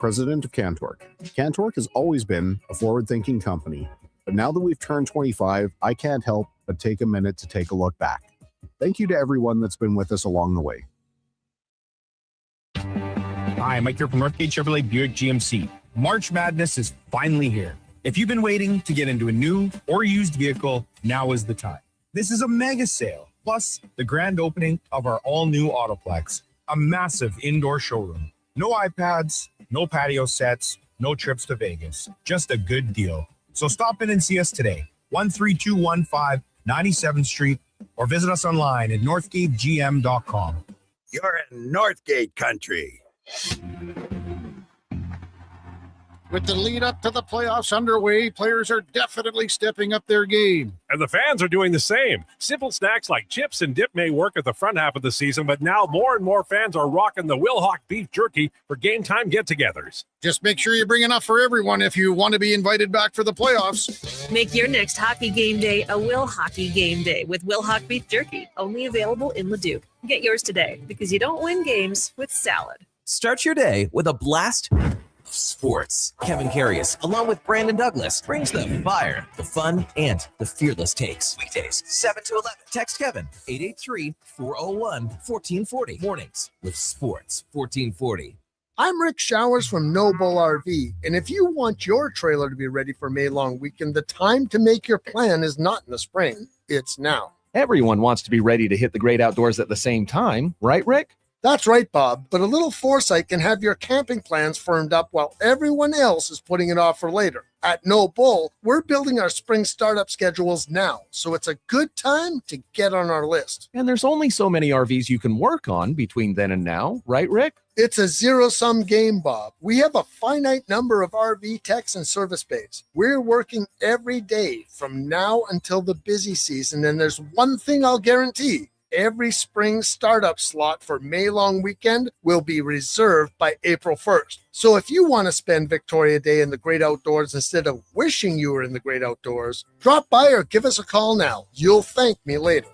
president of Cantork. Cantork has always been a forward-thinking company, but now that we've turned 25, I can't help but take a minute to take a look back. Thank you to everyone that's been with us along the way. Hi, Mike here from Northgate Chevrolet Buick GMC. March Madness is finally here. If you've been waiting to get into a new or used vehicle, now is the time. This is a mega sale, plus the grand opening of our all-new Autoplex, a massive indoor showroom. No iPads, no patio sets, no trips to Vegas. Just a good deal. So stop in and see us today, 13215 97th Street, or visit us online at northgategm.com. You're in Northgate country. With the lead up to the playoffs underway, players are definitely stepping up their game. And the fans are doing the same. Simple snacks like chips and dip may work at the front half of the season, but now more and more fans are rocking the Wilhauk beef jerky for game time get-togethers. Just make sure you bring enough for everyone if you want to be invited back for the playoffs. Make your next hockey game day a Will Hockey game day with Wilhauk beef jerky, only available in Leduc. Get yours today, because you don't win games with salad. Start your day with a blast of sports. Kevin Carius, along with Brandon Douglas, brings the fire, the fun, and the fearless takes. Weekdays, 7 to 11. Text Kevin, 883-401-1440. Mornings with Sports 1440. I'm Rick Showers from No Bull RV, and if you want your trailer to be ready for May long weekend, the time to make your plan is not in the spring, it's now. Everyone wants to be ready to hit the great outdoors at the same time, right, Rick? That's right, Bob, but a little foresight can have your camping plans firmed up while everyone else is putting it off for later. At No Bull, we're building our spring startup schedules now, so it's a good time to get on our list. And there's only so many RVs you can work on between then and now, right, Rick? It's a zero-sum game, Bob. We have a finite number of RV techs and service bays. We're working every day from now until the busy season, and there's one thing I'll guarantee. Every spring startup slot for May long weekend will be reserved by April 1st. So if you want to spend Victoria Day in the great outdoors instead of wishing you were in the great outdoors, drop by or give us a call now. You'll thank me later.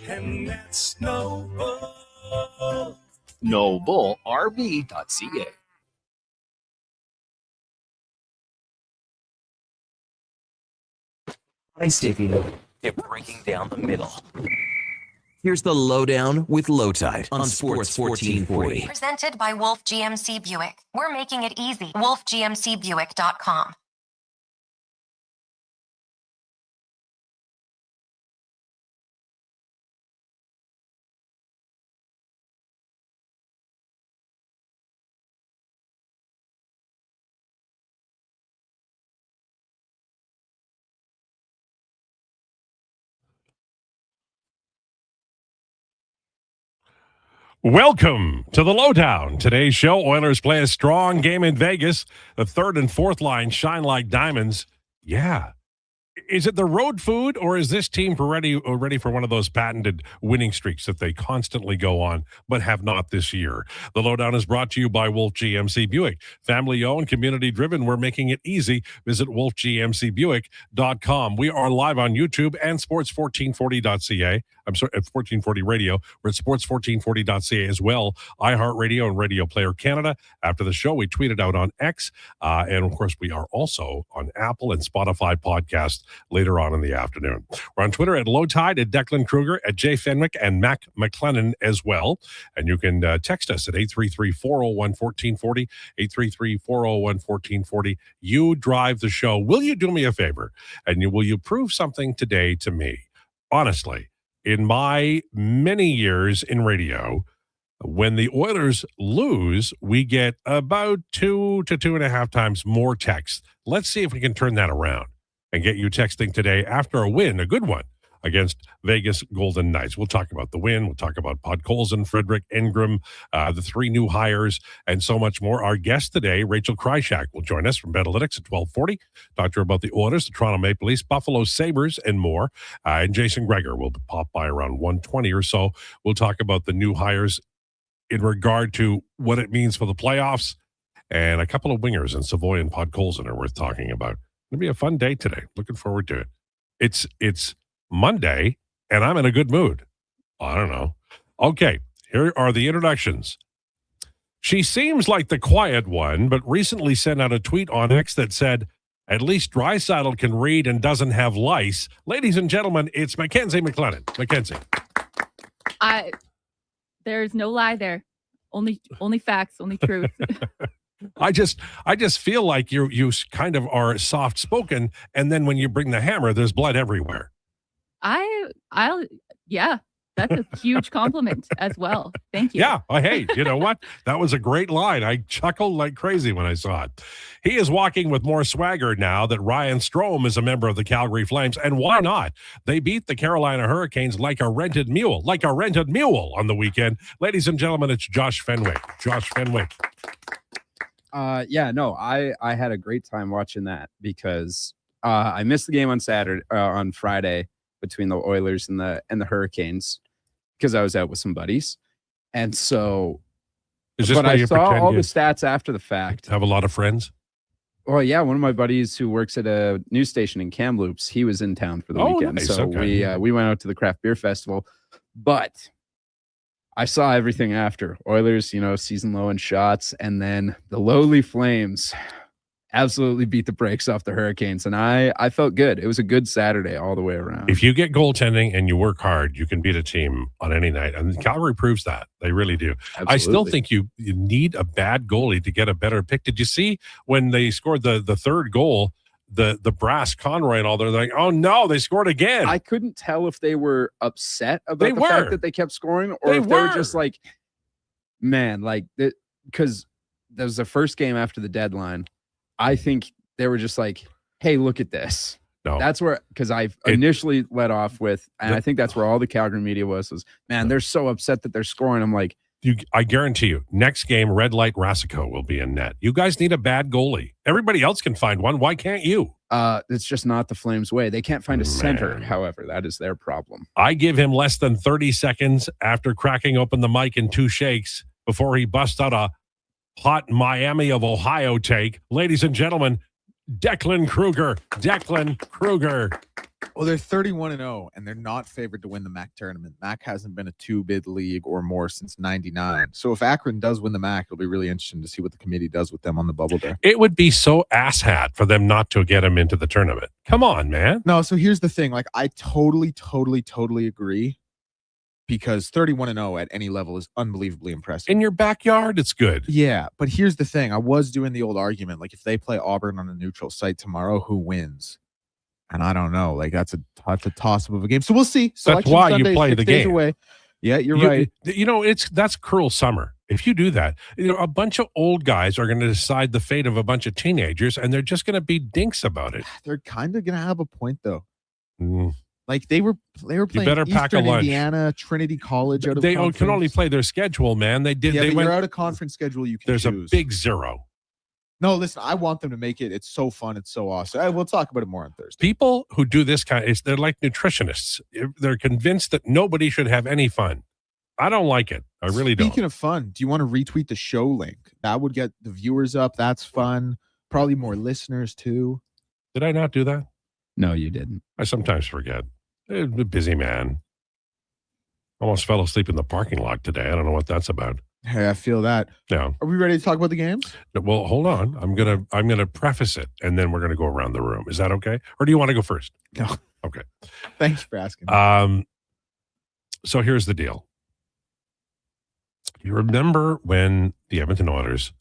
And that's No Bull. NobleRV.ca. Hi, Sticky. They're breaking down the middle. Here's the Lowdown with Lowetide on Sports 1440. Presented by Wolf GMC Buick. We're making it easy. WolfGMCBuick.com. Welcome to the Lowdown. Today's show, Oilers play a strong game in Vegas. The third and fourth line shine like diamonds. Yeah. Is it the road food, or is this team ready for one of those patented winning streaks that they constantly go on but have not this year? The Lowdown is brought to you by Wolf GMC Buick. Family-owned, community-driven. We're making it easy. Visit wolfgmcbuick.com. We are live on YouTube and sports1440.ca. I'm sorry, at 1440 Radio. We're at sports1440.ca as well. iHeartRadio and Radio Player Canada. After the show, we tweet it out on X. And, of course, we are also on Apple and Spotify podcasts later on in the afternoon. We're on Twitter at Lowetide, at Declan Krueger, at Jay Fenwick, and Mac McLennan as well. And you can text us at 833-401-1440, 833-401-1440. You drive the show. Will you do me a favor? And will you prove something today to me? Honestly. In my many years in radio, when the Oilers lose, we get about 2 to 2.5 times more texts. Let's see if we can turn that around and get you texting today after a win, a good one, against Vegas Golden Knights. We'll talk about the win. We'll talk about Podkolzin, Frederick, Ingram, the 3 new hires, and so much more. Our guest today, Rachel Krychak, will join us from Betalytics at 1240. Talk to her about the Oilers, the Toronto Maple Leafs, Buffalo Sabres, and more. And Jason Greger will pop by around 1:20 or so. We'll talk about the new hires in regard to what it means for the playoffs, and a couple of wingers in Savoy and Podkolzin are worth talking about. It'll be a fun day today. Looking forward to it. It's Monday, and I'm in a good mood. I don't know. Okay, here are the introductions. She seems like the quiet one, but recently sent out a tweet on X that said, at least Draisaitl can read and doesn't have lice. Ladies and gentlemen, it's Mackenzie McLennan. Mackenzie. There's no lie there. Only facts, only truth. I just feel like you kind of are soft spoken, and then when you bring the hammer, there's blood everywhere. Yeah, that's a huge compliment as well. Thank you. Yeah. Hey, you know what? That was a great line. I chuckled like crazy when I saw it. He is walking with more swagger now that Ryan Strome is a member of the Calgary Flames. And why not? They beat the Carolina Hurricanes like a rented mule on the weekend. Ladies and gentlemen, it's Josh Fenwick. Josh Fenwick. I had a great time watching that because I missed the game on Friday between the Oilers and the Hurricanes because I was out with some buddies. And so I saw all the stats after the fact. Have a lot of friends? Well, yeah, one of my buddies who works at a news station in Kamloops, he was in town for the weekend. Nice. So Okay. we went out to the craft beer festival, but I saw everything after. Oilers, season low in shots, and then the lowly Flames absolutely beat the brakes off the Hurricanes, and I felt good. It was a good Saturday all the way around. If you get goaltending and you work hard, you can beat a team on any night. And Calgary proves that. They really do. Absolutely. I still think you need a bad goalie to get a better pick. Did you see when they scored the third goal, the brass Conroy and all, they're like, oh no, they scored again. I couldn't tell if they were upset about the fact that they kept scoring or if they were just like, man, like, because that was the first game after the deadline. I think they were just like, hey, look at this. No. That's where, because I initially led off with, and I think that's where all the Calgary media was, man, they're so upset that they're scoring. I'm like, I guarantee you, next game, Red Light Rasico will be in net. You guys need a bad goalie. Everybody else can find one. Why can't you? It's just not the Flames way. They can't find a center, however. That is their problem. I give him less than 30 seconds after cracking open the mic in 2 shakes before he busts out a hot Miami of Ohio take. Ladies and gentlemen, Declan Krueger. Declan Krueger. Well, they're 31-0, and they're not favored to win the MAC tournament. MAC hasn't been a 2-bid league or more since '99. So if Akron does win the MAC, it'll be really interesting to see what the committee does with them on the bubble there. It would be so asshat for them not to get him into the tournament. Come on, man. No, so here's the thing. Like, I totally agree. Because 31-0 at any level is unbelievably impressive. In your backyard, it's good. Yeah, but here's the thing. I was doing the old argument, like if they play Auburn on a neutral site tomorrow, who wins? And I don't know. Like that's a toss-up of a game. So we'll see. That's why you play the game. Away. Yeah, you're right. That's cruel summer. If you do that, a bunch of old guys are going to decide the fate of a bunch of teenagers, and they're just going to be dinks about it. They're kind of going to have a point, though. Mm. Like they were playing better Eastern pack a lunch. Indiana, Trinity College out of they conference. can only play their schedule, man. They did. Yeah, they but went, you're out of conference schedule. You can There's choose. a big zero. No, listen, I want them to make it. It's so fun. It's so awesome. We'll talk about it more on Thursday. People who do this they're like nutritionists. They're convinced that nobody should have any fun. I don't like it. I really don't. Speaking of fun, do you want to retweet the show link? That would get the viewers up. That's fun. Probably more listeners too. Did I not do that? No, you didn't. I sometimes forget. A busy man. Almost fell asleep in the parking lot today. I don't know what that's about. Hey, I feel that. Yeah. Are we ready to talk about the games? Well, hold on. I'm gonna preface it, and then we're gonna go around the room. Is that okay? Or do you want to go first? No. Okay. Thanks for asking. So here's the deal. You remember when the Edmonton Oilers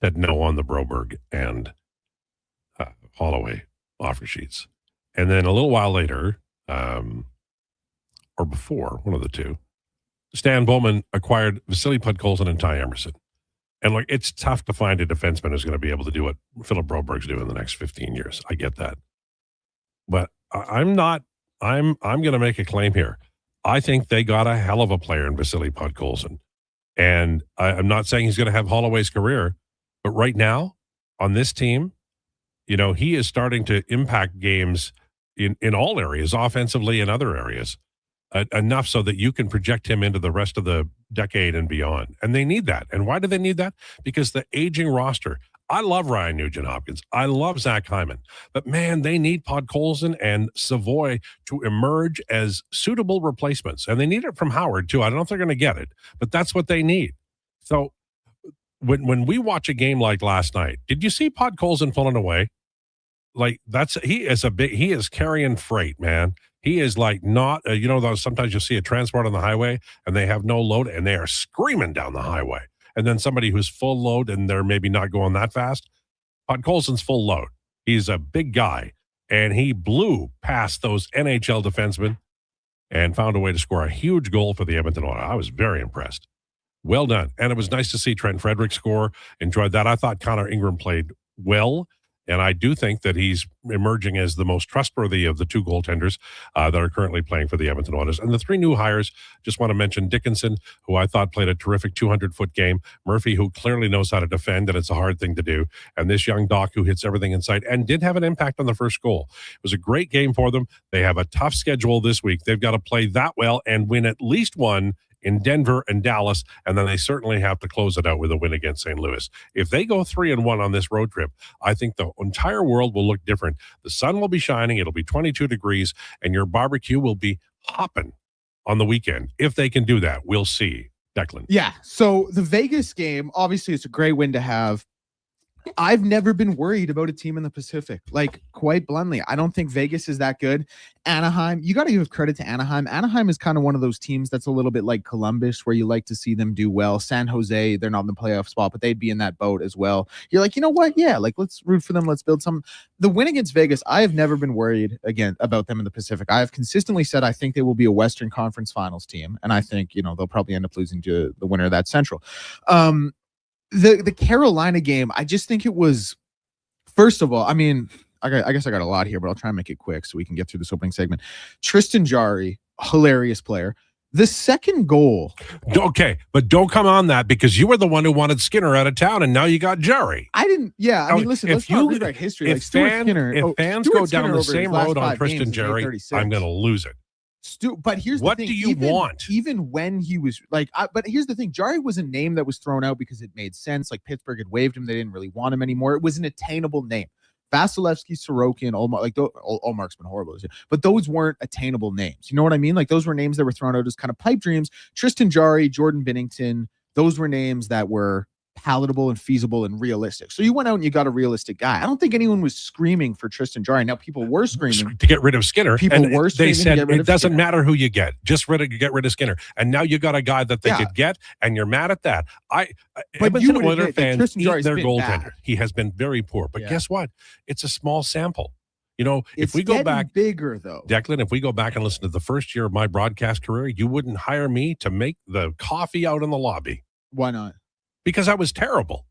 said no on the Broberg and Holloway offer sheets, and then a little while later, or before, one of the two, Stan Bowman acquired Vasily Podkolzin and Ty Emerson. And like, it's tough to find a defenseman who's going to be able to do what Philip Broberg's doing in the next 15 years. I get that. But I'm going to make a claim here. I think they got a hell of a player in Vasily Podkolzin. And I'm not saying he's going to have Holloway's career, but right now on this team, he is starting to impact games in all areas, offensively and other areas, enough so that you can project him into the rest of the decade and beyond. And they need that. And why do they need that? Because the aging roster. I love Ryan Nugent-Hopkins. I love Zach Hyman. But, man, they need Podkolzin and Savoy to emerge as suitable replacements. And they need it from Howard, too. I don't know if they're going to get it, but that's what they need. So when we watch a game like last night, did you see Podkolzin pulling away? Like he is carrying freight, man. He is like not, those sometimes you'll see a transport on the highway and they have no load and they are screaming down the highway. And then somebody who's full load and they're maybe not going that fast. Podkolzin's full load. He's a big guy and he blew past those NHL defensemen and found a way to score a huge goal for the Edmonton Oilers. I was very impressed. Well done. And it was nice to see Trent Frederick score. Enjoyed that. I thought Connor Ingram played well. And I do think that he's emerging as the most trustworthy of the two goaltenders that are currently playing for the Edmonton Oilers. And the three new hires, just want to mention Dickinson, who I thought played a terrific 200-foot game. Murphy, who clearly knows how to defend, and it's a hard thing to do. And this young Doc, who hits everything in sight and did have an impact on the first goal. It was a great game for them. They have a tough schedule this week. They've got to play that well and win at least one in Denver and Dallas, and then they certainly have to close it out with a win against St. Louis. If they go 3-1 on this road trip, I think the entire world will look different. The sun will be shining, it'll be 22 degrees, and your barbecue will be hopping on the weekend. If they can do that, we'll see. Declan. Yeah, so the Vegas game, obviously it's a great win to have. I've never been worried about a team in the Pacific. Like, quite bluntly, I don't think Vegas is that good. Anaheim, you got to give credit to Anaheim. Anaheim is kind of one of those teams that's a little bit like Columbus, where you like to see them do well. San Jose, they're not in the playoff spot, but they'd be in that boat as well. You're like, you know what? Yeah, like, let's root for them. Let's build some. The win against Vegas, I have never been worried again about them in the Pacific. I have consistently said I think they will be a Western Conference Finals team, and I think, they'll probably end up losing to the winner of that Central. The Carolina game, I just think it was, first of all, I mean, I guess I got a lot here, but I'll try and make it quick so we can get through this opening segment. Tristan Jarry, hilarious player. The second goal. Okay, but don't come on that because you were the one who wanted Skinner out of town, and now you got Jarry. I didn't. Yeah, I mean, listen. Let's not rewrite history. Like Skinner. If fans go down the same road on Tristan Jarry, I'm going to lose it. But here's the thing. What do you want? Even when he was like, but here's the thing. Jarry was a name that was thrown out because it made sense. Like Pittsburgh had waived him. They didn't really want him anymore. It was an attainable name. Vasilevsky, Sorokin, Olmark's been horrible, but those weren't attainable names. You know what I mean? Like those were names that were thrown out as kind of pipe dreams. Tristan Jarry, Jordan Binnington, those were names that were palatable and feasible and realistic. So you went out and you got a realistic guy. I don't think anyone was screaming for Tristan Jarry. Now people were screaming to get rid of Skinner. People were they said it doesn't Skinner. matter who you get, just get rid of Skinner. And now you got a guy that they could get, and you're mad at that. Edmonton Oilers fans eat their goaltender. He has been very poor, but guess what? It's a small sample. If we go back bigger though, Declan, if we go back and listen to the first year of my broadcast career, you wouldn't hire me to make the coffee out in the lobby. Why not? Because I was terrible.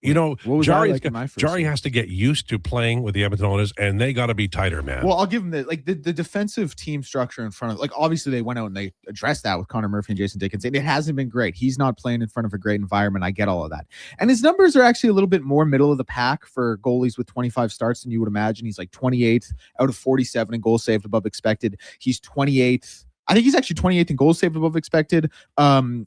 What was Jarry like in my first Jarry year? has to get used to playing with the Edmonton Oilers, and they got to be tighter, man. Well, I'll give them the defensive team structure in front of, like, obviously they went out and they addressed that with Connor Murphy and Jason Dickinson. It hasn't been great. He's not playing in front of a great environment. I get all of that. And his numbers are actually a little bit more middle of the pack for goalies with 25 starts than you would imagine. He's like 28th out of 47 in goals saved above expected. He's 28th. I think he's actually 28th in goals saved above expected,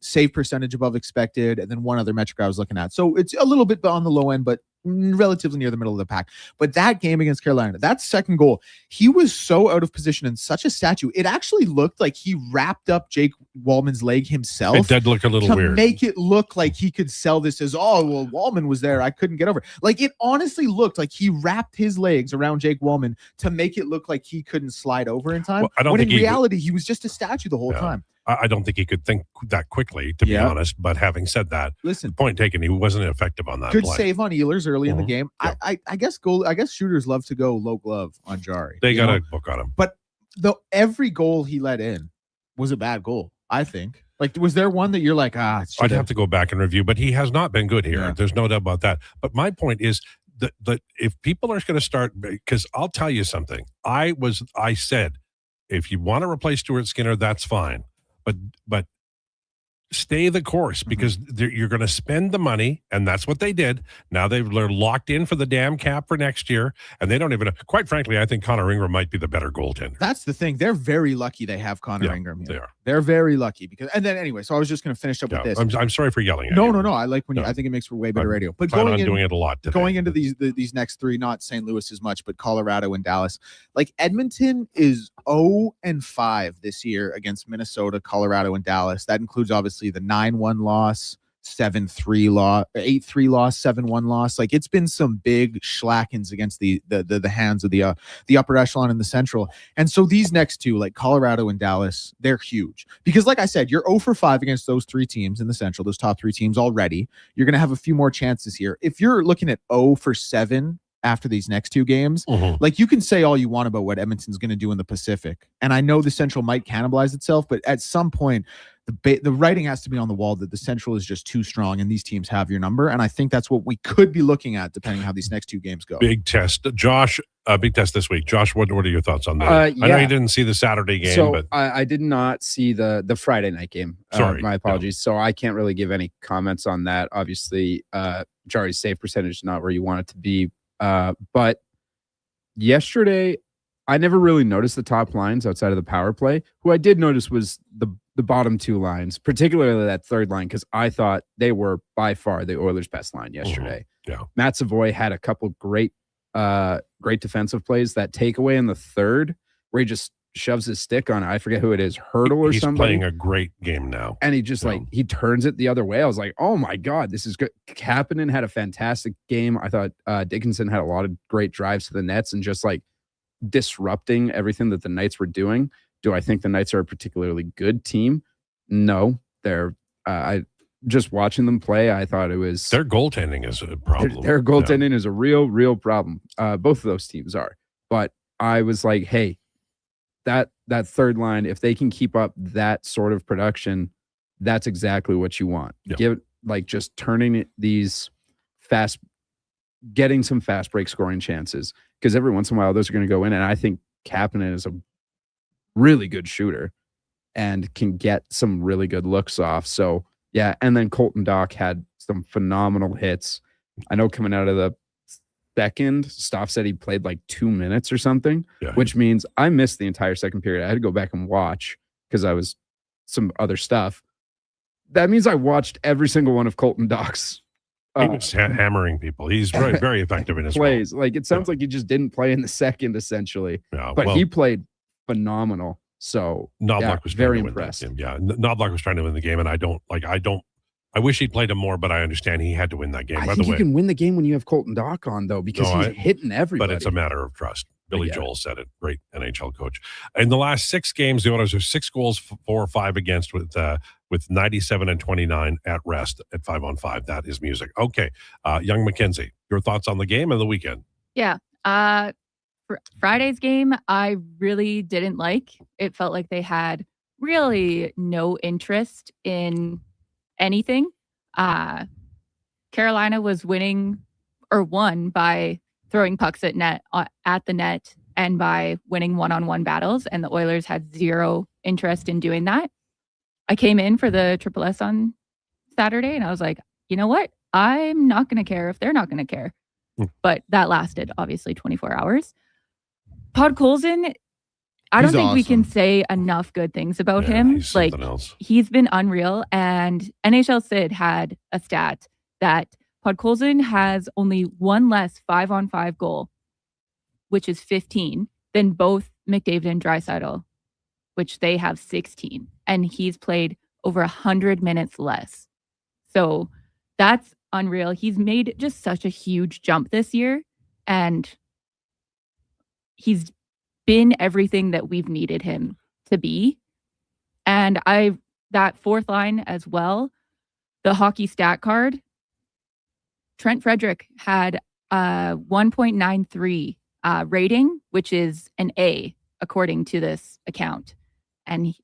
save percentage above expected, and then one other metric I was looking at. So it's a little bit on the low end, but relatively near the middle of the pack. But that game against Carolina, that second goal, he was so out of position and such a statue. It actually looked like he wrapped up Jake Wallman's leg himself. It did look a little weird. To make it look like he could sell this as, Wallman was there. I couldn't get over. Like, it honestly looked like he wrapped his legs around Jake Wallman to make it look like he couldn't slide over in time. Well, when in reality, he was just a statue the whole time. I don't think he could think that quickly, to be honest. But having said that, listen, point taken, he wasn't effective on that good play. Save on Ehlers early in the game. Yeah. I guess shooters love to go low glove on Jarry. They got a book on him. But every goal he let in was a bad goal, I think. Like, was there one that you're like, I'd have to go back and review, but he has not been good here. Yeah. There's no doubt about that. But my point is that if people are going to start, because I'll tell you something. I said, if you want to replace Stuart Skinner, that's fine. But stay the course, because you're going to spend the money, and that's what they did. Now they're locked in for the damn cap for next year, and they don't even. Quite frankly, I think Connor Ingram might be the better goaltender. That's the thing. They're very lucky they have Connor Ingram here. They are. They're very lucky because. And then anyway, so I was just going to finish up with this. I'm sorry for yelling at you. No. I like when I think it makes for way better radio. But doing it a lot today. Going into these next three, not St. Louis as much, but Colorado and Dallas. Like, Edmonton is 0-5 this year against Minnesota, Colorado, and Dallas. That includes obviously the 9-1 loss, 7-3 loss, 8-3 loss, 7-1 loss. Like it's been some big schlackens against the hands of the upper echelon in the Central. And so these next two, like Colorado and Dallas, they're huge because, like I said, you're 0 for 5 against those three teams in the Central, those top three teams already. You're going to have a few more chances here. If you're looking at 0 for 7 after these next two games, like you can say all you want about what Edmonton's going to do in the Pacific. And I know the Central might cannibalize itself, but at some point, the writing has to be on the wall that the Central is just too strong and these teams have your number. And I think that's what we could be looking at depending on how these next two games go. Big test. Josh, big test this week. Josh, what are your thoughts on that? I know you didn't see the Saturday game, so but I did not see the Friday night game. Sorry. My apologies. So I can't really give any comments on that. Obviously, Jari's save percentage is not where you want it to be. But yesterday, I never really noticed the top lines outside of the power play. Who I did notice was the bottom two lines, particularly that third line, because I thought they were by far the Oilers' best line yesterday. Yeah. Matt Savoy had a couple great defensive plays. That takeaway in the third where he just shoves his stick on, I forget who it is, Hurdle or something. He's playing a great game now. And he just he turns it the other way. I was like, oh my God, this is good. Kapanen had a fantastic game. I thought Dickinson had a lot of great drives to the nets and just like disrupting everything that the Knights were doing. Do I think the Knights are a particularly good team? No. They're I just watching them play, I thought it was their goaltending is a problem. Their goaltending is a real problem. Both of those teams are. But I was like, hey, that third line, if they can keep up that sort of production, that's exactly what you want. Yeah. Give like just turning these fast, getting some fast break scoring chances, because every once in a while those are going to go in. And I think Kapanen is a really good shooter and can get some really good looks off. So yeah, and then Colton Dach had some phenomenal hits. I know coming out of the second, Stoff said he played like 2 minutes or something, which means I missed the entire second period. I had to go back and watch because I was some other stuff. That means I watched every single one of Colton Dach's he was hammering people. He's very, very effective in his plays. Like it sounds like he just didn't play in the second, essentially. Yeah, but he played phenomenal. So Knobloch was very impressed. Yeah, Knobloch was trying to win the game, and I wish he'd played him more, but I understand he had to win that game. I think you can win the game when you have Colton Dach on, though, because he's hitting everybody. But it's a matter of trust. Billy Joel said it. Great NHL coach. In the last 6 games, the Oilers are 6 goals, 4 or 5 against with 97 and 29 at rest at 5-on-5. That is music. Okay, Young Mackenzie, your thoughts on the game and the weekend? Yeah. Friday's game, I really didn't like. It felt like they had really no interest in anything. Carolina was won by throwing pucks at the net and by winning one-on-one battles, and the Oilers had zero interest in doing that. I came in for the Triple S on Saturday, and I was like, you know what? I'm not going to care if they're not going to care. But that lasted, obviously, 24 hours. Podkolzin, I don't think we can say enough good things about him. Like, he's been unreal. And NHL Sid had a stat that Podkolzin has only one less 5-on-5 goal, which is 15, than both McDavid and Draisaitl, which they have 16. And he's played over 100 minutes less. So that's unreal. He's made just such a huge jump this year. And he's been everything that we've needed him to be. And that fourth line as well, the hockey stat card, Trent Frederick had a 1.93 rating, which is an A according to this account. And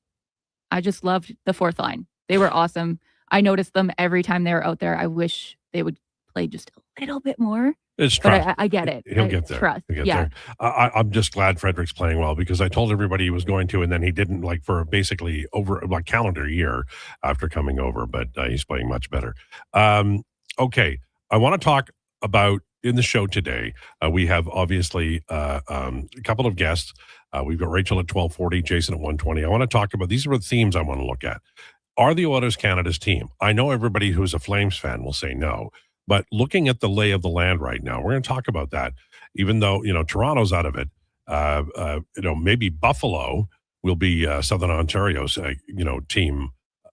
I just loved the fourth line. They were awesome. I noticed them every time they were out there. I wish they would play just a little bit more. It's trust. But I get it. He'll get there. Trust. He'll get yeah. there. I'm just glad Frederick's playing well, because I told everybody he was going to, and then he didn't, like, for basically over like calendar year after coming over, but he's playing much better. Okay. I want to talk about in the show today. We have obviously a couple of guests. We've got Rachel at 1240, Jason at 120. I want to talk about, these are the themes I want to look at. Are the Oilers Canada's team? I know everybody who's a Flames fan will say no, but looking at the lay of the land right now, we're going to talk about that. Even though, Toronto's out of it, maybe Buffalo will be Southern Ontario's, team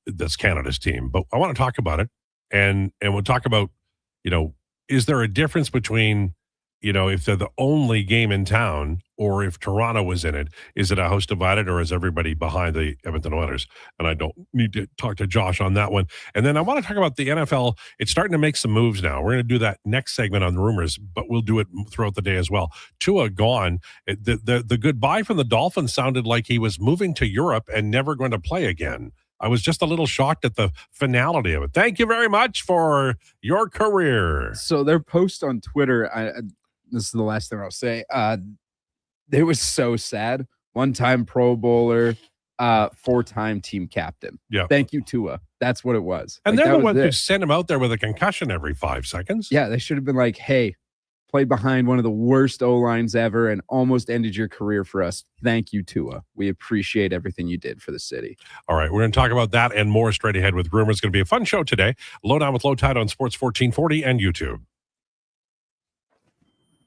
that's Canada's team. But I want to talk about it. And we'll talk about, is there a difference between, if they're the only game in town or if Toronto was in it? Is it a house divided or is everybody behind the Edmonton Oilers? And I don't need to talk to Josh on that one. And then I want to talk about the NFL. It's starting to make some moves now. We're going to do that next segment on rumors, but we'll do it throughout the day as well. Tua gone. The goodbye from the Dolphins sounded like he was moving to Europe and never going to play again. I was just a little shocked at the finality of it. Thank you very much for your career. So their post on Twitter, this is the last thing I'll say. It was so sad. One-time Pro Bowler, 4-time team captain. Yeah. Thank you, Tua. That's what it was. And they're the ones who send him out there with a concussion every 5 seconds. Yeah, they should have been like, hey, played behind one of the worst O-lines ever and almost ended your career for us. Thank you, Tua. We appreciate everything you did for the city. All right, we're going to talk about that and more straight ahead with rumors. It's going to be a fun show today. Lowdown with Lowetide on Sports 1440 and YouTube.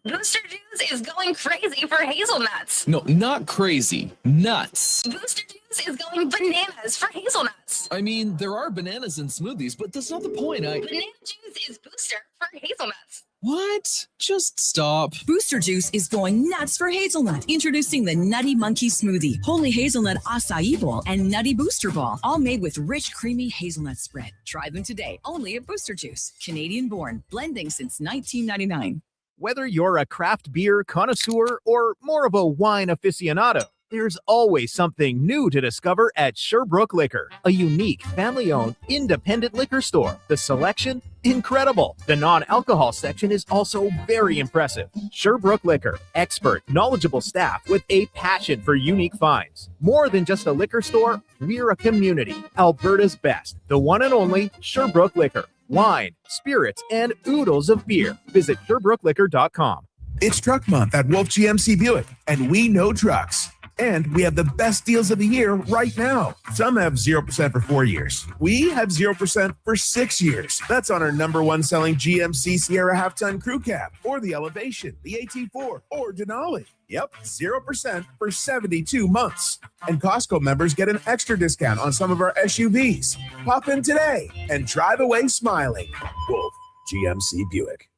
Booster Juice is going crazy for hazelnuts. No, not crazy. Nuts. Booster Juice is going bananas for hazelnuts. I mean, there are bananas in smoothies, but that's not the point. Banana juice is booster for hazelnuts. What? Just stop. Booster Juice is going nuts for hazelnut. Introducing the Nutty Monkey Smoothie, Holy Hazelnut Acai Bowl, and Nutty Booster Ball, all made with rich, creamy hazelnut spread. Try them today, only at Booster Juice. Canadian born, blending since 1999. Whether you're a craft beer connoisseur or more of a wine aficionado, there's always something new to discover at Sherbrooke Liquor, a unique, family-owned, independent liquor store. The selection? Incredible. The non-alcohol section is also very impressive. Sherbrooke Liquor, expert, knowledgeable staff with a passion for unique finds. More than just a liquor store, we're a community. Alberta's best, the one and only Sherbrooke Liquor. Wine, spirits, and oodles of beer. Visit SherbrookeLiquor.com. It's Truck Month at Wolf GMC Buick, and we know trucks. And we have the best deals of the year right now. Some have 0% for 4 years. We have 0% for 6 years. That's on our #1 selling GMC Sierra half-ton crew cab, or the Elevation, the AT4, or Denali. Yep, 0% for 72 months. And Costco members get an extra discount on some of our SUVs. Pop in today and drive away smiling. Wolf GMC Buick.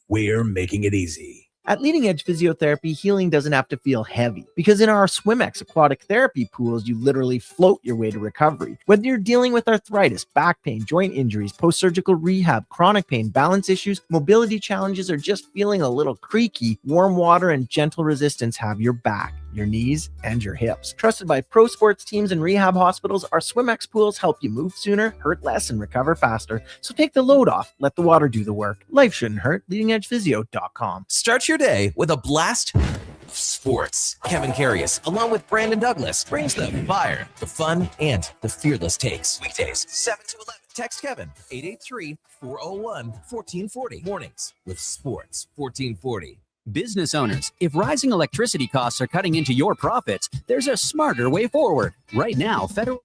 We're making it easy. At Leading Edge Physiotherapy, healing doesn't have to feel heavy, because in our SwimX aquatic therapy pools, you literally float your way to recovery. Whether you're dealing with arthritis, back pain, joint injuries, post-surgical rehab, chronic pain, balance issues, mobility challenges, or just feeling a little creaky, warm water and gentle resistance have your back, your knees, and your hips. Trusted by pro sports teams and rehab hospitals, our SwimX pools help you move sooner, hurt less, and recover faster. So take the load off. Let the water do the work. Life shouldn't hurt. LeadingEdgePhysio.com. Start your day with a blast of sports. Kevin Carius, along with Brandon Douglas, brings the fire, the fun, and the fearless takes. Weekdays, 7 to 11. Text Kevin, 883-401-1440. Mornings with Sports 1440. Business owners, if rising electricity costs are cutting into your profits, there's a smarter way forward. Right now, federal...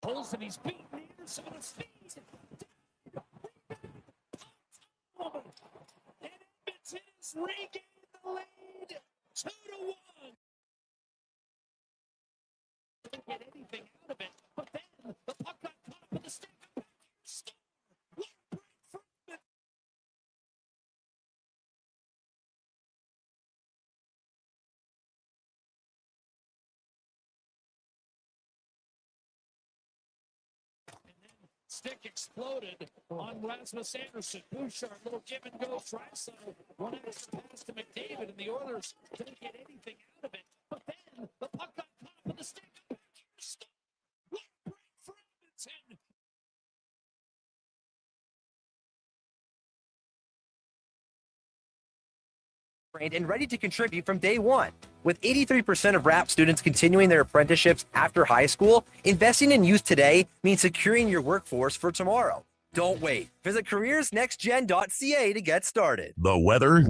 Olsen, he's beaten the inside of speed. And Edmonton has regained the lead, 2-1. Didn't get anything out of it, but then the puck got caught up in the stick. Stick exploded on Rasmus Anderson. Bouchard, little give and go, tries one extra pass to McDavid, and the Oilers didn't get anything out of it. But then the puck got caught up in the stick. What a break for Edmonton! And ready to contribute from day one. With 83% of RAP students continuing their apprenticeships after high school, investing in youth today means securing your workforce for tomorrow. Don't wait. Visit careersnextgen.ca to get started. The weather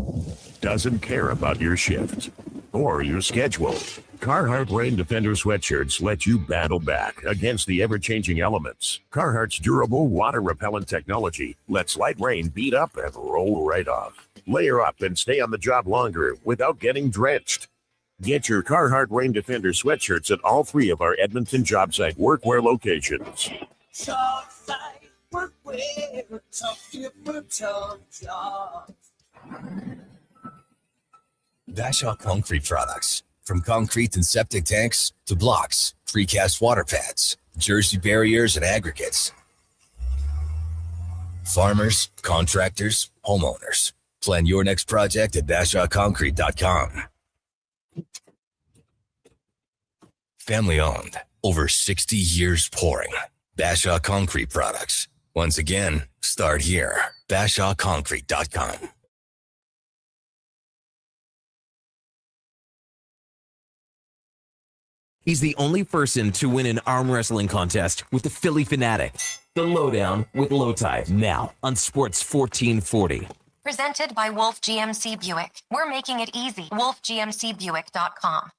doesn't care about your shift. or your schedule. Carhartt Rain Defender sweatshirts let you battle back against the ever-changing elements. Carhartt's durable, water-repellent technology lets light rain beat up and roll right off. Layer up and stay on the job longer without getting drenched. Get your Carhartt Rain Defender sweatshirts at all 3 of our Edmonton job site workwear locations. Job site workwear, tough different jobs. Bashaw Concrete Products. From concrete and septic tanks to blocks, precast water pads, jersey barriers, and aggregates. Farmers, contractors, homeowners. Plan your next project at BashawConcrete.com. Family owned. Over 60 years pouring. Bashaw Concrete Products. Once again, start here. BashawConcrete.com. He's the only person to win an arm wrestling contest with the Philly Fanatic. The Lowdown with Lowetide, now on Sports 1440. Presented by Wolf GMC Buick. We're making it easy. WolfGMCBuick.com.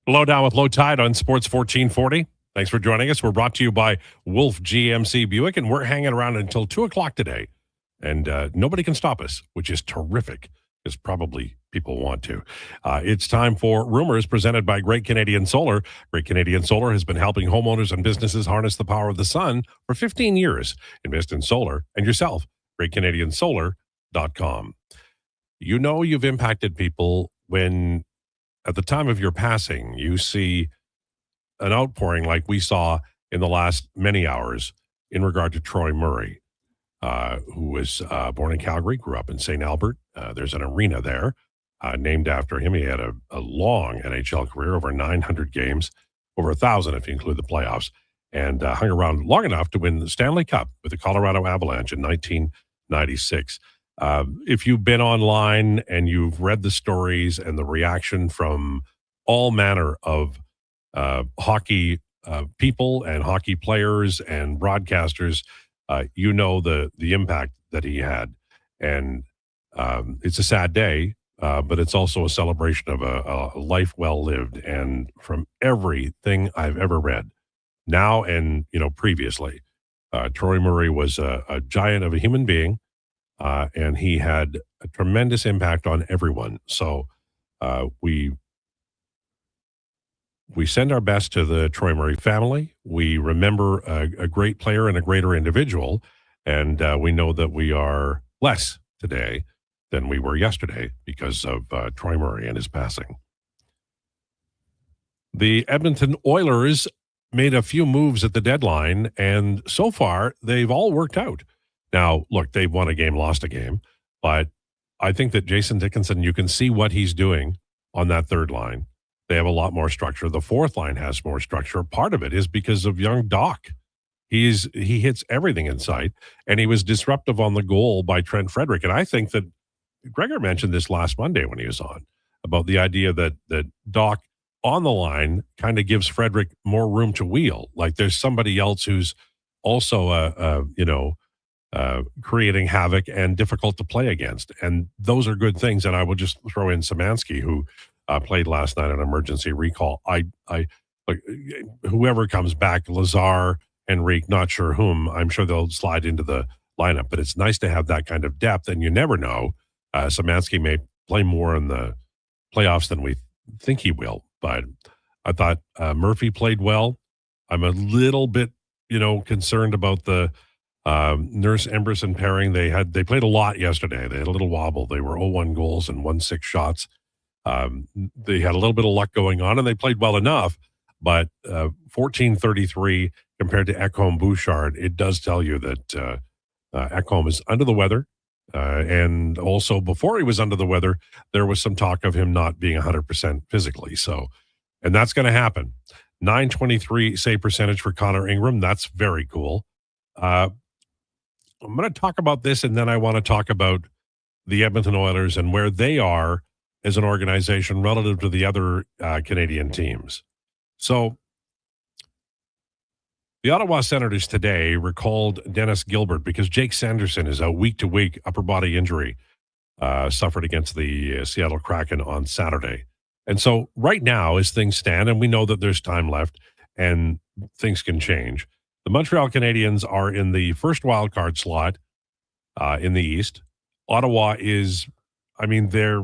Lowdown with Lowetide on Sports 1440. Thanks for joining us. We're brought to you by Wolf GMC Buick, and we're hanging around until 2 o'clock today. And nobody can stop us, which is terrific, because probably people want to. It's time for Rumors, presented by Great Canadian Solar. Great Canadian Solar has been helping homeowners and businesses harness the power of the sun for 15 years. Invest in solar and yourself. GreatCanadianSolar.com. You know you've impacted people when, at the time of your passing, you see an outpouring like we saw in the last many hours in regard to Troy Murray, who was born in Calgary, grew up in St. Albert. There's an arena there named after him. He had a long NHL career, over 900 games, over 1,000 if you include the playoffs, and hung around long enough to win the Stanley Cup with the Colorado Avalanche in 1996. If you've been online and you've read the stories and the reaction from all manner of hockey people and hockey players and broadcasters, you know the impact that he had. And it's a sad day, but it's also a celebration of a life well lived. And from everything I've ever read, now and previously, Troy Murray was a giant of a human being. And he had a tremendous impact on everyone. So we send our best to the Troy Murray family. We remember a great player and a greater individual. And we know that we are less today than we were yesterday because of Troy Murray and his passing. The Edmonton Oilers made a few moves at the deadline, and so far they've all worked out. Now, look, they've won a game, lost a game, but I think that Jason Dickinson, you can see what he's doing on that third line. They have a lot more structure. The fourth line has more structure. Part of it is because of young Doc. He hits everything in sight, and he was disruptive on the goal by Trent Frederick. And I think that Gregor mentioned this last Monday when he was on, about the idea that Doc on the line kind of gives Frederick more room to wheel. Like there's somebody else who's also creating havoc and difficult to play against. And those are good things. And I will just throw in Szymanski, who played last night on emergency recall. Like whoever comes back, Lazar, Henrique, not sure whom, I'm sure they'll slide into the lineup. But it's nice to have that kind of depth. And you never know. Szymanski may play more in the playoffs than we think he will. But I thought Murphy played well. I'm a little bit, concerned about the Nurse Emberson pairing. They played a lot yesterday. They had a little wobble. They were 0-1 goals and 1-6 shots. They had a little bit of luck going on, and they played well enough. But 14-33 compared to Ekholm Bouchard, it does tell you that Ekholm is under the weather. And also, before he was under the weather, there was some talk of him not being 100% physically. So, and that's going to happen. .923 save percentage for Connor Ingram. That's very cool. I'm going to talk about this, and then I want to talk about the Edmonton Oilers and where they are as an organization relative to the other Canadian teams. So the Ottawa Senators today recalled Dennis Gilbert because Jake Sanderson is a week-to-week upper body injury suffered against the Seattle Kraken on Saturday. And so right now, as things stand, and we know that there's time left and things can change, the Montreal Canadiens are in the first wildcard slot in the East. Ottawa is, they're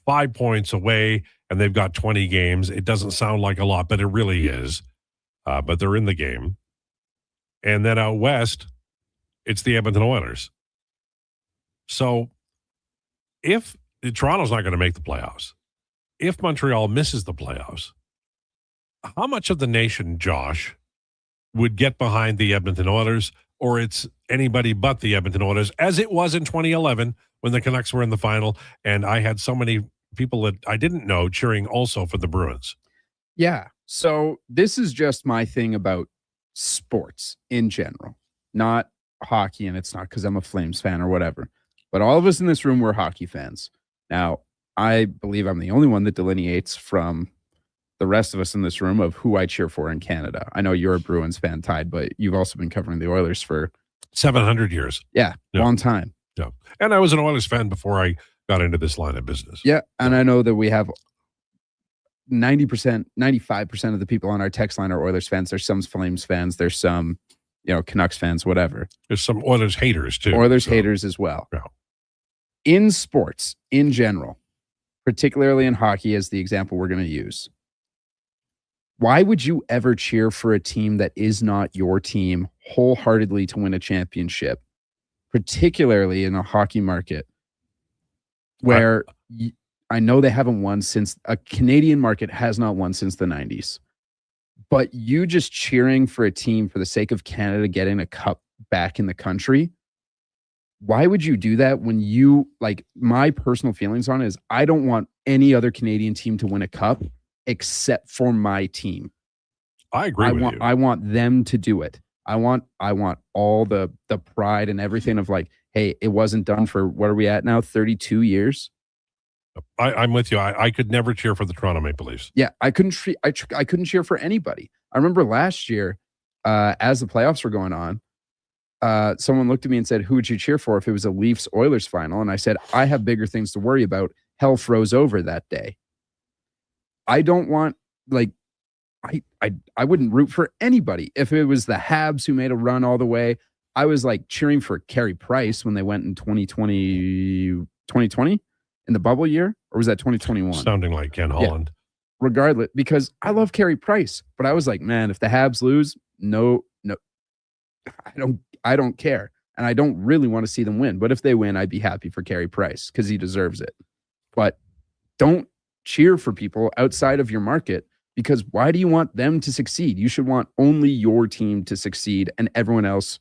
5 points away, and they've got 20 games. It doesn't sound like a lot, but it really is. But they're in the game. And then out west, it's the Edmonton Oilers. So if Toronto's not going to make the playoffs, if Montreal misses the playoffs, how much of the nation, Josh, would get behind the Edmonton Oilers, or it's anybody but the Edmonton Oilers, as it was in 2011 when the Canucks were in the final, and I had so many people that I didn't know cheering also for the Bruins? Yeah. So this is just my thing about sports in general, not hockey, and it's not because I'm a Flames fan or whatever, but all of us in this room were hockey fans. Now, I believe I'm the only one that delineates from the rest of us in this room of who I cheer for in Canada. I know you're a Bruins fan, Tide, but you've also been covering the Oilers for 700 years. Yeah, long time. Yeah. And I was an Oilers fan before I got into this line of business. Yeah, and I know that we have 90%, 95% of the people on our text line are Oilers fans. There's some Flames fans. There's some, Canucks fans, whatever. There's some Oilers haters, too. Oilers haters as well. Yeah. In sports, in general, particularly in hockey as the example we're going to use, why would you ever cheer for a team that is not your team wholeheartedly to win a championship, particularly in a hockey market where I know they haven't won since a Canadian market has not won since the 90s, but you just cheering for a team for the sake of Canada getting a cup back in the country? Why would you do that when you, like, my personal feelings on it is I don't want any other Canadian team to win a cup except for my team. I agree with you. I want them to do it. I want all the pride and everything of like, hey, it wasn't done for, what are we at now? 32 years. I'm with you. I could never cheer for the Toronto Maple Leafs. Yeah, I couldn't cheer for anybody. I remember last year, as the playoffs were going on, someone looked at me and said, who would you cheer for if it was a Leafs Oilers final? And I said, I have bigger things to worry about. Hell froze over that day. I don't want, like, I wouldn't root for anybody. If it was the Habs who made a run all the way, I was like cheering for Carey Price when they went in 2020 in the bubble year, or was that 2021? Sounding like Ken Holland. Yeah. Regardless, because I love Carey Price, but I was like, man, if the Habs lose, no, I don't care. And I don't really want to see them win. But if they win, I'd be happy for Carey Price because he deserves it. But don't cheer for people outside of your market, because why do you want them to succeed? You should want only your team to succeed and everyone else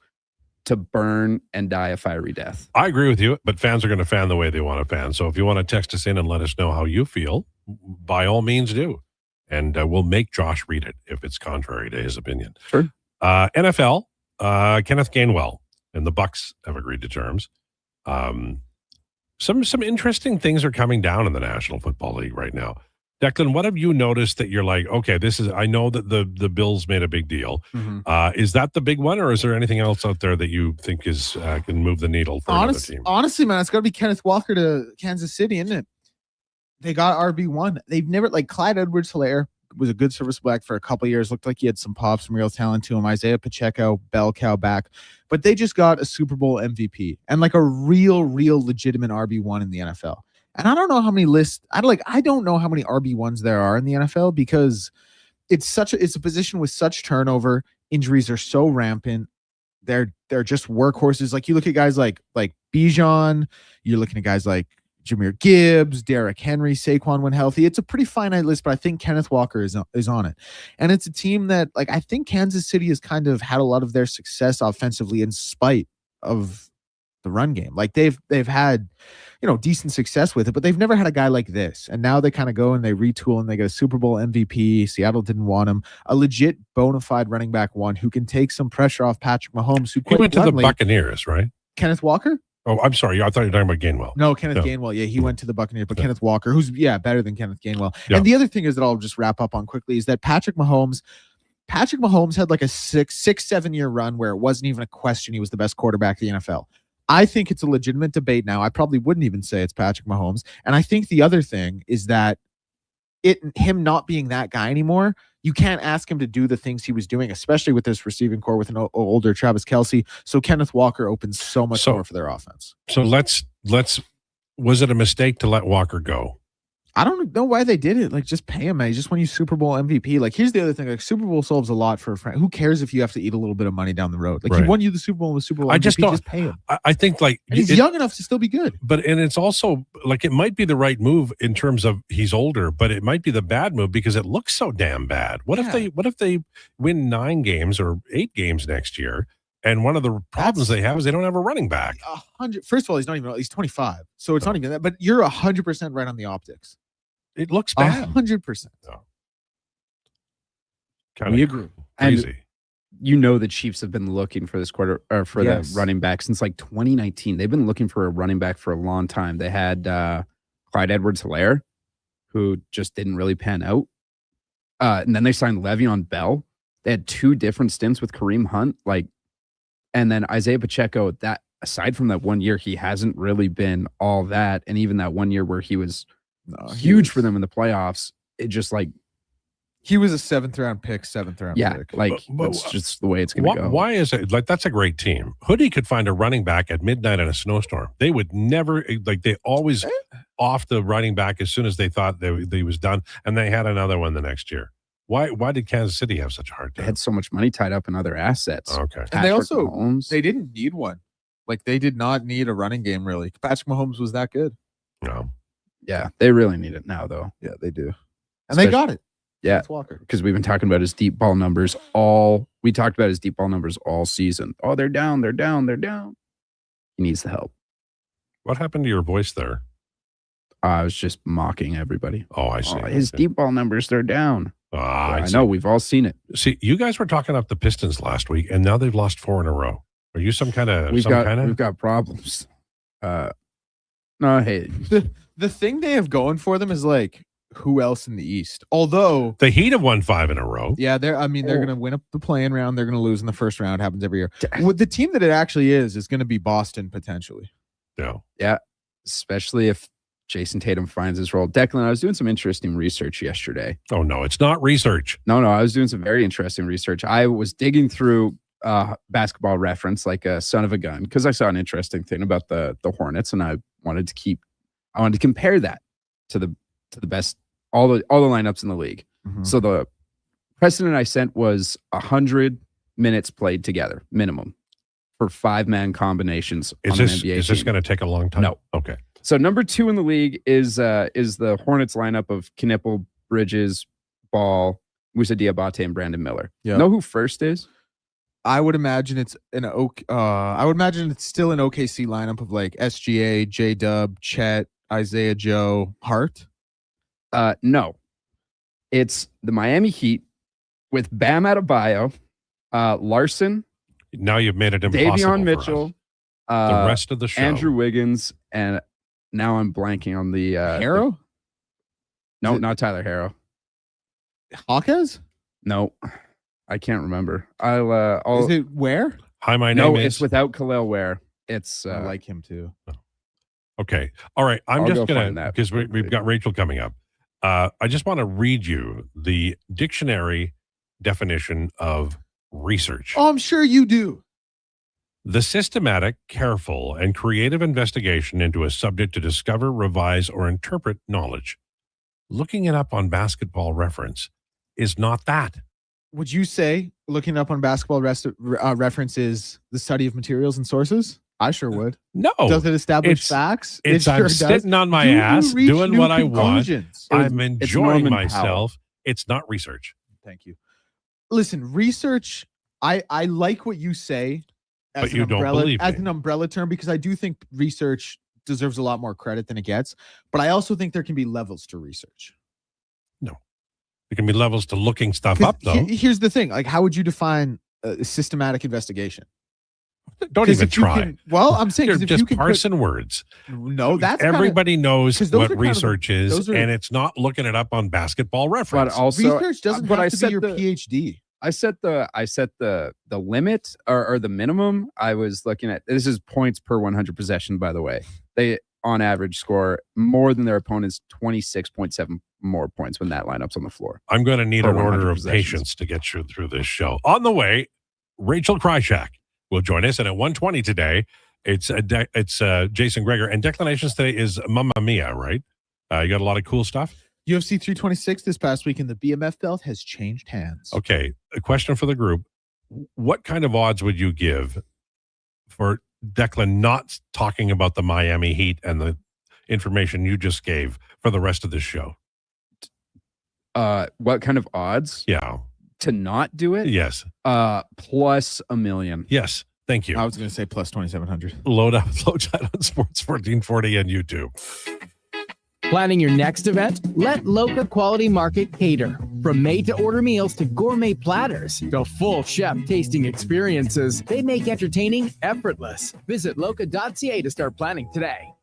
to burn and die a fiery death. I agree with you, but fans are going to fan the way they want to fan. So if you want to text us in and let us know how you feel, by all means do. And we'll make Josh read it if it's contrary to his opinion. Sure. NFL, Kenneth Gainwell and the Bucks have agreed to terms. Some interesting things are coming down in the National Football League right now. Declan, what have you noticed that you're like, okay, I know that the Bills made a big deal. Mm-hmm. Is that the big one, or is there anything else out there that you think is can move the needle for another team? Honestly, man, it's got to be Kenneth Walker to Kansas City, isn't it? They got RB1. They've never, like, Clyde Edwards-Helaire was a good service back for a couple of years. Looked like he had some pop, some real talent to him. Isaiah Pacheco, bell cow back. But they just got a Super Bowl MVP and like a real legitimate RB1 in the NFL. And I don't know how many lists. I don't know how many RB1s there are in the NFL, because it's a position with such turnover. Injuries are so rampant. They're just workhorses. Like, you look at guys like Bijan. You're looking at guys like Jahmyr Gibbs, Derrick Henry, Saquon when healthy. It's a pretty finite list, but I think Kenneth Walker is on it. And it's a team that, like, I think Kansas City has kind of had a lot of their success offensively in spite of the run game. Like, they've had, decent success with it, but they've never had a guy like this. And now they kind of go and they retool and they get a Super Bowl MVP. Seattle didn't want him. A legit bona fide running back one who can take some pressure off Patrick Mahomes, who he went to the Buccaneers, right? Kenneth Walker? Oh, I'm sorry. I thought you were talking about Gainwell. No, Kenneth Gainwell. Yeah, he went to the Buccaneers, but Kenneth Walker, who's better than Kenneth Gainwell. Yeah. And the other thing is that I'll just wrap up on quickly is that Patrick Mahomes had like a 6-7 year run where it wasn't even a question he was the best quarterback in the NFL. I think it's a legitimate debate now. I probably wouldn't even say it's Patrick Mahomes. And I think the other thing is that him not being that guy anymore, you can't ask him to do the things he was doing, especially with this receiving core with an older Travis Kelce. So Kenneth Walker opens so much more for their offense. So was it a mistake to let Walker go? I don't know why they did it. Like, just pay him, man. He just won you Super Bowl MVP. Like, here's the other thing. Like, Super Bowl solves a lot for a friend. Who cares if you have to eat a little bit of money down the road? Like, he won you the Super Bowl and the Super Bowl MVP. Just pay him. I think, like... And he's young enough to still be good. And it's also, like, it might be the right move in terms of he's older, but it might be the bad move because it looks so damn bad. What if they win 9 games or 8 games next year? And one of the problems they have is they don't have a running back. 100. First of all, he's 25. So it's not even that. But you're 100% right on the optics. It looks bad. 100%. We agree. Crazy. And you know the Chiefs have been looking for this the running back since like 2019. They've been looking for a running back for a long time. They had Clyde Edwards-Helaire, who just didn't really pan out. And then they signed Le'Veon Bell. They had 2 different stints with Kareem Hunt. And then Isaiah Pacheco, that aside from that 1 year, he hasn't really been all that. And even that 1 year where he was huge for them in the playoffs, it just he was a 7th round pick. Like that's just the way it's going to go. Why is it like that's a great team? Hoodie could find a running back at midnight in a snowstorm. They would never they always off the running back as soon as they thought they was done, and they had another one the next year. Why did Kansas City have such a hard time? They had so much money tied up in other assets. Okay, and they didn't need one. Like, they did not need a running game really. Patrick Mahomes was that good. No. Yeah, they really need it now, though. Yeah, they do. And they got it. Yeah, Walker. Because we've been talking about his deep ball numbers all season. Oh, they're down. He needs the help. What happened to your voice there? I was just mocking everybody. Oh, I see. His deep ball numbers, they're down. I know. We've all seen it. See, you guys were talking up the Pistons last week, and now they've lost 4 in a row. Are you some kind of? We've got problems. No, hey, the thing they have going for them is like, who else in the East? Although the Heat have won 5 in a row. Yeah, they're going to win up the play-in round. They're going to lose in the first round. It happens every year. The team that it actually is going to be Boston potentially. Yeah, especially if Jason Tatum finds his role. Declan, I was doing some interesting research yesterday. Oh no, it's not research. No, I was doing some very interesting research. I was digging through Basketball Reference like a son of a gun because I saw an interesting thing about the Hornets, and I wanted to compare that to the best all the lineups in the league. Mm-hmm. So the precedent I sent was 100 minutes played together minimum for 5-man combinations on an NBA Is this team. going to take a long time? No. Okay. So number 2 in the league is the Hornets lineup of Knipple, Bridges, Ball, Musa Diabate, and Brandon Miller. Yeah. Know who first is? I would imagine it's I would imagine it's still an OKC lineup of like SGA, J-Dub, Chet, Isaiah Joe, Hart. No. It's the Miami Heat with Bam Adebayo, Larson. Now you've made it impossible. Davion Mitchell, the rest of the show. Andrew Wiggins, and now I'm blanking on the Harrow? No, not Tyler Harrow. Hawkes? No. I can't remember. I'll Is it Ware? Hi, my name is. It's without Khalil Ware. It's I like him too. Okay. All right. I'm I'll just go going find to, that. because we've got Rachel coming up. I just want to read you the dictionary definition of research. Oh, I'm sure you do. The systematic, careful, and creative investigation into a subject to discover, revise, or interpret knowledge. Looking it up on Basketball Reference is not that. Would you say looking up on Basketball Reference is the study of materials and sources? I sure would. No. Does it establish facts? I'm sitting on my ass doing what I want. I'm enjoying myself. It's not research. Thank you. Listen, research, I like what you say as But you don't believe me. as an umbrella term, because I do think research deserves a lot more credit than it gets. But I also think there can be levels to research. No. There can be levels to looking stuff up, though. Here's the thing. Like, how would you define a systematic investigation? Don't 'Cause even if you try. can- well, I'm saying You're 'cause if just you can put- parsing words. No, that's everybody knows 'cause those what are kind of the- research is, those are- and it's not looking it up on Basketball Reference. But also, research doesn't but have I to be set your the- PhD. I set the limit or the minimum. I was looking at, this is points per 100 possession, by the way. They on average score more than their opponent's 26.7 more points when that lineup's on the floor. I'm going to need Per an 100 order of possessions. patience to get you through this show. On the way, Rachel Krychak will join us, and at 1:20 today, it's Jason Krueger, and Declinations today is Mamma Mia, right? You got a lot of cool stuff. UFC 326 this past week, and the BMF belt has changed hands. Okay, a question for the group: what kind of odds would you give for Declan not talking about the Miami Heat and the information you just gave for the rest of this show? What kind of odds? Yeah. To not do it? Yes. Plus a million. Yes. Thank you. I was going to say plus 2,700. Lowdown on Sports 1440 and YouTube. Planning your next event? Let Loca Quality Market cater. From made-to-order meals to gourmet platters to full chef tasting experiences, they make entertaining effortless. Visit loca.ca to start planning today.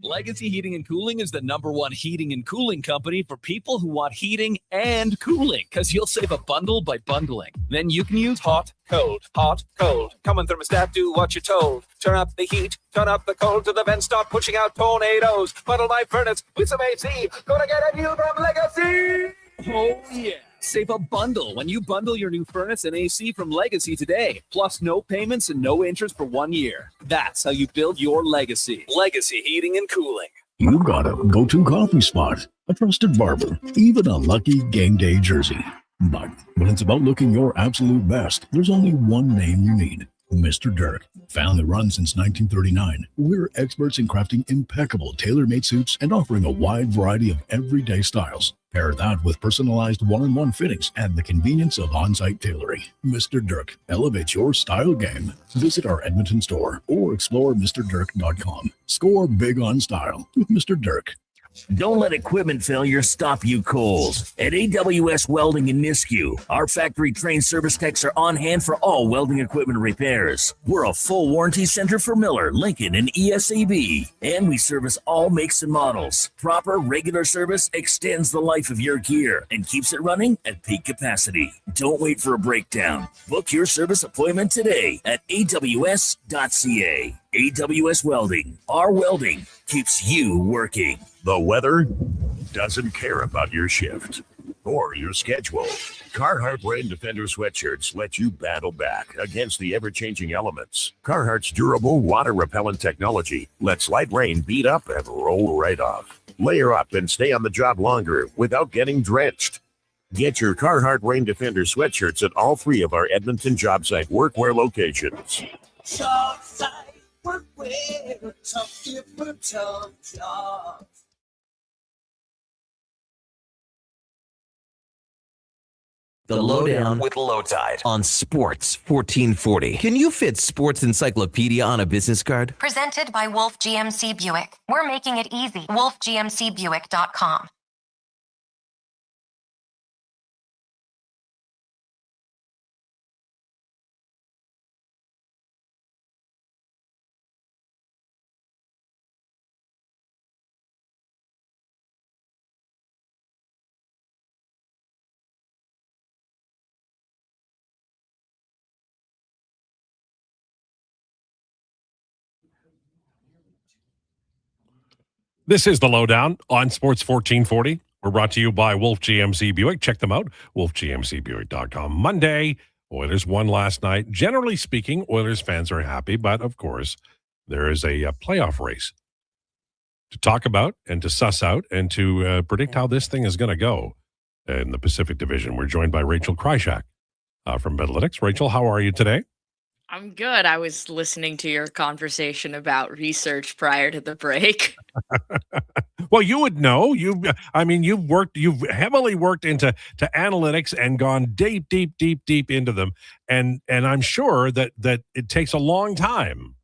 Legacy Heating and Cooling is the #1 heating and cooling company for people who want heating and cooling, because you'll save a bundle by bundling. Then you can use hot, cold, hot, cold. Come on, thermostat, do what you're told. Turn up the heat, turn up the cold till the vents start pushing out tornadoes. Bundle my furnace with some AC. Gonna get a deal from Legacy! Oh, yeah. Save a bundle when you bundle your new furnace and AC from Legacy today. Plus no payments and no interest for 1 year. That's how you build your legacy. Legacy Heating and Cooling. You got a go-to coffee spot, a trusted barber, even a lucky game day jersey. But when it's about looking your absolute best, there's only one name you need. Mr. Dirk. Family run since 1939, we're experts in crafting impeccable tailor-made suits and offering a wide variety of everyday styles. Pair that with personalized one-on-one fittings and the convenience of on-site tailoring. Mr. Dirk elevates your style game. Visit our Edmonton store or explore MrDirk.com. Score big on style with Mr. Dirk. Don't let equipment failure stop you cold. At AWS Welding in Nisku, our factory-trained service techs are on hand for all welding equipment repairs. We're a full warranty center for Miller, Lincoln, and ESAB. And we service all makes and models. Proper, regular service extends the life of your gear and keeps it running at peak capacity. Don't wait for a breakdown. Book your service appointment today at AWS.ca. AWS Welding. Our welding keeps you working. The weather doesn't care about your shift or your schedule. Carhartt Rain Defender sweatshirts let you battle back against the ever-changing elements. Carhartt's durable, water-repellent technology lets light rain beat up and roll right off. Layer up and stay on the job longer without getting drenched. Get your Carhartt Rain Defender sweatshirts at all 3 of our Edmonton job site workwear locations. Job site, workwear, tough different jobs. The Lowdown with Lowetide on Sports 1440. Can you fit Sports Encyclopedia on a business card? Presented by Wolf GMC Buick. We're making it easy. WolfGMCBuick.com. This is the Lowdown on Sports 1440. We're brought to you by Wolf GMC Buick. Check them out, wolfgmcbuick.com. Monday, Oilers won last night. Generally speaking, Oilers fans are happy, but of course, there is a playoff race to talk about and to suss out and to predict how this thing is going to go in the Pacific Division. We're joined by Rachel Krychak from Medlytics. Rachel, how are you today? I'm good. I was listening to your conversation about research prior to the break. Well, you would know. You've heavily worked into analytics and gone deep into them, and I'm sure that it takes a long time.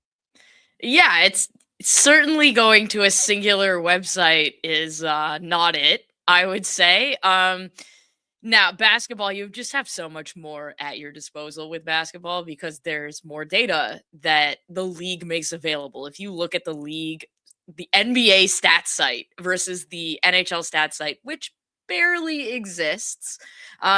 Yeah, it's certainly going to a singular website is not it, I would say. Now, basketball, you just have so much more at your disposal with basketball because there's more data that the league makes available. If you look at the league, the NBA stat site versus the NHL stat site, which barely exists,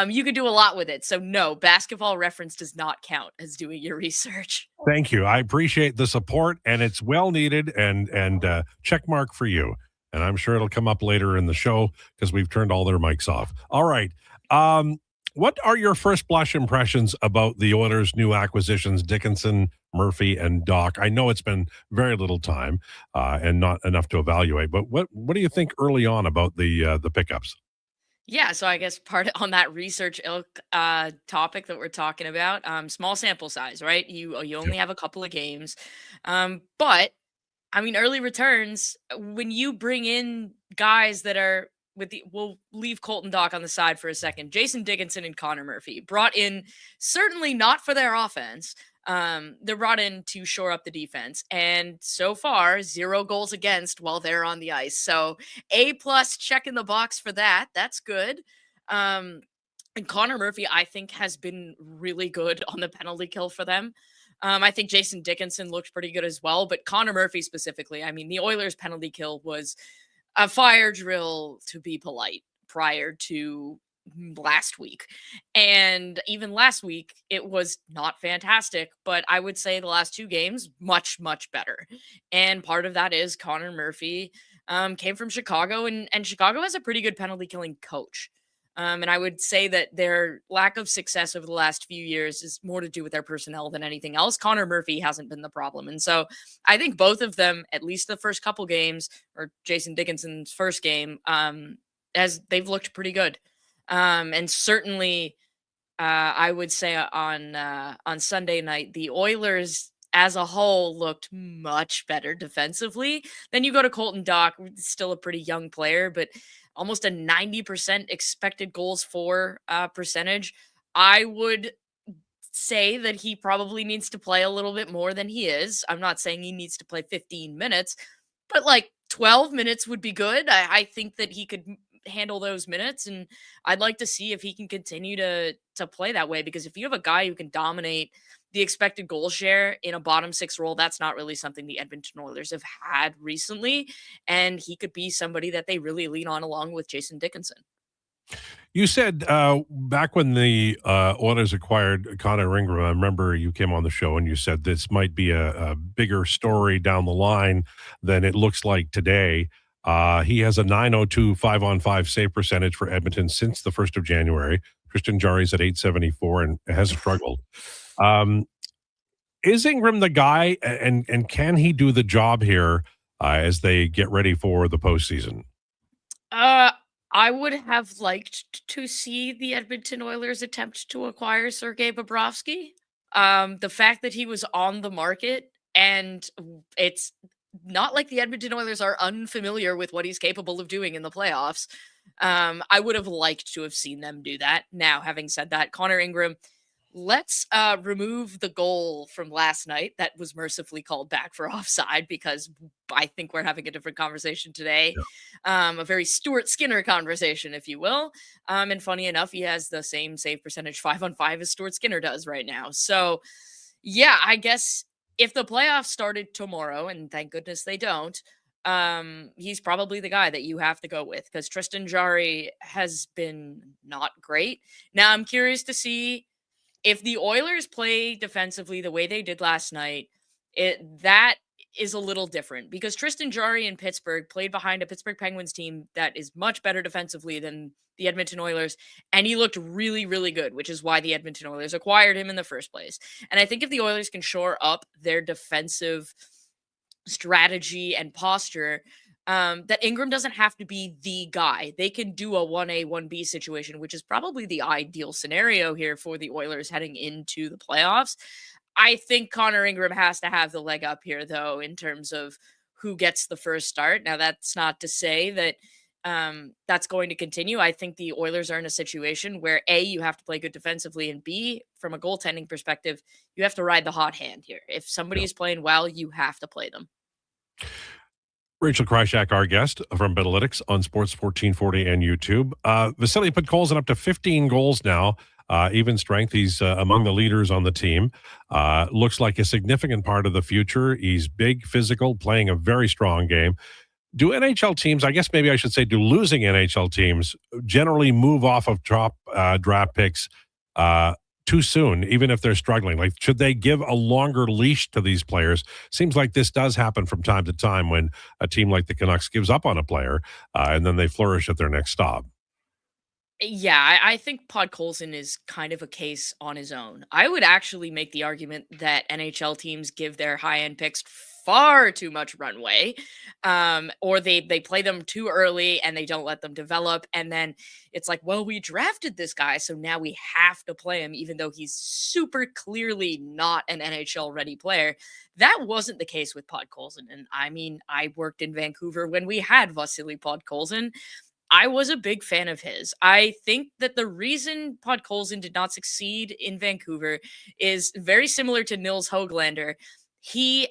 you could do a lot with it. So, no, basketball reference does not count as doing your research. Thank you. I appreciate the support, and it's well needed. And check mark for you. And I'm sure it'll come up later in the show because we've turned all their mics off. All right. What are your first blush impressions about the Oilers' new acquisitions, Dickinson, Murphy, and Doc? I know it's been very little time and not enough to evaluate, but what do you think early on about the pickups? Yeah, so I guess part on that research ilk topic that we're talking about, small sample size, right? You only have a couple of games, but I mean, early returns. When you bring in guys that are we'll leave Colton Dock on the side for a second. Jason Dickinson and Connor Murphy brought in certainly not for their offense. They're brought in to shore up the defense, and so far 0 goals against while they're on the ice. So A+ check in the box for that. That's good. And Connor Murphy, I think, has been really good on the penalty kill for them. I think Jason Dickinson looked pretty good as well, but Connor Murphy specifically, I mean, the Oilers' penalty kill was a fire drill, to be polite, prior to last week. And even last week, it was not fantastic, but I would say the last 2 games, much, much better. And part of that is Connor Murphy came from Chicago, and Chicago has a pretty good penalty killing coach. And I would say that their lack of success over the last few years is more to do with their personnel than anything else. Connor Murphy hasn't been the problem. And so I think both of them, at least the first couple games, or Jason Dickinson's first game, as they've looked pretty good. And certainly, I would say on Sunday night, the Oilers as a whole looked much better defensively. Then you go to Colton Dock, still a pretty young player, but almost a 90% expected goals for percentage. I would say that he probably needs to play a little bit more than he is. I'm not saying he needs to play 15 minutes, but like 12 minutes would be good. I think that he could handle those minutes, and I'd like to see if he can continue to play that way, because if you have a guy who can dominate the expected goal share in a bottom 6 role, that's not really something the Edmonton Oilers have had recently, and he could be somebody that they really lean on along with Jason Dickinson. You said back when the Oilers acquired Connor Ingram, I remember you came on the show and you said this might be a bigger story down the line than it looks like today. He has a .902 5-on-5 save percentage for Edmonton since the 1st of January. Tristan Jarry's at .874 and has struggled. Is Ingram the guy, and can he do the job here as they get ready for the postseason? I would have liked to see the Edmonton Oilers attempt to acquire Sergei Bobrovsky. The fact that he was on the market, and it's not like the Edmonton Oilers are unfamiliar with what he's capable of doing in the playoffs. I would have liked to have seen them do that. Now, having said that, Connor Ingram, let's remove the goal from last night that was mercifully called back for offside, because I think we're having a different conversation today. A very Stuart Skinner conversation, if you will. And funny enough, he has the same save percentage 5-on-5 as Stuart Skinner does right now. So, yeah, I guess if the playoffs started tomorrow, and thank goodness they don't, he's probably the guy that you have to go with, because Tristan Jarry has been not great. Now, I'm curious to see if the Oilers play defensively the way they did last night. That is a little different, because Tristan Jarry in Pittsburgh played behind a Pittsburgh Penguins team that is much better defensively than the Edmonton Oilers, and he looked really, really good, which is why the Edmonton Oilers acquired him in the first place. And I think if the Oilers can shore up their defensive strategy and posture, that Ingram doesn't have to be the guy. They can do a 1A, 1B situation, which is probably the ideal scenario here for the Oilers heading into the playoffs. I think Connor Ingram has to have the leg up here, though, in terms of who gets the first start. Now, that's not to say that that's going to continue. I think the Oilers are in a situation where A, you have to play good defensively, and B, from a goaltending perspective, you have to ride the hot hand here. If somebody is playing well, you have to play them. Rachel Krychak, our guest from Betalytics on Sports 1440 and YouTube. Vasily Podkolzin up to 15 goals now, even strength. He's among the leaders on the team. Looks like a significant part of the future. He's big, physical, playing a very strong game. Do NHL teams, I guess maybe I should say, do losing NHL teams generally move off of top draft picks too soon, even if they're struggling? Like, should they give a longer leash to these players? Seems like this does happen from time to time when a team like the Canucks gives up on a player and then they flourish at their next stop. Yeah, I think Podkolzin is kind of a case on his own. I would actually make the argument that NHL teams give their high-end picks far too much runway, or they play them too early and they don't let them develop. And then it's like, well, we drafted this guy, so now we have to play him, even though he's super clearly not an NHL-ready player. That wasn't the case with Podkolzin. And I mean, I worked in Vancouver when we had Vasily Podkolzin. I was a big fan of his. I think that the reason Podkolzin did not succeed in Vancouver is very similar to Nils Höglander. He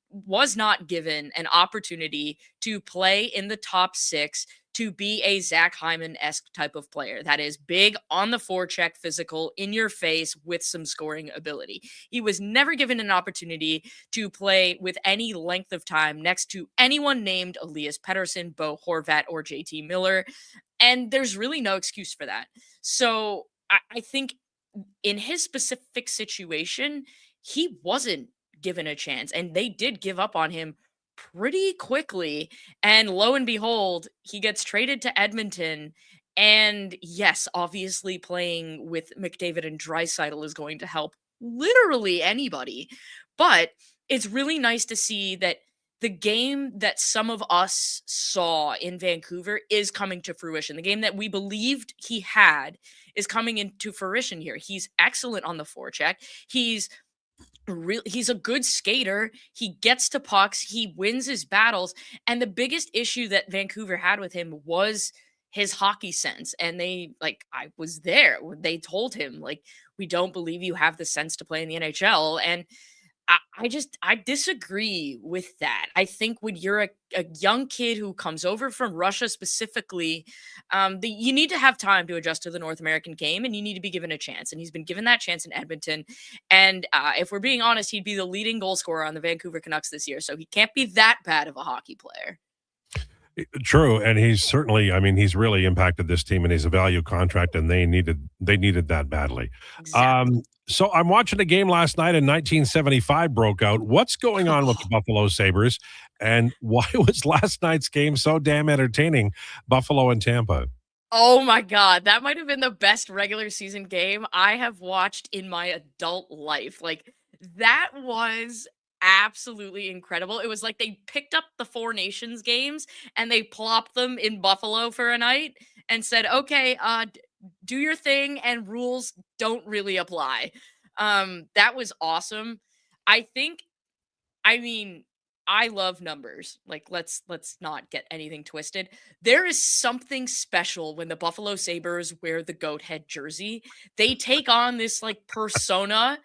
was not given an opportunity to play in the top six, to be a Zach Hyman-esque type of player that is big on the forecheck, physical, in your face with some scoring ability. He was never given an opportunity to play with any length of time next to anyone named Elias Pettersson, Bo Horvat, or JT Miller. And there's really no excuse for that. So I think in his specific situation, he wasn't given a chance, and they did give up on him pretty quickly. And lo and behold, he gets traded to Edmonton. And yes, obviously playing with McDavid and Draisaitl is going to help literally anybody. But it's really nice to see that the game that some of us saw in Vancouver is coming to fruition. The game that we believed he had is coming into fruition here. He's excellent on the forecheck. He's a good skater. He gets to pucks. He wins his battles. And the biggest issue that Vancouver had with him was his hockey sense. And I was there when they told him, like, we don't believe you have the sense to play in the NHL. And I disagree with that. I think when you're a young kid who comes over from Russia specifically, you need to have time to adjust to the North American game, and you need to be given a chance. And he's been given that chance in Edmonton. And if we're being honest, he'd be the leading goal scorer on the Vancouver Canucks this year. So he can't be that bad of a hockey player. True, and he's certainly, I mean, he's really impacted this team, and he's a value contract, and they needed that badly. Exactly. So I'm watching a game last night, and 1975 broke out. What's going on with the Buffalo Sabres, and why was last night's game so damn entertaining, Buffalo and Tampa? Oh my God, that might have been the best regular season game I have watched in my adult life. Like, that was absolutely incredible. It was like they picked up the Four Nations games and they plopped them in Buffalo for a night and said, okay, do your thing and rules don't really apply. That was awesome. I love numbers. Like, let's not get anything twisted. There is something special when the Buffalo Sabres wear the goat head jersey. They take on this like persona,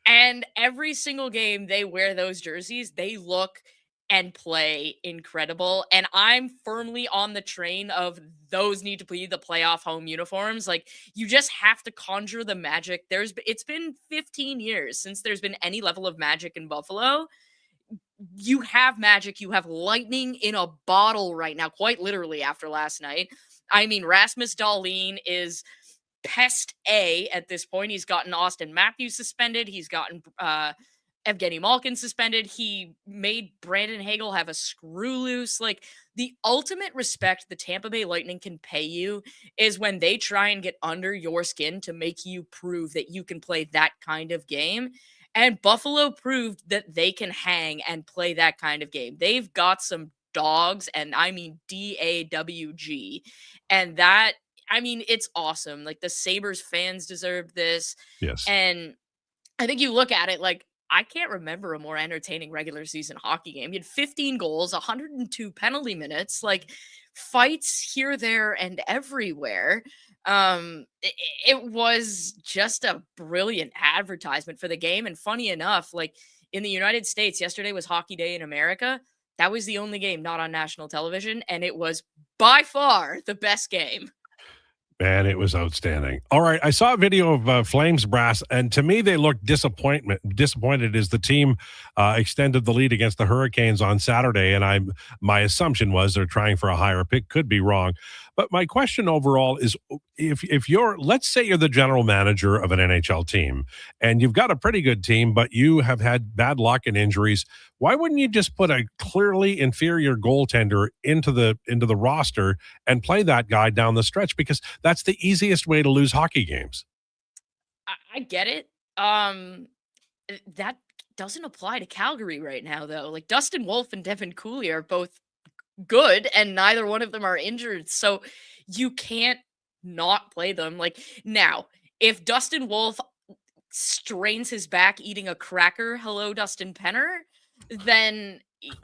and every single game they wear those jerseys, they look and play incredible. And I'm firmly on the train of those need to be the playoff home uniforms. Like, you just have to conjure the magic. It's been 15 years since there's been any level of magic in Buffalo. You have magic, you have lightning in a bottle right now, quite literally after last night. I mean, Rasmus Dahlin is pest A at this point. He's gotten Austin Matthews suspended. He's gotten Evgeny Malkin suspended. He made Brandon Hagel have a screw loose. Like, the ultimate respect the Tampa Bay Lightning can pay you is when they try and get under your skin to make you prove that you can play that kind of game. And Buffalo proved that they can hang and play that kind of game. They've got some dogs, and I mean DAWG. And that, I mean, it's awesome. Like, the Sabres fans deserve this. Yes. And I think you look at it like, I can't remember a more entertaining regular season hockey game. You had 15 goals, 102 penalty minutes, like fights here, there, and everywhere. It was just a brilliant advertisement for the game. And funny enough, like in the United States, yesterday was Hockey Day in America. That was the only game not on national television, and it was by far the best game. Man, it was outstanding. All right, I saw a video of Flames brass, and to me, they looked disappointed as the team extended the lead against the Hurricanes on Saturday. And my assumption was they're trying for a higher pick. Could be wrong, but my question overall is, if you're, let's say you're the general manager of an NHL team, and you've got a pretty good team, but you have had bad luck and injuries, why wouldn't you just put a clearly inferior goaltender into the roster and play that guy down the stretch? Because that's the easiest way to lose hockey games. I get it. That doesn't apply to Calgary right now, though. Like, Dustin Wolf and Devin Cooley are both good, and neither one of them are injured. So you can't not play them. Like, now, if Dustin Wolf strains his back eating a cracker, hello, Dustin Penner, then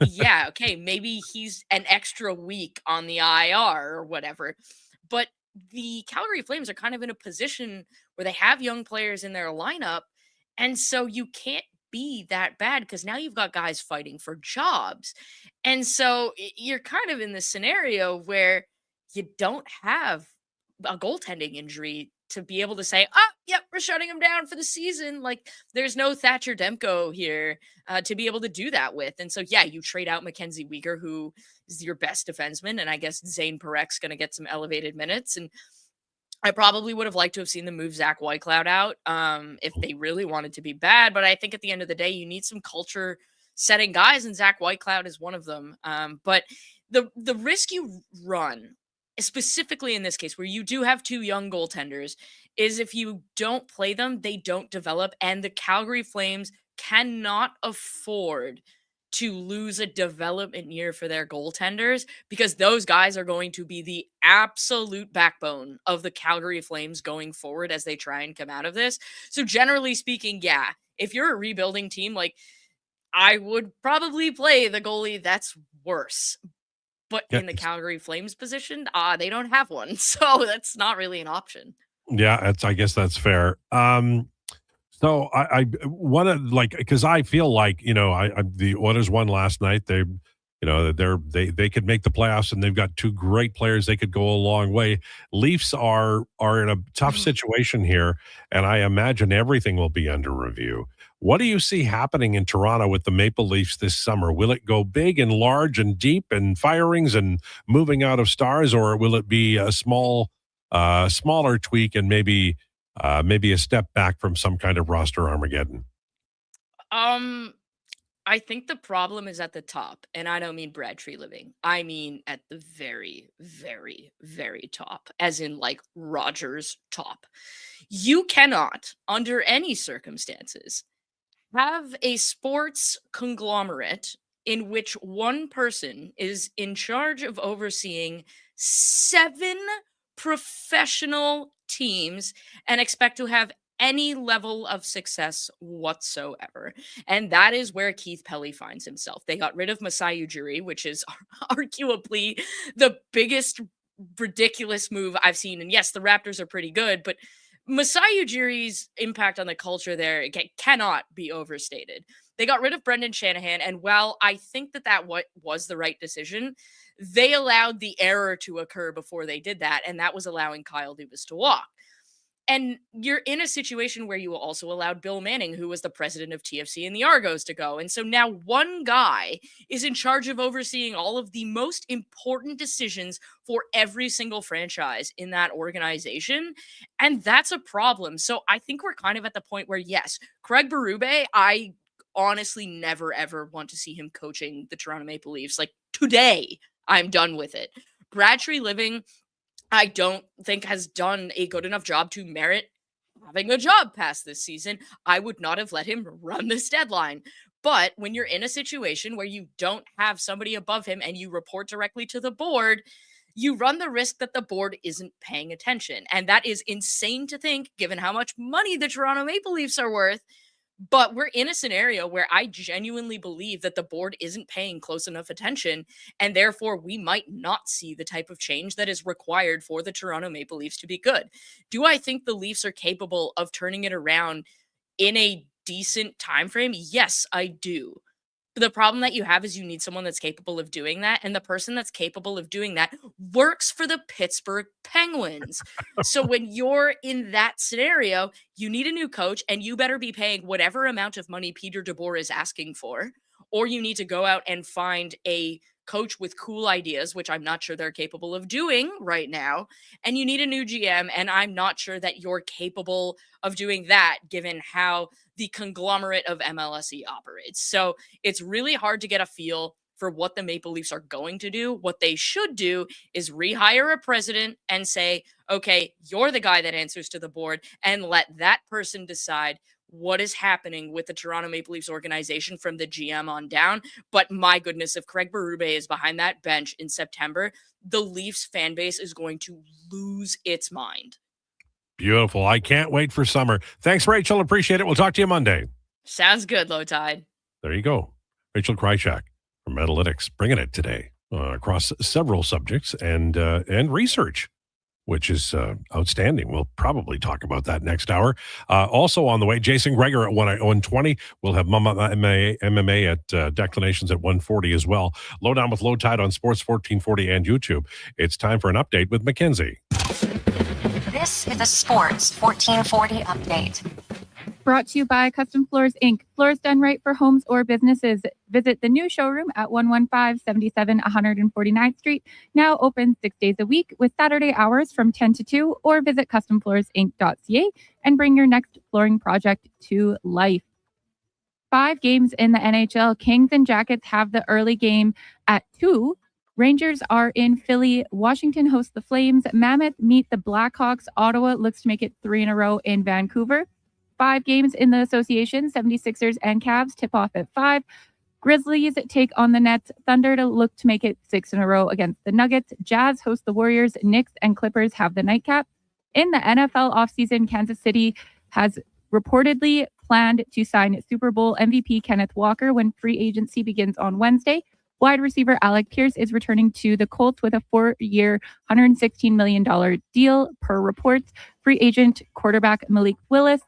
yeah, okay, maybe he's an extra week on the IR or whatever. But the Calgary Flames are kind of in a position where they have young players in their lineup, and so you can't be that bad because now you've got guys fighting for jobs. And so you're kind of in this scenario where you don't have a goaltending injury to be able to say, oh, yep, we're shutting him down for the season. Like, there's no Thatcher Demko here to be able to do that with. And so, yeah, you trade out Mackenzie Weegar, who is your best defenseman, and I guess Zane Parek's going to get some elevated minutes. And I probably would have liked to have seen them move Zach Whitecloud out if they really wanted to be bad. But I think at the end of the day, you need some culture setting guys, and Zach Whitecloud is one of them. But the risk you run, specifically in this case, where you do have two young goaltenders, is if you don't play them, they don't develop. And the Calgary Flames cannot afford to lose a development year for their goaltenders, because those guys are going to be the absolute backbone of the Calgary Flames going forward as they try and come out of this. So generally speaking, yeah, if you're a rebuilding team, like, I would probably play the goalie that's worse. But in the Calgary Flames position, they don't have one. So that's not really an option. Yeah, I guess that's fair. So I want to, like, because I feel like, the Oilers won last night. They could make the playoffs, and they've got two great players. They could go a long way. Leafs are in a tough situation here, and I imagine everything will be under review. What do you see happening in Toronto with the Maple Leafs this summer? Will it go big and large and deep and firings and moving out of stars, or will it be a smaller tweak and maybe a step back from some kind of roster Armageddon? I think the problem is at the top, and I don't mean Brad Treliving. I mean at the very, very, very top, as in like Rogers top. You cannot, under any circumstances, have a sports conglomerate in which one person is in charge of overseeing 7 professional teams and expect to have any level of success whatsoever. And that is where Keith Pelly finds himself. They got rid of Masai Ujiri, which is arguably the biggest ridiculous move I've seen. And yes, the Raptors are pretty good, but Masai Ujiri's impact on the culture there cannot be overstated. They got rid of Brendan Shanahan, and while I think that was the right decision, they allowed the error to occur before they did that, and that was allowing Kyle Dubas to walk. And you're in a situation where you also allowed Bill Manning, who was the president of TFC and the Argos, to go. And so now one guy is in charge of overseeing all of the most important decisions for every single franchise in that organization. And that's a problem. So I think we're kind of at the point where, yes, Craig Berube, I honestly never, ever want to see him coaching the Toronto Maple Leafs. Like, today, I'm done with it. Brad Treliving, I don't think has done a good enough job to merit having a job past this season. I would not have let him run this deadline. But when you're in a situation where you don't have somebody above him and you report directly to the board, you run the risk that the board isn't paying attention. And that is insane to think, given how much money the Toronto Maple Leafs are worth. But we're in a scenario where I genuinely believe that the board isn't paying close enough attention, and therefore we might not see the type of change that is required for the Toronto Maple Leafs to be good. Do I think the Leafs are capable of turning it around in a decent time frame? Yes, I do. The problem that you have is you need someone that's capable of doing that. And the person that's capable of doing that works for the Pittsburgh Penguins. So when you're in that scenario, you need a new coach and you better be paying whatever amount of money Peter DeBoer is asking for, or you need to go out and find a coach with cool ideas, which I'm not sure they're capable of doing right now. And you need a new GM. And I'm not sure that you're capable of doing that given how the conglomerate of MLSE operates. So it's really hard to get a feel for what the Maple Leafs are going to do. What they should do is rehire a president and say, okay, you're the guy that answers to the board, and let that person decide what is happening with the Toronto Maple Leafs organization from the GM on down. But my goodness, if Craig Berube is behind that bench in September, the Leafs fan base is going to lose its mind. Beautiful. I can't wait for summer. Thanks, Rachel. Appreciate it. We'll talk to you Monday. Sounds good, Lowetide. There you go. Rachel Krychak from Metalytics, bringing it today across several subjects and research, which is outstanding. We'll probably talk about that next hour. Also on the way, Jason Krueger at 1:20. We'll have MMA at Declinations at 1:40 as well. Lowdown with Lowetide on Sports 1440 and YouTube. It's time for an update with Mackenzie. This is a Sports 1440 update. Brought to you by Custom Floors, Inc. Floors done right for homes or businesses. Visit the new showroom at 115 77 149th Street. Now open 6 days a week with Saturday hours from 10 to 2, or visit customfloorsinc.ca and bring your next flooring project to life. 5 games in the NHL. Kings and Jackets have the early game at 2. Rangers are in Philly. Washington hosts the Flames. Mammoth meet the Blackhawks. Ottawa looks to make it 3 in a row in Vancouver. 5 games in the association. 76ers and Cavs tip off at 5. Grizzlies take on the Nets. Thunder to look to make it 6 in a row against the Nuggets. Jazz host the Warriors. Knicks and Clippers have the nightcap. In the NFL offseason, Kansas City has reportedly planned to sign Super Bowl MVP Kenneth Walker when free agency begins on Wednesday. Wide receiver Alec Pierce is returning to the Colts with a 4-year, $116 million deal per reports. Free agent quarterback Malik Willis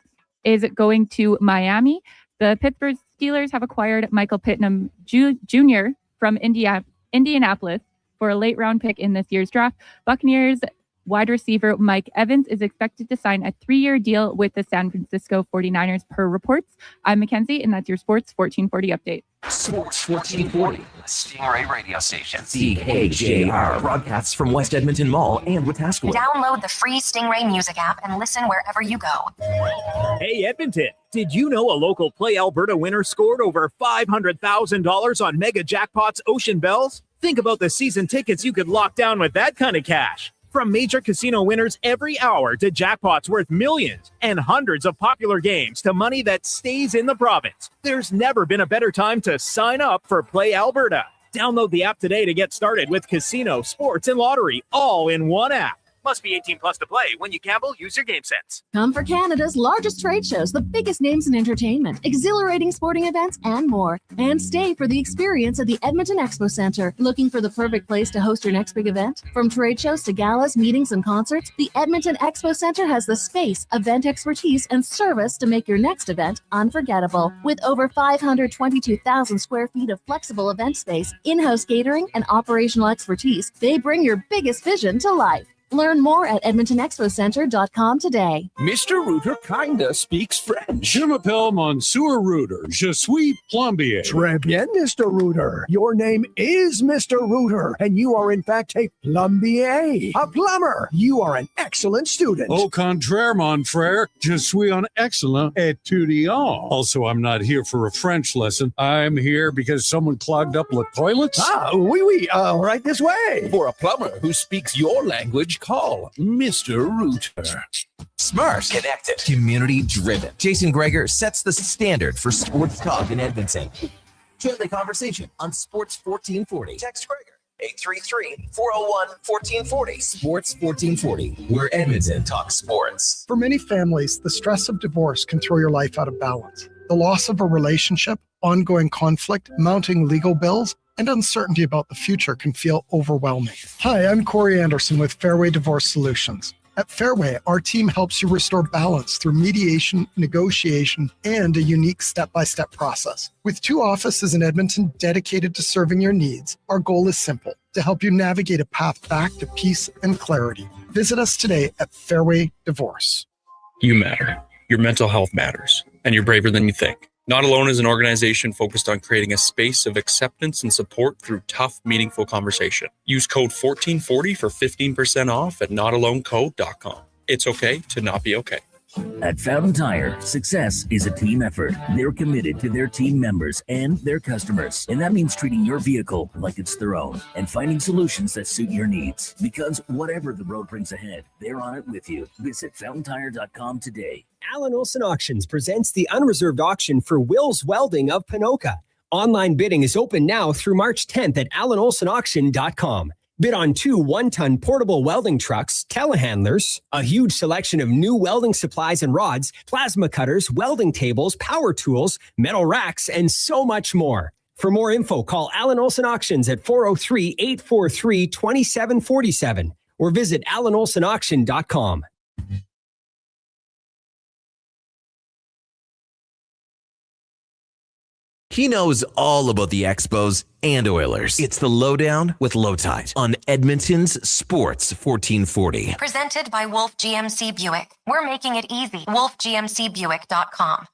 is going to Miami. The Pittsburgh Steelers have acquired Michael Pittman Jr. from Indianapolis for a late round pick in this year's draft. Buccaneers wide receiver Mike Evans is expected to sign a 3-year deal with the San Francisco 49ers per reports. I'm Mackenzie, and that's your Sports 1440 update. Sports 1440, Stingray radio station. CKJR broadcasts from West Edmonton Mall and Wetaskiwin. Download the free Stingray music app and listen wherever you go. Hey, Edmonton, did you know a local Play Alberta winner scored over $500,000 on Mega Jackpots Ocean Bells? Think about the season tickets you could lock down with that kind of cash. From major casino winners every hour to jackpots worth millions and hundreds of popular games to money that stays in the province, there's never been a better time to sign up for Play Alberta. Download the app today to get started with casino, sports, and lottery all in one app. Must be 18 plus to play. When you gamble, use your game sense. Come for Canada's largest trade shows, the biggest names in entertainment, exhilarating sporting events, and more. And stay for the experience at the Edmonton Expo Centre. Looking for the perfect place to host your next big event? From trade shows to galas, meetings, and concerts, the Edmonton Expo Centre has the space, event expertise, and service to make your next event unforgettable. With over 522,000 square feet of flexible event space, in-house catering, and operational expertise, they bring your biggest vision to life. Learn more at edmontonexpocentre.com today. Mr. Rooter kinda speaks French. Je m'appelle Monsieur Rooter. Je suis plombier. Très bien, Mr. Rooter. Your name is Mr. Rooter, and you are in fact a plombier, a plumber. You are an excellent student. Au contraire, mon frère, je suis un excellent étudiant. Also, I'm not here for a French lesson. I'm here because someone clogged up the toilets. Ah, oui, right this way. For a plumber who speaks your language, call Mr. Rooter. Smart, connected, community-driven. Jason Krueger sets the standard for sports talk in Edmonton. Join the conversation on Sports 1440. Text Krueger, 833-401-1440. Sports 1440, where Edmonton talks sports. For many families, the stress of divorce can throw your life out of balance. The loss of a relationship, ongoing conflict, mounting legal bills, and uncertainty about the future can feel overwhelming. Hi, I'm Corey Anderson with Fairway Divorce Solutions. At Fairway, our team helps you restore balance through mediation, negotiation, and a unique step-by-step process. With 2 offices in Edmonton dedicated to serving your needs, our goal is simple: to help you navigate a path back to peace and clarity. Visit us today at Fairway Divorce. You matter. Your mental health matters, and you're braver than you think. Not Alone is an organization focused on creating a space of acceptance and support through tough, meaningful conversation. Use code 1440 for 15% off at notalonecode.com. It's okay to not be okay. At Fountain Tire, success is a team effort. They're committed to their team members and their customers. And that means treating your vehicle like it's their own and finding solutions that suit your needs. Because whatever the road brings ahead, they're on it with you. Visit fountaintire.com today. Allen Olson Auctions presents the unreserved auction for Will's Welding of Panoka. Online bidding is open now through March 10th at allenolsonauction.com. Bid on 2 one-ton portable welding trucks, telehandlers, a huge selection of new welding supplies and rods, plasma cutters, welding tables, power tools, metal racks, and so much more. For more info, call Allen Olson Auctions at 403-843-2747 or visit allenolsonauction.com. He knows all about the Expos and Oilers. It's the Lowdown with Lowetide on Edmonton's Sports 1440. Presented by Wolf GMC Buick. We're making it easy. WolfGMCBuick.com.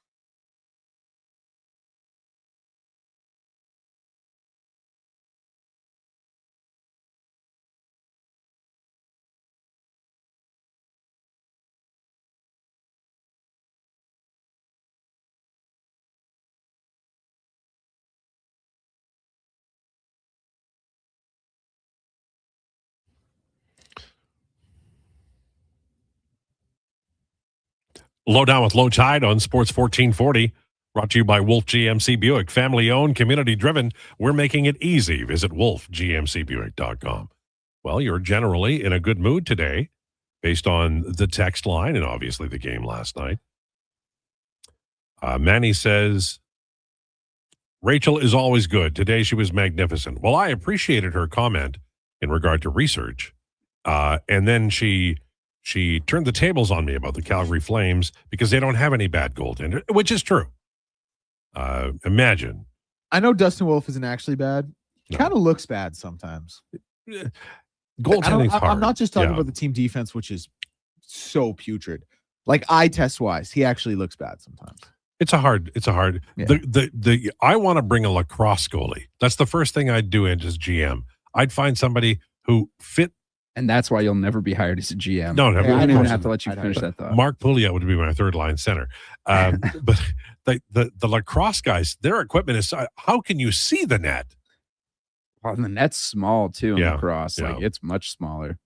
Lowdown with Lowetide on Sports 1440. Brought to you by Wolf GMC Buick. Family owned, community driven. We're making it easy. Visit wolfgmcbuick.com. Well, you're generally in a good mood today based on the text line and obviously the game last night. Manny says, Rachel is always good. Today she was magnificent. Well, I appreciated her comment in regard to research. And then she turned the tables on me about the Calgary Flames because they don't have any bad goaltender, which is true. Imagine. I know Dustin Wolf isn't actually bad. He kind of looks bad sometimes. Goaltending's hard. I'm not just talking about the team defense, which is so putrid. Like eye test wise, he actually looks bad sometimes. It's a hard. Yeah. I want to bring a lacrosse goalie. That's the first thing I'd do as GM. I'd find somebody who fit. And that's why you'll never be hired as a GM. No, never. I didn't even have to let you finish that thought. Mark Pouliot would be my third line center. But the lacrosse guys, their equipment is, how can you see the net? Well, and the net's small too in lacrosse. Like it's much smaller.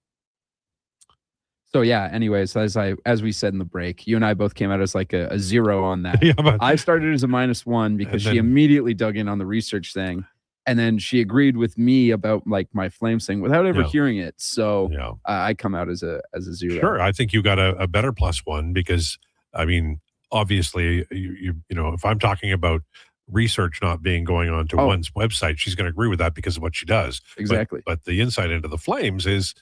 So yeah, anyways, as we said in the break, you and I both came out as like a 0 on that. But I started as a -1 because she immediately dug in on the research thing. And then she agreed with me about like my Flames thing without ever hearing it. So I come out as a 0. Sure, I think you got a better +1 because I mean, obviously, you know, if I'm talking about research not being going on to one's website, she's going to agree with that because of what she does. Exactly. But the insight into the Flames is,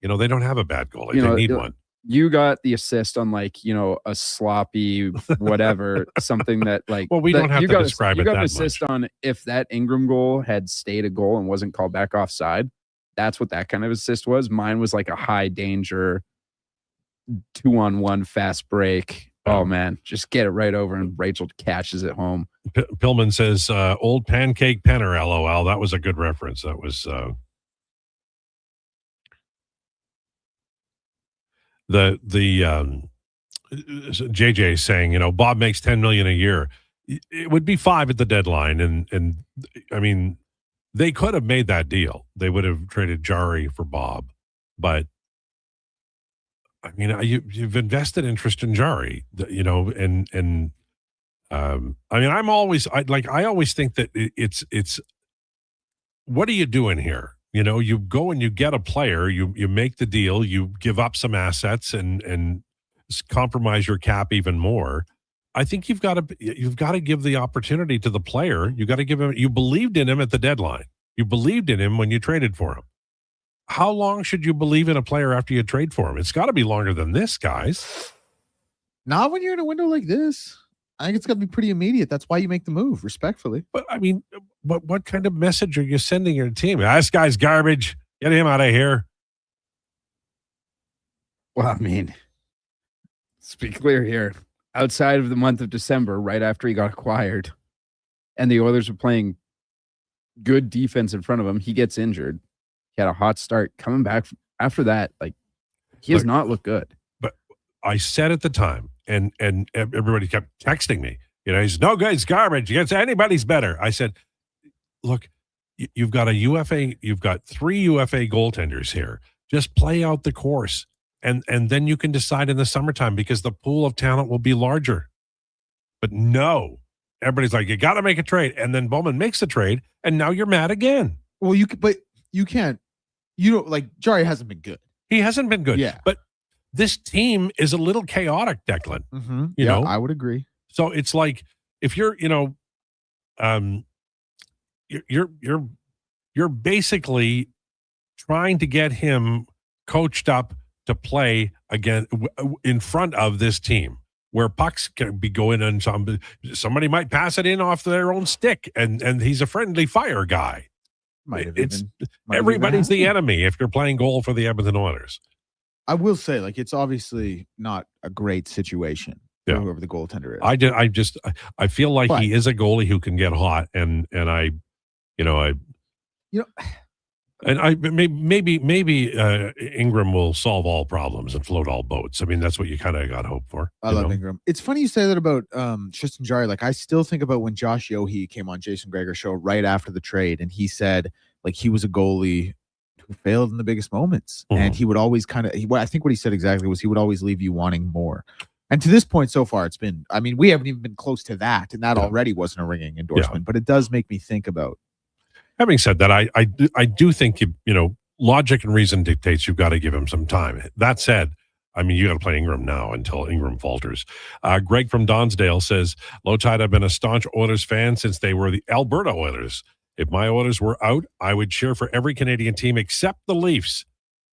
you know, they don't have a bad goalie. They need one. You got the assist on like, you know, a sloppy whatever, something that like. Well, we don't have to describe it that much. You got an assist on if that Ingram goal had stayed a goal and wasn't called back offside. That's what that kind of assist was. Mine was like a high danger 2-on-1 fast break. Oh man, just get it right over and Rachel catches it home. Pillman says, old pancake penner, LOL. That was a good reference. That was the JJ saying, you know, Bob makes $10 million a year. It would be 5 at the deadline. And I mean, they could have made that deal. They would have traded Jari for Bob, but I mean, you've invested interest in Jari, you know, and I mean, I always think that it's what are you doing here? You know, you go and you get a player, you make the deal, you give up some assets and compromise your cap even more. I think you've got to give the opportunity to the player. You got to give him. You believed in him at the deadline. You believed in him when you traded for him. how long should you believe in a player after you trade for him? It's got to be longer than this, guys. Not when you're in a window like this. I think it's got to be pretty immediate. That's why you make the move, respectfully. But I mean, what kind of message are you sending your team? This guy's garbage. Get him out of here. Well, I mean, let's be clear here. Outside of the month of December, right after he got acquired, and the Oilers were playing good defense in front of him, he gets injured. He had a hot start. Coming back after that, like, he has not looked good. But I said at the time, and everybody kept texting me, he's no good, he's garbage. Against anybody's better. I said, look, you've got a UFA, you've got 3 UFA goaltenders here. Just play out the course. And then you can decide in the summertime because the pool of talent will be larger. But no, everybody's like, you got to make a trade. And then Bowman makes the trade, and now you're mad again. Well, but you can't. Jari hasn't been good. He hasn't been good. Yeah. But this team is a little chaotic, Declan. Mm-hmm. You know? I would agree. So it's like if you're, you're basically trying to get him coached up to play again in front of this team where pucks can be going and somebody might pass it in off their own stick and he's a friendly fire guy. Everybody's the enemy if you're playing goal for the Edmonton Oilers. I will say, it's obviously not a great situation for whoever the goaltender is. I feel like he is a goalie who can get hot and maybe Ingram will solve all problems and float all boats. I mean, that's what you kind of got hope for. I love Ingram. It's funny you say that about Tristan Jarry. I still think about when Josh Yohe came on Jason Gregor's show right after the trade, and he said he was a goalie who failed in the biggest moments, and he would always I think what he said exactly was he would always leave you wanting more. And to this point so far, it's been. I mean, we haven't even been close to that, and that already wasn't a ringing endorsement. But it does make me think about. Having said that, I do think logic and reason dictates you've got to give him some time. That said, I mean, you got to play Ingram now until Ingram falters. Greg from Donsdale says, Lowetide, I've been a staunch Oilers fan since they were the Alberta Oilers. If my Oilers were out, I would cheer for every Canadian team except the Leafs.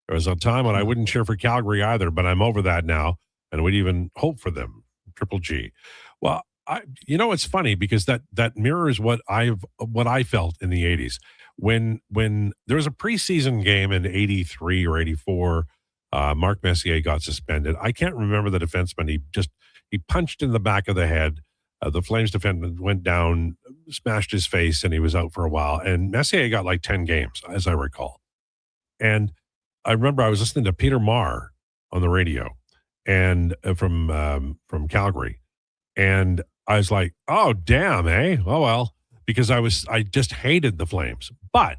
There was a time when I wouldn't cheer for Calgary either, but I'm over that now and would even hope for them. Triple G. Well, it's funny because that mirrors what I felt in the 80s when there was a preseason game in 83 or 84. Mark Messier got suspended. I can't remember the defenseman. He punched in the back of the head. The Flames defenseman went down, smashed his face, and he was out for a while. And Messier got 10 games, as I recall. And I remember I was listening to Peter Marr on the radio and from Calgary, and I was like, oh, damn, eh? Oh, well, because I just hated the Flames. But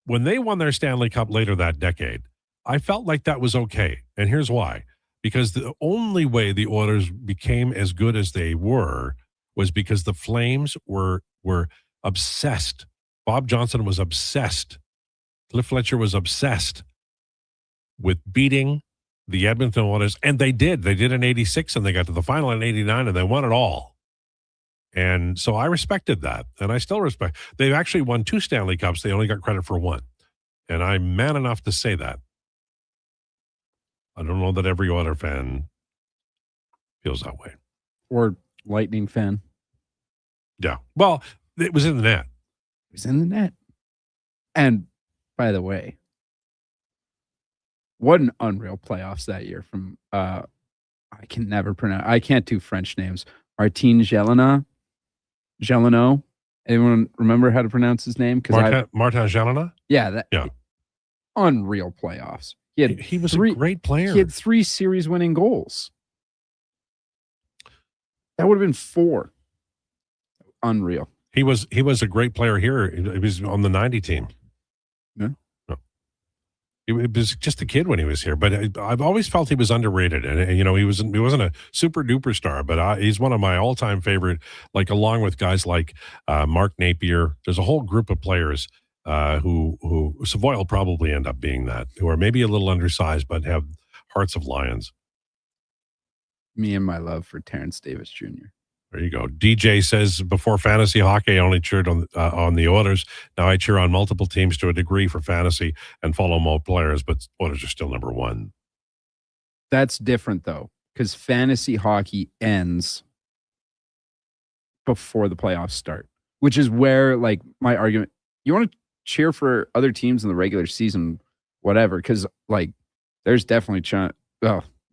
when they won their Stanley Cup later that decade, I felt like that was okay. And here's why. Because the only way the Oilers became as good as they were was because the Flames were obsessed. Bob Johnson was obsessed. Cliff Fletcher was obsessed with beating the Edmonton Oilers, and they did. They did in 86, and they got to the final in 89, and they won it all. And so I respected that, and I still respect. They've actually won 2 Stanley Cups. They only got credit for 1. And I'm man enough to say that. I don't know that every Oiler fan feels that way. Or Lightning fan. Yeah. Well, it was in the net. It was in the net. And by the way, what an unreal playoffs that year from I can never pronounce. I can't do French names. Martin Gelinas. Anyone remember how to pronounce his name? Martin Gelinas? Yeah. Unreal playoffs. He was a great player. He had 3 series winning goals. That would have been 4. Unreal. He was a great player here. He was on the 90 team. Yeah. No. He was just a kid when he was here, but I've always felt he was underrated. And he wasn't a super duper star, but he's one of my all time favorite. Along with guys like Mark Napier, there's a whole group of players who Savoy will probably end up being that, who are maybe a little undersized but have hearts of lions. Me and my love for Terrence Davis Jr. There you go. DJ says, before fantasy hockey, I only cheered on the Oilers. Now I cheer on multiple teams to a degree for fantasy and follow more players, but Oilers are still number one. That's different, though, because fantasy hockey ends before the playoffs start, which is where, like, my argument, you want to cheer for other teams in the regular season, whatever, because, like, there's definitely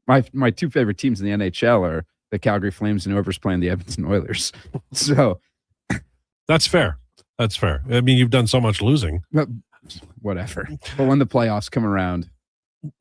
my two favorite teams in the NHL are the Calgary Flames and whoever's playing the Edmonton Oilers. So that's fair. That's fair. I mean, you've done so much losing. But whatever. But when the playoffs come around,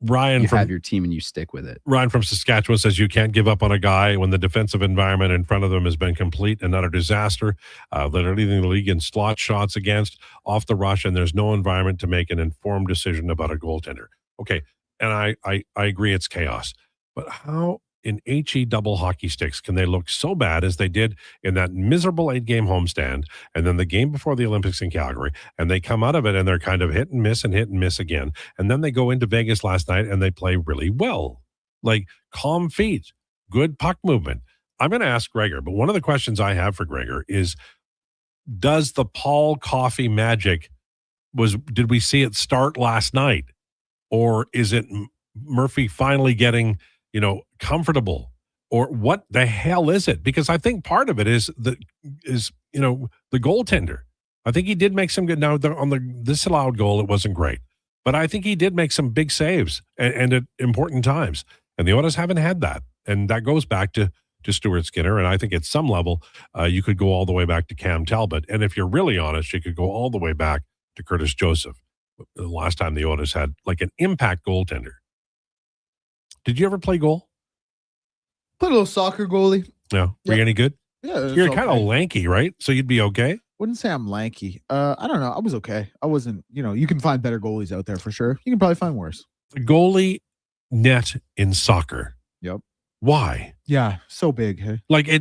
Ryan you from, have your team and you stick with it. Ryan from Saskatchewan says you can't give up on a guy when the defensive environment in front of them has been complete and utter disaster. They're leading the league in slot shots against, off the rush, and there's no environment to make an informed decision about a goaltender. Okay, and I agree it's chaos. But how in HE double hockey sticks can they look so bad as they did in that miserable 8-game homestand and then the game before the Olympics in Calgary, and they come out of it and they're kind of hit and miss again, and then they go into Vegas last night and they play really well, like calm feet, good puck movement. I'm going to ask Gregor, but one of the questions I have for Gregor is, does the Paul Coffey magic did we see it start last night, or is it Murphy finally getting comfortable, or what the hell is it? Because I think part of it is the goaltender. I think he did make some good. Now on the disallowed goal, it wasn't great, but I think he did make some big saves and at important times. And the Oilers haven't had that, and that goes back to Stuart Skinner. And I think at some level, you could go all the way back to Cam Talbot, and if you're really honest, you could go all the way back to Curtis Joseph. The last time the Oilers had like an impact goaltender. Did you ever play goal? Played a little soccer goalie. Yeah. Were you any good? Yeah. You're kind of lanky, right? So you'd be okay? Wouldn't say I'm lanky. I don't know. I was okay. I wasn't, you can find better goalies out there for sure. You can probably find worse. The goalie net in soccer. Yep. Why? Yeah. So big. Hey? Like the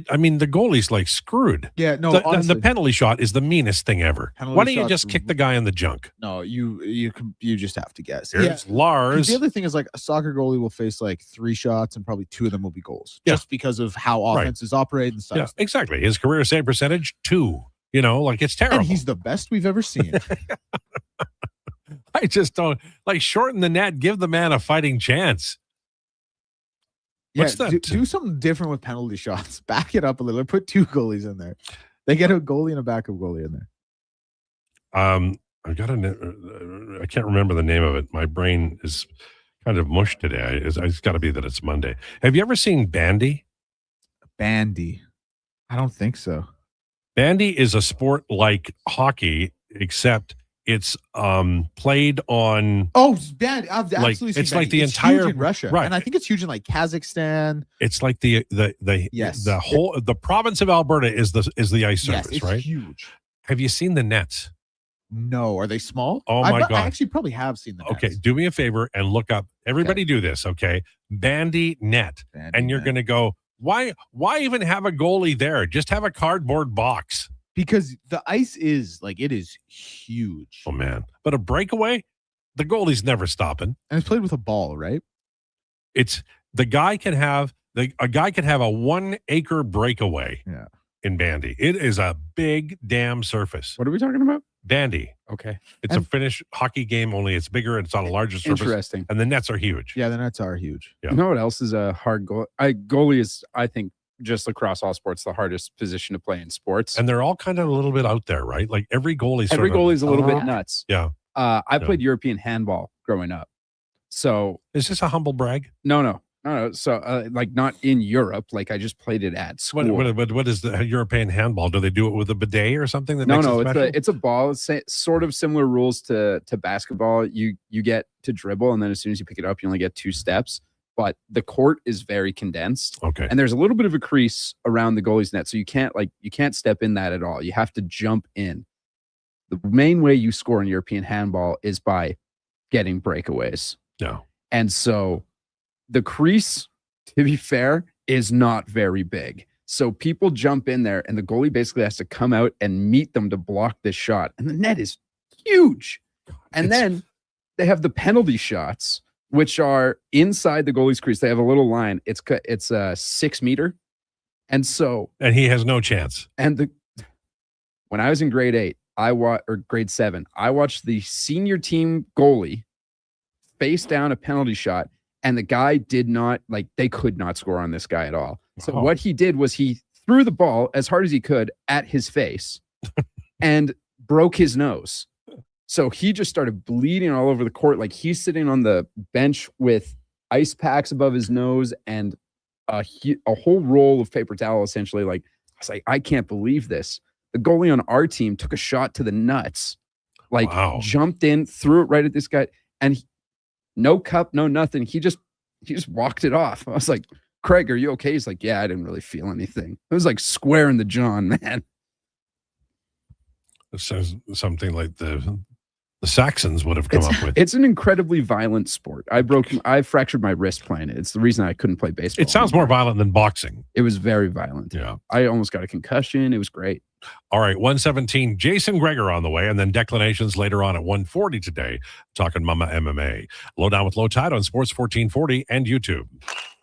goalie's like screwed. Yeah. No, honestly, the penalty shot is the meanest thing ever. Why don't you just kick the guy in the junk? No, you just have to guess. Here's Lars. The other thing is, like, a soccer goalie will face like 3 shots and probably 2 of them will be goals, just because of how offenses operate and stuff. Yeah, exactly. His career save percentage 2. Like it's terrible. And he's the best we've ever seen. I just don't shorten the net, give the man a fighting chance. What's that? Do something different with penalty shots. Back it up a little. Put 2 goalies in there. They get a goalie and a backup goalie in there. I can't remember the name of it. My brain is kind of mush today. It's got to be that it's Monday. Have you ever seen bandy? Bandy? I don't think so. Bandy is a sport like hockey, except it's played on. Oh, bandy! I've absolutely seen it's bandy. like the it's entire huge in Russia, right? And I think it's huge in like Kazakhstan. It's like the province of Alberta is the ice surface, it's right? Huge. Have you seen the nets? No, are they small? Oh my God! I actually probably have seen the nets. Okay, do me a favor and look up. Everybody do this, okay? Bandy net, and you're going to go. Why even have a goalie there? Just have a cardboard box. Because the ice is it is huge. Oh man! But a breakaway, the goalie's never stopping. And it's played with a ball, right? It's a guy can have a 1-acre breakaway. Yeah. In bandy, it is a big damn surface. What are we talking about? Bandy. Okay. It's a Finnish hockey game, only it's bigger and it's on a larger surface. Interesting. And the nets are huge. Yeah, the nets are huge. Yeah. You know what else is a hard goal? Goalie is, I think, just across all sports, the hardest position to play in sports. And they're all kind of a little bit out there, right? Like every goalie is a little bit nuts. Yeah. I played European handball growing up. So is this a humble brag? No. So not in Europe. Like I just played it at school. What is the European handball? Do they do it with a bidet or something? It's a ball. It's sort of similar rules to basketball. You get to dribble, and then as soon as you pick it up, you only get 2 steps. But the court is very condensed. Okay. And there's a little bit of a crease around the goalie's net, so you can't step in that at all. You have to jump in. The main way you score in European handball is by getting breakaways. No. And so the crease, to be fair, is not very big. So people jump in there, and the goalie basically has to come out and meet them to block this shot. And the net is huge. And then they have the penalty shots, which are inside the goalie's crease. They have a little line. It's 6 meter, And so, and he has no chance. And when I was in grade 8, or grade 7, I watched the senior team goalie face down a penalty shot, and the guy did not, they could not score on this guy at all. So what he did was he threw the ball as hard as he could at his face and broke his nose. So he just started bleeding all over the court. Like, he's sitting on the bench with ice packs above his nose and a whole roll of paper towel, essentially. Like, I was like, I can't believe this. The goalie on our team took a shot to the nuts, jumped in, threw it right at this guy, and no cup, no nothing. He just walked it off. I was like, Craig, are you okay? He's like, yeah, I didn't really feel anything. It was like square in the John, man. It says something like the Saxons would have come up with. It's an incredibly violent sport. I fractured my wrist playing it. It's the reason I couldn't play baseball. It sounds more violent than boxing. It was very violent. Yeah. I almost got a concussion. It was great. All right, 117, Jason Gregor on the way, and then declinations later on at 140 today, talking Mama MMA. Lowdown with Lowetide on Sports 1440 and YouTube.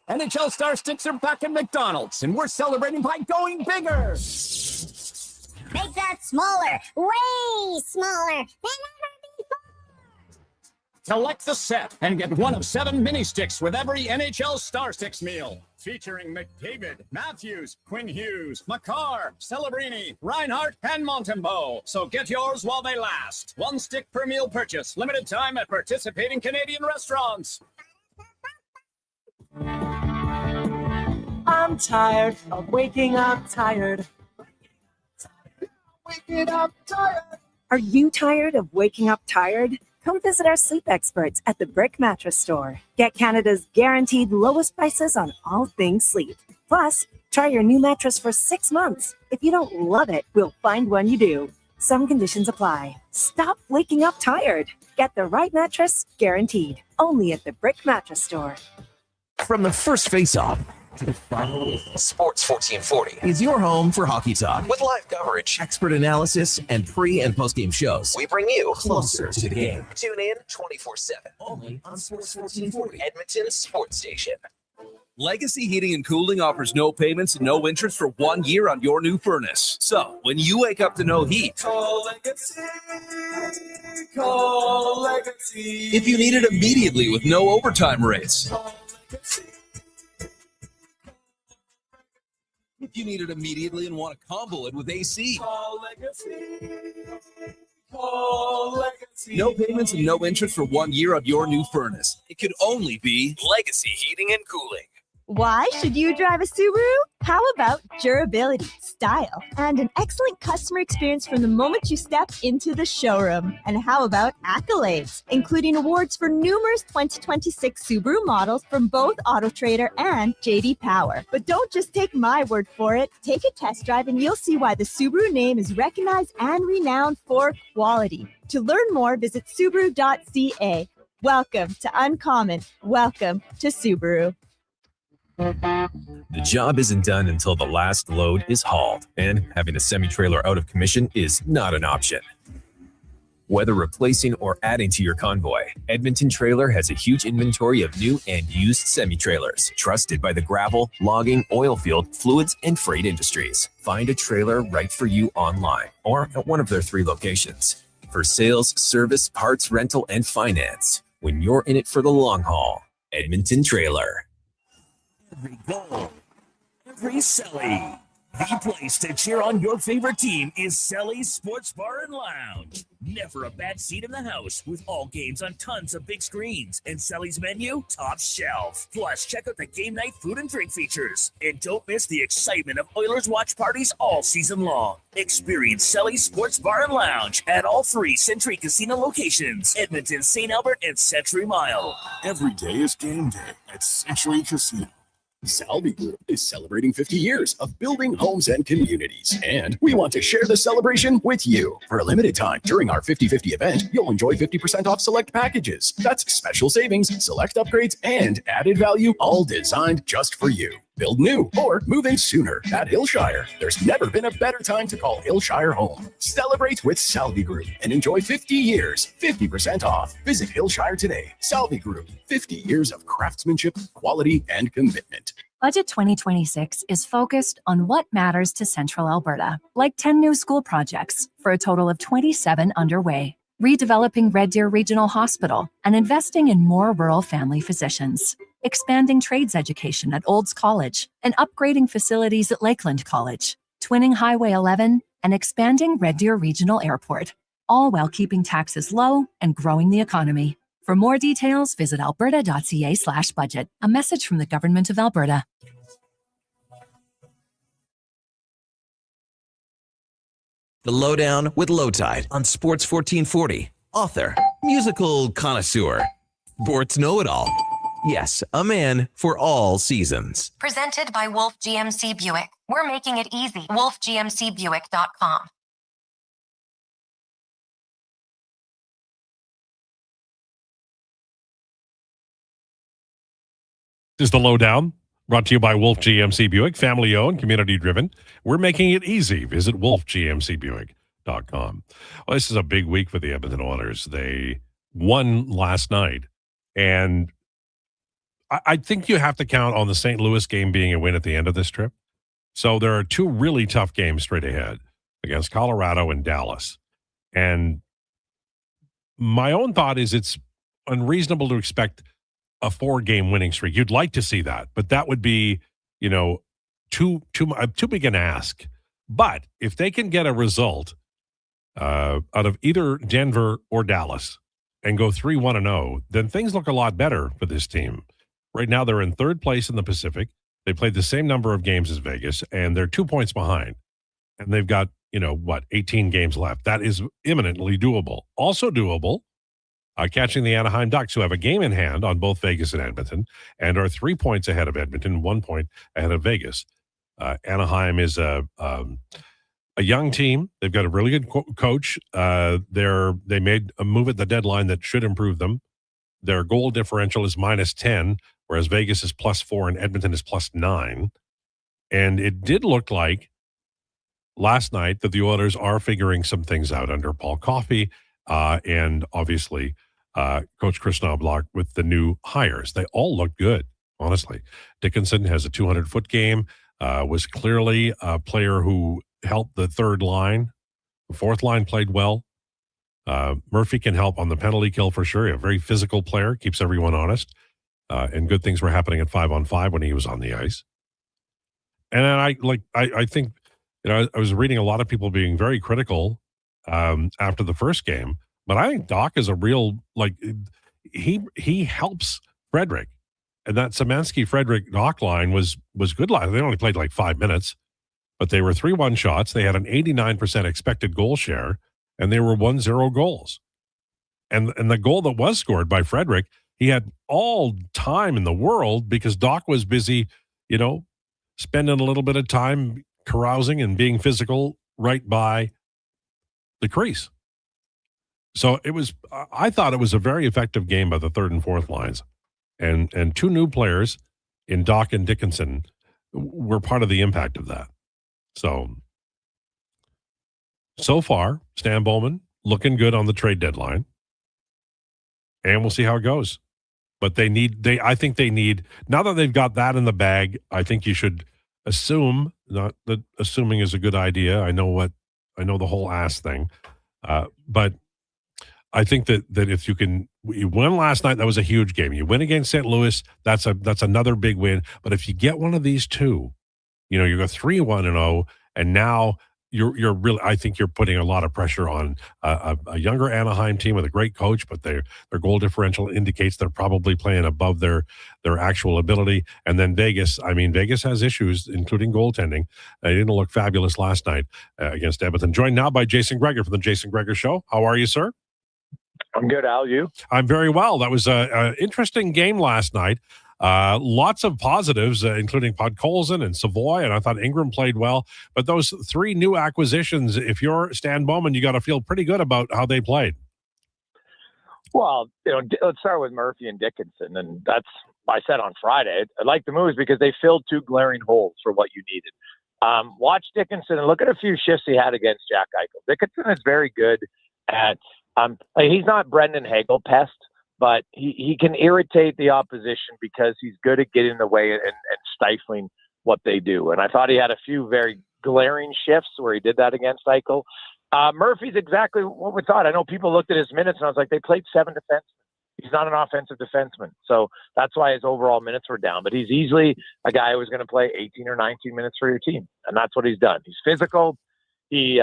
NHL Star Sticks are back at McDonald's, and we're celebrating by going bigger. Make that smaller, way smaller than ever before. Select the set and get one of 7 mini sticks with every NHL Star Sticks meal. Featuring McDavid, Matthews, Quinn Hughes, Makar, Celebrini, Reinhardt, and Montembeau. So get yours while they last. 1 stick per meal purchase. Limited time at participating Canadian restaurants. I'm tired of waking up tired. Waking up tired. Are you tired of waking up tired? Come visit our sleep experts at the Brick Mattress Store. Get Canada's guaranteed lowest prices on all things sleep. Plus, try your new mattress for 6 months. If you don't love it, we'll find one you do. Some conditions apply. Stop waking up tired. Get the right mattress, guaranteed. Only at the Brick Mattress Store. From the first face-off to the final, Sports 1440 is your home for hockey talk. With live coverage, expert analysis, and pre- and post-game shows, we bring you closer to the game. Tune in 24/7, only on Sports 1440, Edmonton's sports station. Legacy Heating and Cooling offers no payments and no interest for 1 year on your new furnace. So, when you wake up to no heat, Call Legacy. Call Legacy. if you need it immediately with no overtime rates, if you need it immediately and want to combo it with AC, Call Legacy. Call Legacy. no payments and no interest for 1 year on your new furnace. It could only be Legacy Heating and Cooling. Why should you drive a Subaru? How about durability, style, and an excellent customer experience from the moment you step into the showroom? And how about accolades, including awards for numerous 2026 Subaru models from both AutoTrader and JD Power? But don't just take my word for it. Take a test drive and you'll see why the Subaru name is recognized and renowned for quality. To learn more, visit Subaru.ca. Welcome to Uncommon. Welcome to Subaru. The job isn't done until the last load is hauled, and having a semi-trailer out of commission is not an option. Whether replacing or adding to your convoy, Edmonton Trailer has a huge inventory of new and used semi-trailers, trusted by the gravel, logging, oil field, fluids, and freight industries. Find a trailer right for you online or at one of their 3 locations. For sales, service, parts, rental, and finance, when you're in it for the long haul, Edmonton Trailer. Every goal, every Selly. The place to cheer on your favorite team is Selly's Sports Bar and Lounge. Never a bad seat in the house, with all games on tons of big screens. And Selly's menu, top shelf. Plus, check out the game night food and drink features. And don't miss the excitement of Oilers watch parties all season long. Experience Selly's Sports Bar and Lounge at all 3 Century Casino locations: Edmonton, St. Albert, and Century Mile. Every day is game day at Century Casino. Salvi Group is celebrating 50 years of building homes and communities, and we want to share the celebration with you. For a limited time during our 50/50 event, you'll enjoy 50% off select packages. That's special savings, select upgrades, and added value, all designed just for you. Build new or move in sooner at Hillshire. There's never been a better time to call Hillshire home. Celebrate with Salvi Group and enjoy 50 years, 50% off. Visit Hillshire today. Salvi Group, 50 years of craftsmanship, quality, and commitment. Budget 2026 is focused on what matters to Central Alberta, like 10 new school projects for a total of 27 underway, redeveloping Red Deer Regional Hospital and investing in more rural family physicians, expanding trades education at Olds College and upgrading facilities at Lakeland College, twinning Highway 11 and expanding Red Deer Regional Airport, all while keeping taxes low and growing the economy. For more details, visit alberta.ca/budget. A message from the Government of Alberta. The Lowdown with Lowetide on Sports 1440. Author, musical connoisseur, sports know-it-all. Yes, a man for all seasons. Presented by Wolf GMC Buick. We're making it easy. WolfGMCBuick.com. This is the Lowdown, brought to you by Wolf GMC Buick, family owned, community driven. We're making it easy. Visit wolfgmcbuick.com. Well, this is a big week for the Edmonton Oilers. They won last night, and I think you have to count on the St. Louis game being a win at the end of this trip. So there are two really tough games straight ahead against Colorado and Dallas. And my own thought is it's unreasonable to expect a 4-game winning streak. You'd like to see that, but that would be, too big an ask. But if they can get a result out of either Denver or Dallas and go 3-1-0, then things look a lot better for this team. Right now, they're in third place in the Pacific. They played the same number of games as Vegas, and they're 2 points behind. And they've got, 18 games left. That is imminently doable. Also doable, catching the Anaheim Ducks, who have a game in hand on both Vegas and Edmonton, and are 3 points ahead of Edmonton, 1 point ahead of Vegas. Anaheim is a young team. They've got a really good coach. They made a move at the deadline that should improve them. Their goal differential is -10, whereas Vegas is +4 and Edmonton is +9. And it did look like last night that the Oilers are figuring some things out under Paul Coffey and obviously Coach Chris Knobloch with the new hires. They all look good, honestly. Dickinson has a 200-foot game, was clearly a player who helped the third line. The fourth line played well. Murphy can help on the penalty kill for sure. A very physical player, keeps everyone honest. And good things were happening at 5-on-5 when he was on the ice. And then I think, I was reading a lot of people being very critical after the first game, but I think Doc is a real, he helps Frederick. And that Szymanski-Frederick-Doc line was good line. They only played 5 minutes, but they were 3-1 shots. They had an 89% expected goal share, and they were 1-0 goals. And the goal that was scored by Frederick, he had all time in the world because Doc was busy, spending a little bit of time carousing and being physical right by the crease. So I thought it was a very effective game by the third and fourth lines. And two new players in Doc and Dickinson were part of the impact of that. So far, Stan Bowman looking good on the trade deadline. And we'll see how it goes. But I think they need, now that they've got that in the bag, I think you should assume, not that assuming is a good idea. I know the whole ass thing. But I think that if you win last night, that was a huge game. You win against St. Louis, that's another big win. But if you get one of these two, you go 3-1-0, and now you're really, I think you're putting a lot of pressure on a younger Anaheim team with a great coach, but their goal differential indicates they're probably playing above their actual ability. And then Vegas has issues, including goaltending. They didn't look fabulous last night against Edmonton. Joined now by Jason Gregor from the Jason Gregor Show. How are you, sir? I'm good. How are you? I'm very well. That was an interesting game last night. Lots of positives, including Podkolzin and Savoy, and I thought Ingram played well. But those three new acquisitions, if you're Stan Bowman, you got to feel pretty good about how they played. Well, let's start with Murphy and Dickinson, and that's I said on Friday. I like the moves because they filled two glaring holes for what you needed. Watch Dickinson and look at a few shifts he had against Jack Eichel. Dickinson is very good at. He's not Brendan Hagel pest, but he can irritate the opposition because he's good at getting in the way and stifling what they do. And I thought he had a few very glaring shifts where he did that against Eichel. Murphy's exactly what we thought. I know people looked at his minutes and I was like, they played 7 defensemen. He's not an offensive defenseman. So that's why his overall minutes were down. But he's easily a guy who's going to play 18 or 19 minutes for your team. And that's what he's done. He's physical. He's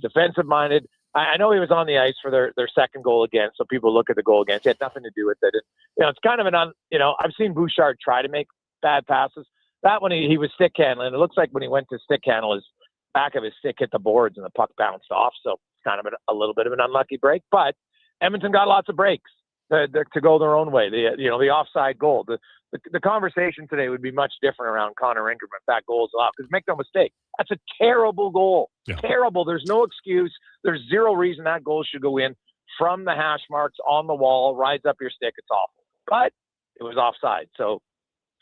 defensive minded. I know he was on the ice for their second goal against. So people look at the goal against. It had nothing to do with it. It's kind of I've seen Bouchard try to make bad passes. That one, he was stick handling. It looks like when he went to stick handle, his back of his stick hit the boards and the puck bounced off. So it's kind of a little bit of an unlucky break. But Edmonton got lots of breaks to go their own way. The offside goal. The conversation today would be much different around Connor Ingram if that goal's off. Because make no mistake, that's a terrible goal. Yeah. Terrible. There's no excuse. There's zero reason that goal should go in from the hash marks on the wall, rides up your stick. It's awful. But it was offside. So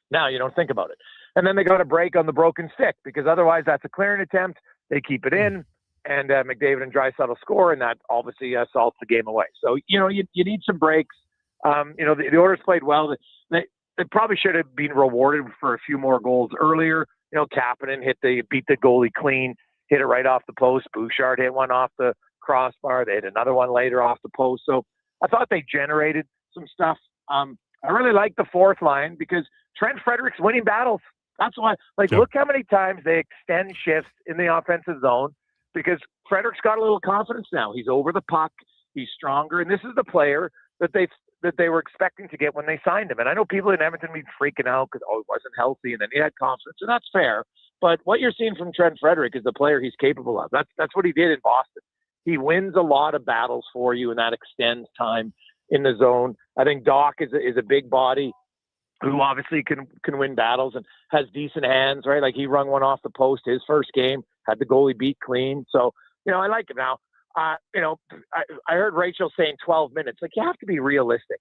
now you don't think about it. And then they got a break on the broken stick because otherwise that's a clearing attempt. They keep it in, and McDavid and Draisaitl score, and that obviously salts the game away. So, you need some breaks. The Oilers played well. They probably should have been rewarded for a few more goals earlier. Kapanen beat the goalie clean, hit it right off the post. Bouchard hit one off the crossbar. They had another one later off the post. So I thought they generated some stuff. I really like the fourth line because Trent Frederic's winning battles. That's why, look how many times they extend shifts in the offensive zone because Frederic's got a little confidence now. He's over the puck. He's stronger. And this is the player that they were expecting to get when they signed him. And I know people in Edmonton be freaking out because, he wasn't healthy and then he had confidence. And that's fair. But what you're seeing from Trent Frederic is the player he's capable of. That's what he did in Boston. He wins a lot of battles for you, and that extends time in the zone. I think Doc is a big body who obviously can win battles and has decent hands, right? Like he rung one off the post his first game, had the goalie beat clean. So, I like him now. I heard Rachel saying 12 minutes. Like, you have to be realistic.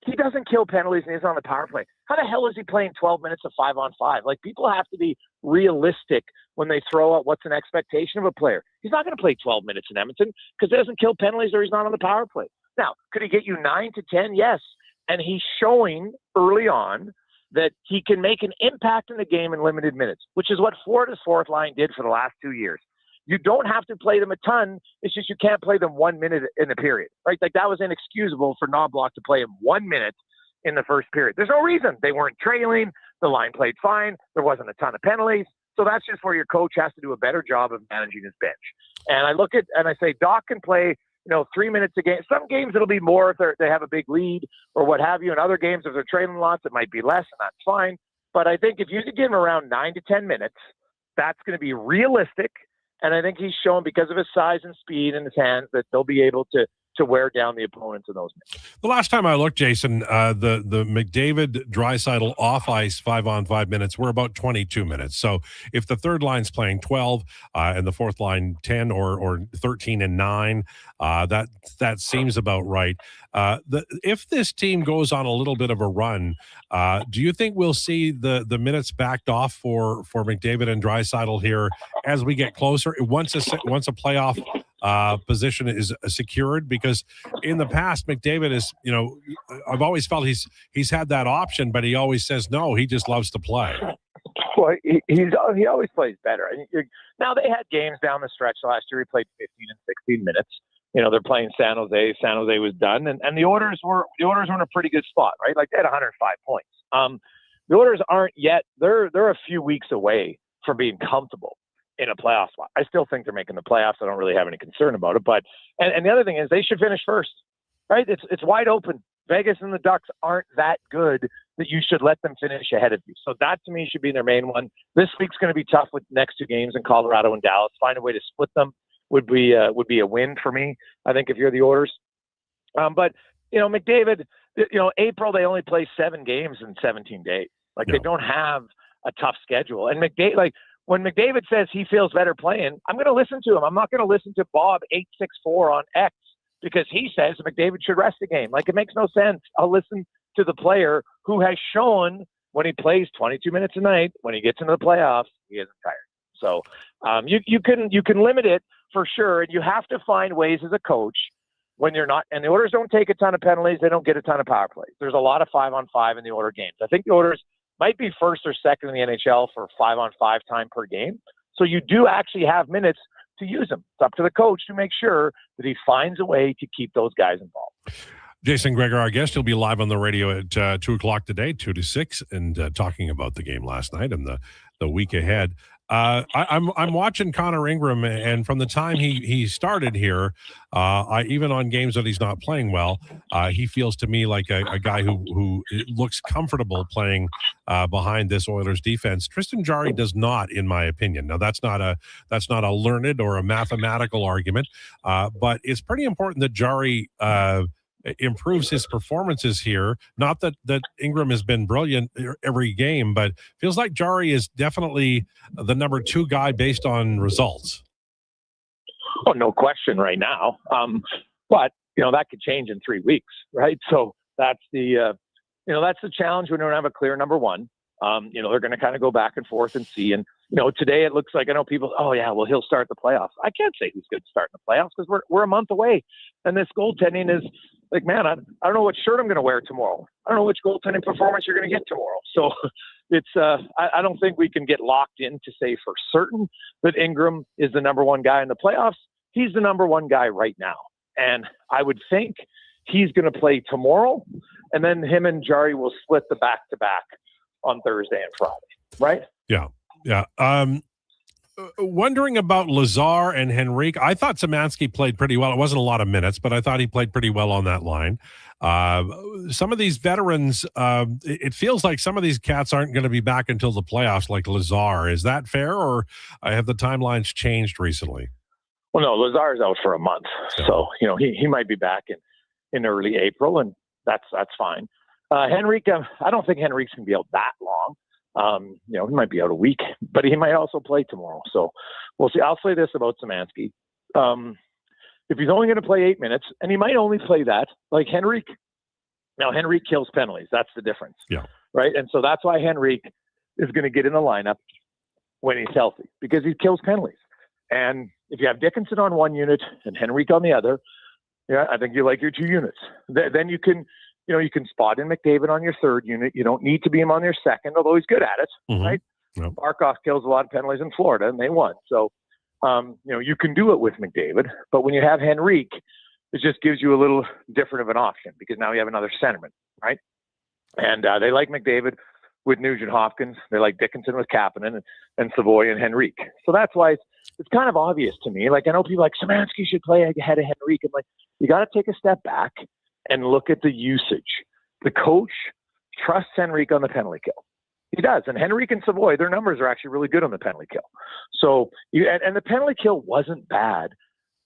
He doesn't kill penalties and he's on the power play. How the hell is he playing 12 minutes of 5-on-5? Like, people have to be realistic when they throw out what's an expectation of a player. He's not going to play 12 minutes in Edmonton because he doesn't kill penalties or he's not on the power play. Now, could he get you 9 to 10? Yes. And he's showing early on that he can make an impact in the game in limited minutes, which is what Florida's fourth line did for the last 2 years. You don't have to play them a ton. It's just you can't play them 1 minute in a period, right? Like that was inexcusable for Knobloch to play him 1 minute in the first period. There's no reason. They weren't trailing. The line played fine. There wasn't a ton of penalties. So that's just where your coach has to do a better job of managing his bench. And I look at and I say, Doc can play 3 minutes a game. Some games it'll be more if they have a big lead or what have you. In other games, if they're trailing lots, it might be less, and that's fine. But I think if you could give him around 9 to 10 minutes, that's going to be realistic. And I think he's shown because of his size and speed and his hands that they'll be able to wear down the opponents in those minutes. The last time I looked, Jason, the McDavid Draisaitl off ice 5-on-5 minutes were about 22 minutes. So if the third line's playing 12 and the fourth line 10 or 13 and 9, that seems about right. If this team goes on a little bit of a run, do you think we'll see the minutes backed off for McDavid and Draisaitl here as we get closer? Once a playoff position is secured, because in the past McDavid is, I've always felt he's had that option, but he always says no. He just loves to play. Well, he always plays better. Now they had games down the stretch last year. He played 15 and 16 minutes. They're playing San Jose. San Jose was done, and the Oilers were in a pretty good spot, right? Like they had 105 points. The Oilers aren't yet. They're a few weeks away from being comfortable in a playoff spot. I still think they're making the playoffs. I don't really have any concern about it. But and the other thing is they should finish first, right? It's wide open. Vegas and the Ducks aren't that good that you should let them finish ahead of you. So that to me should be their main one. This week's going to be tough with next two games in Colorado and Dallas. Find a way to split them would be a win for me, I think, if you're the Oilers. But McDavid, April they only play 7 games in 17 days. Like they don't have a tough schedule. And McDavid, when McDavid says he feels better playing, I'm going to listen to him. I'm not going to listen to Bob 864 on X because he says McDavid should rest the game. Like, it makes no sense. I'll listen to the player who has shown when he plays 22 minutes a night, when he gets into the playoffs, he isn't tired. So you can limit it for sure, and you have to find ways as a coach when you're not. And the Oilers don't take a ton of penalties; they don't get a ton of power plays. There's a lot of 5-on-5 in the Oilers games. I think the Oilers might be first or second in the NHL for 5-on-5 time per game. So you do actually have minutes to use them. It's up to the coach to make sure that he finds a way to keep those guys involved. Jason Gregor, our guest, will be live on the radio at 2 o'clock today, 2 to 6, and talking about the game last night and the week ahead. I'm watching Connor Ingram, and from the time he started here, even on games that he's not playing well, he feels to me like a guy who looks comfortable playing behind this Oilers defense. Tristan Jarry does not, in my opinion. Now that's not a learned or a mathematical argument, but it's pretty important that Jarry improves his performances here. Not that Ingram has been brilliant every game, but feels like Jarry is definitely the number 2 guy based on results. Oh, no question right now. But that could change in 3 weeks, right? So that's the challenge when we don't have a clear number 1. They're going to kind of go back and forth and see. And, today it looks like, I know people, oh yeah, well, he'll start the playoffs. I can't say who's going to start in the playoffs because we're a month away. And this goaltending is like, man, I don't know what shirt I'm going to wear tomorrow. I don't know which goaltending performance you're going to get tomorrow. So it's, I don't think we can get locked in to say for certain that Ingram is the number 1 guy in the playoffs. He's the number 1 guy right now. And I would think he's going to play tomorrow. And then him and Jarry will split the back-to-back on Thursday and Friday, right? Yeah. Wondering about Lazar and Henrique. I thought Szymanski played pretty well. It wasn't a lot of minutes, but I thought he played pretty well on that line. Some of these veterans, it feels like some of these cats aren't going to be back until the playoffs, like Lazar. Is that fair, or have the timelines changed recently? Well, no, Lazar's out for a month. So, he might be back in early April, and that's fine. Henrique, I don't think Henrique's going to be out that long. He might be out a week, but he might also play tomorrow. So we'll see. I'll say this about Szymanski. If he's only going to play 8 minutes, and he might only play that, like Henrique. Now, Henrique kills penalties. That's the difference. Yeah. Right? And so that's why Henrique is going to get in the lineup when he's healthy, because he kills penalties. And if you have Dickinson on one unit and Henrique on the other, I think you like your 2 units. Then you can you can spot in McDavid on your 3rd unit. You don't need to be him on your 2nd, although he's good at it, right? Yep. Barkov kills a lot of penalties in Florida, and they won. So, you can do it with McDavid. But when you have Henrique, it just gives you a little different of an option because now you have another centerman, right? And they like McDavid with Nugent Hopkins. They like Dickinson with Kapanen and Savoy and Henrique. So that's why it's kind of obvious to me. Like, I know people like, Szymanski should play ahead of Henrique. I'm like, you got to take a step back and look at the usage. The coach trusts Henrique on the penalty kill. He does. And Henrique and Savoy, their numbers are actually really good on the penalty kill. So, and the penalty kill wasn't bad.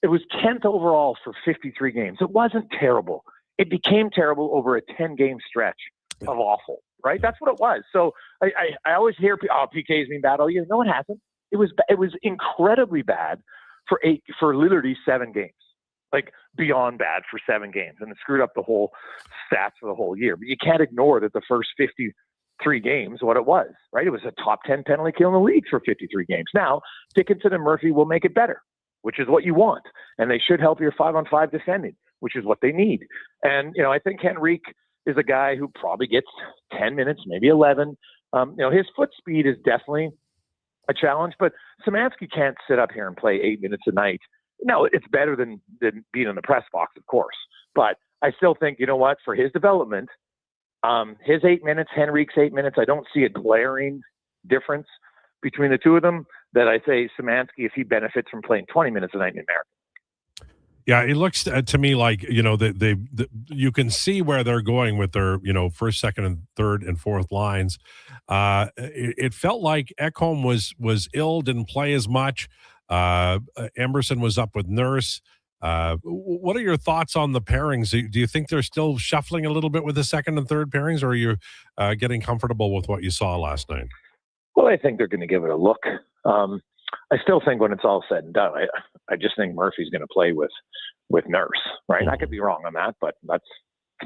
It was 10th overall for 53 games. It wasn't terrible. It became terrible over a 10-game stretch of awful, right? That's what it was. So I always hear, PK's been bad all year. No, it hasn't. It was incredibly bad for literally 7 games. Like beyond bad for 7 games, and it screwed up the whole stats for the whole year. But you can't ignore that the first 53 games, what it was, right? It was a top 10 penalty kill in the league for 53 games. Now, Dickinson and Murphy will make it better, which is what you want. And they should help your 5-on-5 defending, which is what they need. And, I think Henrique is a guy who probably gets 10 minutes, maybe 11. His foot speed is definitely a challenge, but Szymanski can't sit up here and play 8 minutes a night. No, it's better than being in the press box, of course. But I still think, for his development, his 8 minutes, Henrique's 8 minutes, I don't see a glaring difference between the two of them that I say Szymanski, if he benefits from playing 20 minutes a night in America. Yeah, it looks to me like, you can see where they're going with their, first, second, and third and fourth lines. It felt like Ekholm was ill, didn't play as much. Emerson was up with Nurse. What are your thoughts on the pairings? Do you think they're still shuffling a little bit with the second and third pairings, or are you getting comfortable with what you saw last night? Well, I think they're going to give it a look. I still think when it's all said and done, I just think Murphy's going to play with Nurse, right? I could be wrong on that, but that's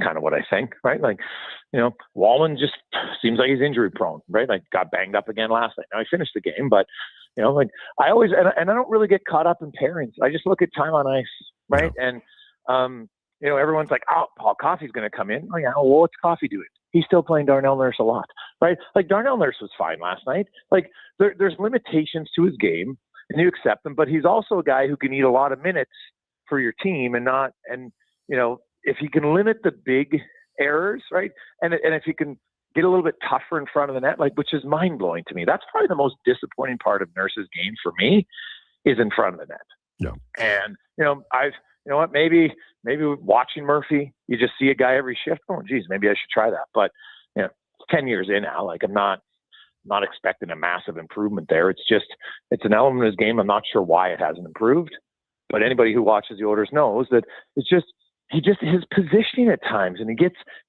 kind of what I think, right? Like, Wallman just seems like he's injury prone, right? Like got banged up again last night. Now he finished the game, but like I always, and I don't really get caught up in pairings. I just look at time on ice, right? Yeah. And, everyone's like, oh, Paul Coffey's going to come in. Oh yeah. Well, what's Coffey doing? he's still playing Darnell Nurse a lot, right? Like Darnell Nurse was fine last night. Like there's limitations to his game, and you accept them. But he's also a guy who can eat a lot of minutes for your team, and if he can limit the big errors, right, and if he can get a little bit tougher in front of the net, which is mind blowing to me. That's probably the most disappointing part of Nurse's game for me, is in front of the net. Yeah. And maybe watching Murphy, you just see a guy every shift. Oh, geez, maybe I should try that. But 10 years in now, like I'm not expecting a massive improvement there. It's an element of his game. I'm not sure why it hasn't improved, but anybody who watches the Oilers knows that it's just his positioning at times, and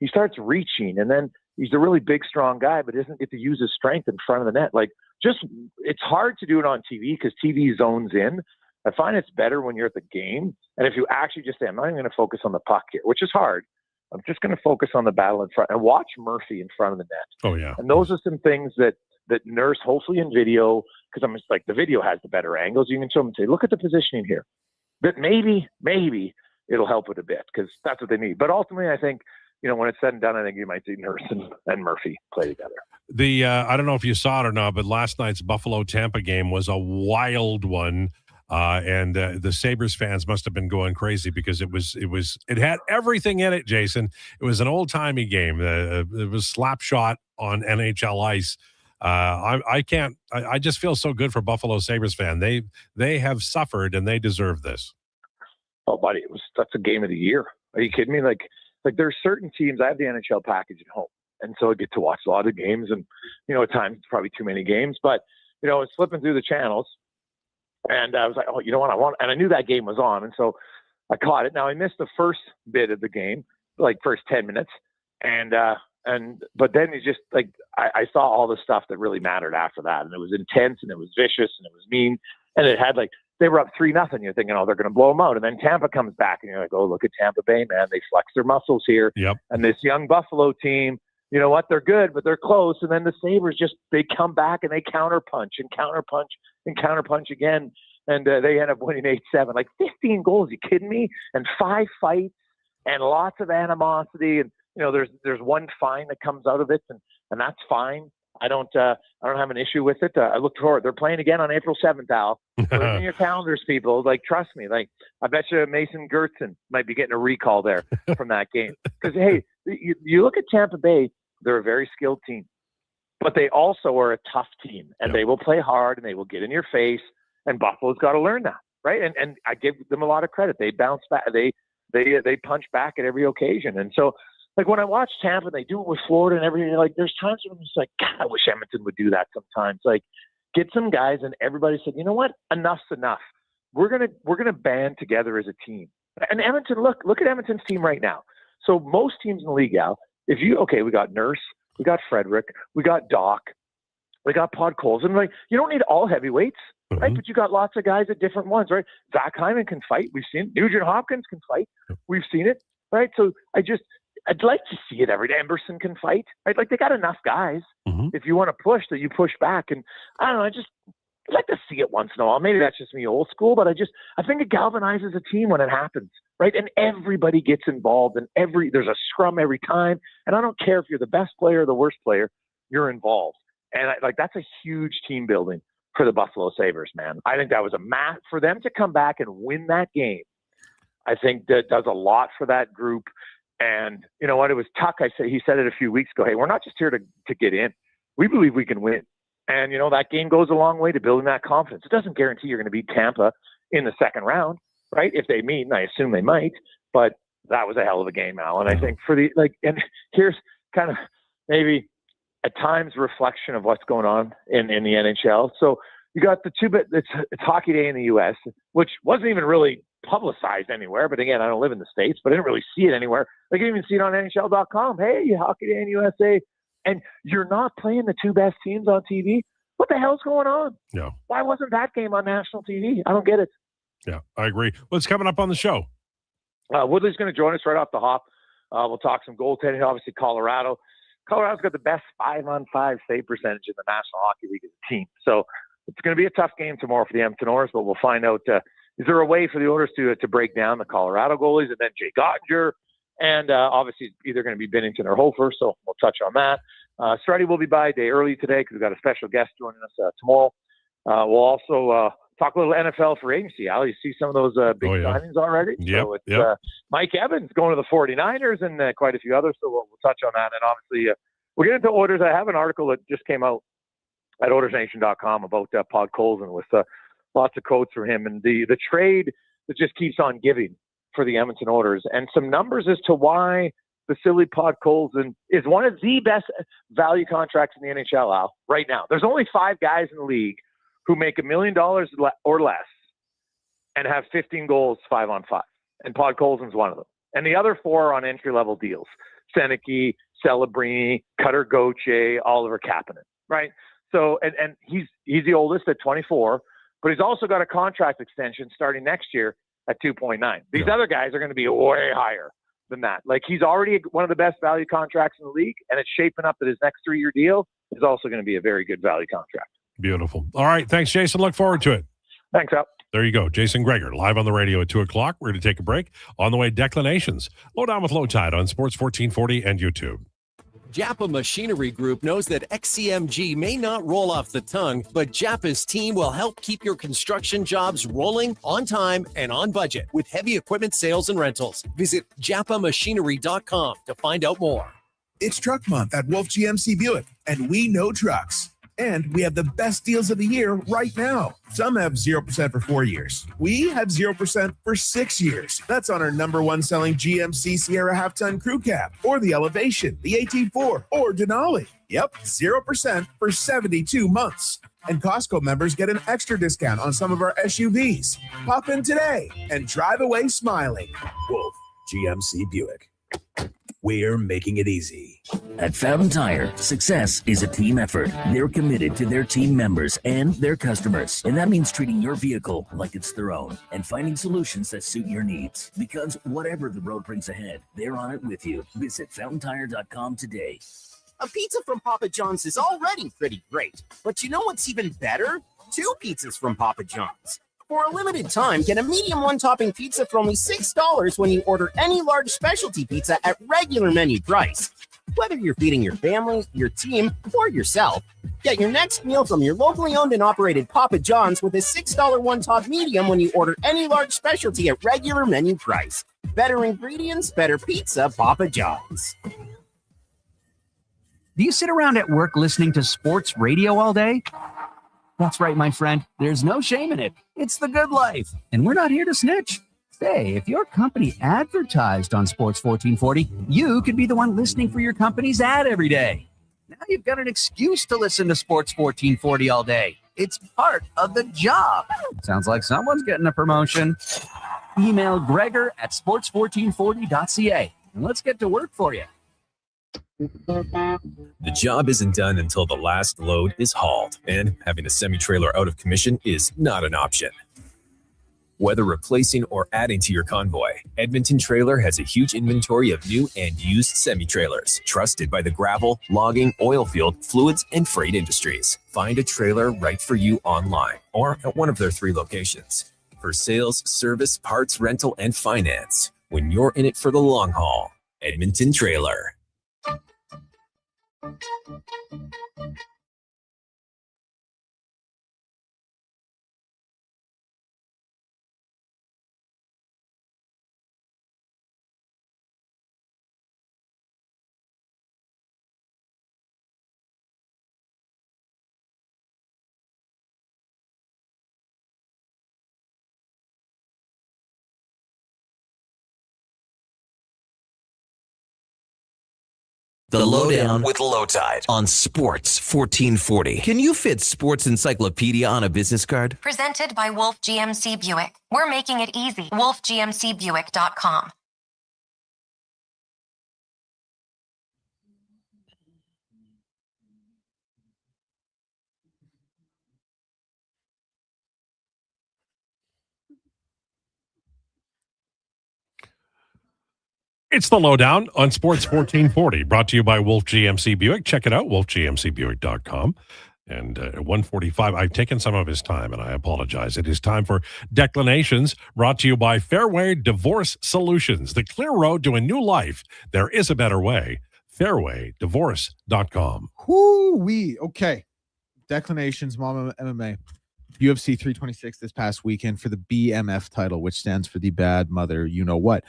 he starts reaching, and then he's a really big, strong guy, but doesn't get to use his strength in front of the net. Like, it's hard to do it on TV because TV zones in. I find it's better when you're at the game. And if you actually just say, I'm not even going to focus on the puck here, which is hard. I'm just going to focus on the battle in front and watch Murphy in front of the net. Oh, yeah. And those are some things that Nurse, hopefully in video, because I'm just like, the video has the better angles. You can show them and say, look at the positioning here. But maybe it'll help it a bit because that's what they need. But ultimately, I think, when it's said and done, I think you might see Nurse and Murphy play together. I don't know if you saw it or not, but last night's Buffalo-Tampa game was a wild one. And the Sabres fans must have been going crazy because it had everything in it, Jason. It was an old-timey game. It was slap shot on NHL ice. I just feel so good for Buffalo Sabres fan. They have suffered and they deserve this. Oh, buddy, that's a game of the year. Are you kidding me? Like there's certain teams. I have the NHL package at home, and so I get to watch a lot of games. And at times it's probably too many games, but it's flipping through the channels, and I was like, oh, you know what, and I knew that game was on, and so I caught it. Now I missed the first bit of the game, like first 10 minutes, but then it's just like I saw all the stuff that really mattered after that, and it was intense, and it was vicious, and it was mean, and it had they were up 3-0. You're thinking, oh, they're going to blow them out. And then Tampa comes back, and you're like, oh, look at Tampa Bay, man. They flex their muscles here. Yep. And this young Buffalo team, you know what? They're good, but they're close. And then the Sabres they come back and they counterpunch and counterpunch and counterpunch again. And they end up winning 8-7. Like 15 goals. You kidding me? And 5 fights and lots of animosity. And, there's one fine that comes out of it, and that's fine. I don't have an issue with it. I look forward. They're playing again on April 7th, Al. Put it in your calendars, people. Trust me. I bet you Mason Gertzen might be getting a recall there from that game. Because, hey, you look at Tampa Bay, they're a very skilled team. But they also are a tough team. And they will play hard, and they will get in your face. And Buffalo's got to learn that, right? And I give them a lot of credit. They bounce back. They punch back at every occasion. And so, when I watch Tampa, they do it with Florida and everything. There's times when I'm just like, God, I wish Edmonton would do that sometimes. Get some guys, and everybody said, you know what? Enough's enough. We're gonna band together as a team. And Edmonton, look at Edmonton's team right now. So most teams in the league, Al, we got Nurse, we got Frederick, we got Doc, we got Podkolzin, and you don't need all heavyweights, right? But you got lots of guys at different ones, right? Zach Hyman can fight. We've seen it. Nugent Hopkins can fight. We've seen it, right? So I'd like to see it every day. Emberson can fight, right? They got enough guys. If you want to push, that you push back. And I don't know, I'd like to see it once in a while. Maybe that's just me old school, but I think it galvanizes a team when it happens, right? And everybody gets involved, and there's a scrum every time. And I don't care if you're the best player or the worst player, you're involved. And that's a huge team building for the Buffalo Sabres, man. I think that was a match for them to come back and win that game. I think that does a lot for that group. And you know what? It was Tuck. He said it a few weeks ago. Hey, we're not just here to get in. We believe we can win. And that game goes a long way to building that confidence. It doesn't guarantee you're going to beat Tampa in the second round, right? If they meet, and I assume they might. But that was a hell of a game, Al. And I think and here's kind of maybe at times reflection of what's going on in the NHL. So you got the it's Hockey Day in the U.S., which wasn't even really publicized anywhere. But again, I don't live in the States, but I didn't really see it anywhere. I didn't even see it on NHL.com. Hey, Hockey Day in USA. And you're not playing the 2 best teams on TV. What the hell's going on? No. Why wasn't that game on national TV? I don't get it. Yeah, I agree. What's coming up on the show? Woodley's going to join us right off the hop. We'll talk some goaltending. Obviously, Colorado. Colorado's got the best 5-on-5 save percentage in the National Hockey League as a team. So it's going to be a tough game tomorrow for the Edmonton Oilers, but we'll find out is there a way for the Oilers to break down the Colorado goalies, and then Jay Gottinger And obviously, either going to be Binnington or Hofer, so we'll touch on that. Struddy will be by a day early today because we've got a special guest joining us tomorrow. We'll also talk a little NFL free agency. Al, you see some of those big signings already? Yep, So it's Mike Evans going to the 49ers and quite a few others, so we'll touch on that. And obviously, we'll get into Oilers. I have an article that just came out at OilersNation.com about Pod Colson with lots of quotes from him and the trade that just keeps on giving for the Edmonton Oilers, and some numbers as to why Vasily Podkolzin is one of the best value contracts in the NHL, Al, right now. There's only 5 guys in the league who make $1 million or less and have 15 goals 5-on-5. And Podkolzin's one of them. And the other 4 are on entry-level deals. Seneke, Celebrini, Cutter Gauthier, Oliver Kapanen, right? So, and he's the oldest at 24, but he's also got a contract extension starting next year at 2.9. These other guys are going to be way higher than that. Like, he's already one of the best value contracts in the league, and it's shaping up that his next 3-year deal is also going to be a very good value contract. Beautiful. All right. Thanks, Jason. Look forward to it. Thanks, Al. There you go. Jason Gregor, live on the radio at 2 o'clock. We're going to take a break. On the way, Declinations. Lowdown with Lowetide on Sports 1440 and YouTube. Japa Machinery Group knows that XCMG may not roll off the tongue, but Japa's team will help keep your construction jobs rolling on time and on budget with heavy equipment sales and rentals. Visit japamachinery.com to find out more. It's Truck Month at Wolf GMC Buick, and we know trucks. And we have the best deals of the year right now. Some have 0% for 4 years. We have 0% for 6 years. That's on our #1 selling GMC Sierra half-ton crew cab, or the Elevation, the AT4, or Denali. Yep, 0% for 72 months. And Costco members get an extra discount on some of our SUVs. Pop in today and drive away smiling. Wolf GMC Buick. We're making it easy. At Fountain Tire, success is a team effort. They're committed to their team members and their customers. And that means treating your vehicle like it's their own and finding solutions that suit your needs. Because whatever the road brings ahead, they're on it with you. Visit fountaintire.com today. A pizza from Papa John's is already pretty great. But you know what's even better? 2 pizzas from Papa John's. For a limited time, get a medium 1-topping pizza for only $6 when you order any large specialty pizza at regular menu price. Whether you're feeding your family, your team, or yourself, get your next meal from your locally owned and operated Papa John's with a $6 1-top medium when you order any large specialty at regular menu price. Better ingredients, better pizza, Papa John's. Do you sit around at work listening to sports radio all day? That's right, my friend. There's no shame in it. It's the good life. And we're not here to snitch. Say, if your company advertised on Sports 1440, you could be the one listening for your company's ad every day. Now you've got an excuse to listen to Sports 1440 all day. It's part of the job. Sounds like someone's getting a promotion. Email Gregor at sports1440.ca and let's get to work for you. The job isn't done until the last load is hauled, and having a semi-trailer out of commission is not an option. Whether replacing or adding to your convoy, Edmonton Trailer has a huge inventory of new and used semi-trailers, trusted by the gravel, logging, oil field, fluids, and freight industries. Find a trailer right for you online or at one of their 3 locations. For sales, service, parts, rental, and finance, when you're in it for the long haul, Edmonton Trailer. The Lowdown with Lowetide on Sports 1440. Can you fit Sports Encyclopedia on a business card? Presented by Wolf GMC Buick. We're making it easy. WolfGMCBuick.com. It's the Lowdown on Sports 1440, brought to you by Wolf GMC Buick. Check it out, wolfgmcbuick.com. And at 1:45, I've taken some of his time, and I apologize. It is time for Declinations, brought to you by Fairway Divorce Solutions. The clear road to a new life. There is a better way. Fairwaydivorce.com. Whoo-wee. Okay. Declinations, Mama MMA. UFC 326 this past weekend for the BMF title, which stands for the bad mother, you know what.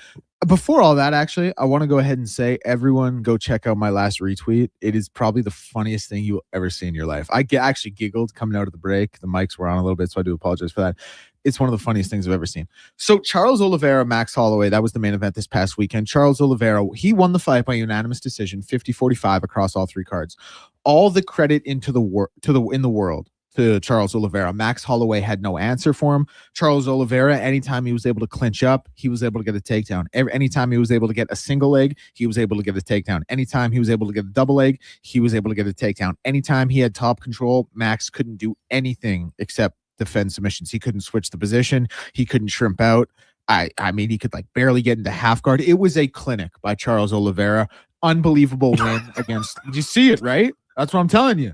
Before all that, actually, I want to go ahead and say, everyone go check out my last retweet. It is probably the funniest thing you'll ever see in your life. I actually giggled coming out of the break. The mics were on a little bit, so I do apologize for that. It's one of the funniest things I've ever seen. So Charles Oliveira, Max Holloway, that was the main event this past weekend. Charles Oliveira, he won the fight by unanimous decision, 50-45 across all three cards. All the credit in the world to Charles Oliveira. Max Holloway had no answer for him. Charles Oliveira, anytime he was able to clinch up, he was able to get a takedown. Anytime he was able to get a single leg, he was able to get a takedown. Anytime he was able to get a double leg, he was able to get a takedown. Anytime he had top control, Max couldn't do anything except defend submissions. He couldn't switch the position. He couldn't shrimp out. I mean, he could like barely get into half guard. It was a clinic by Charles Oliveira. Unbelievable win against. Did you see it, right? That's what I'm telling you.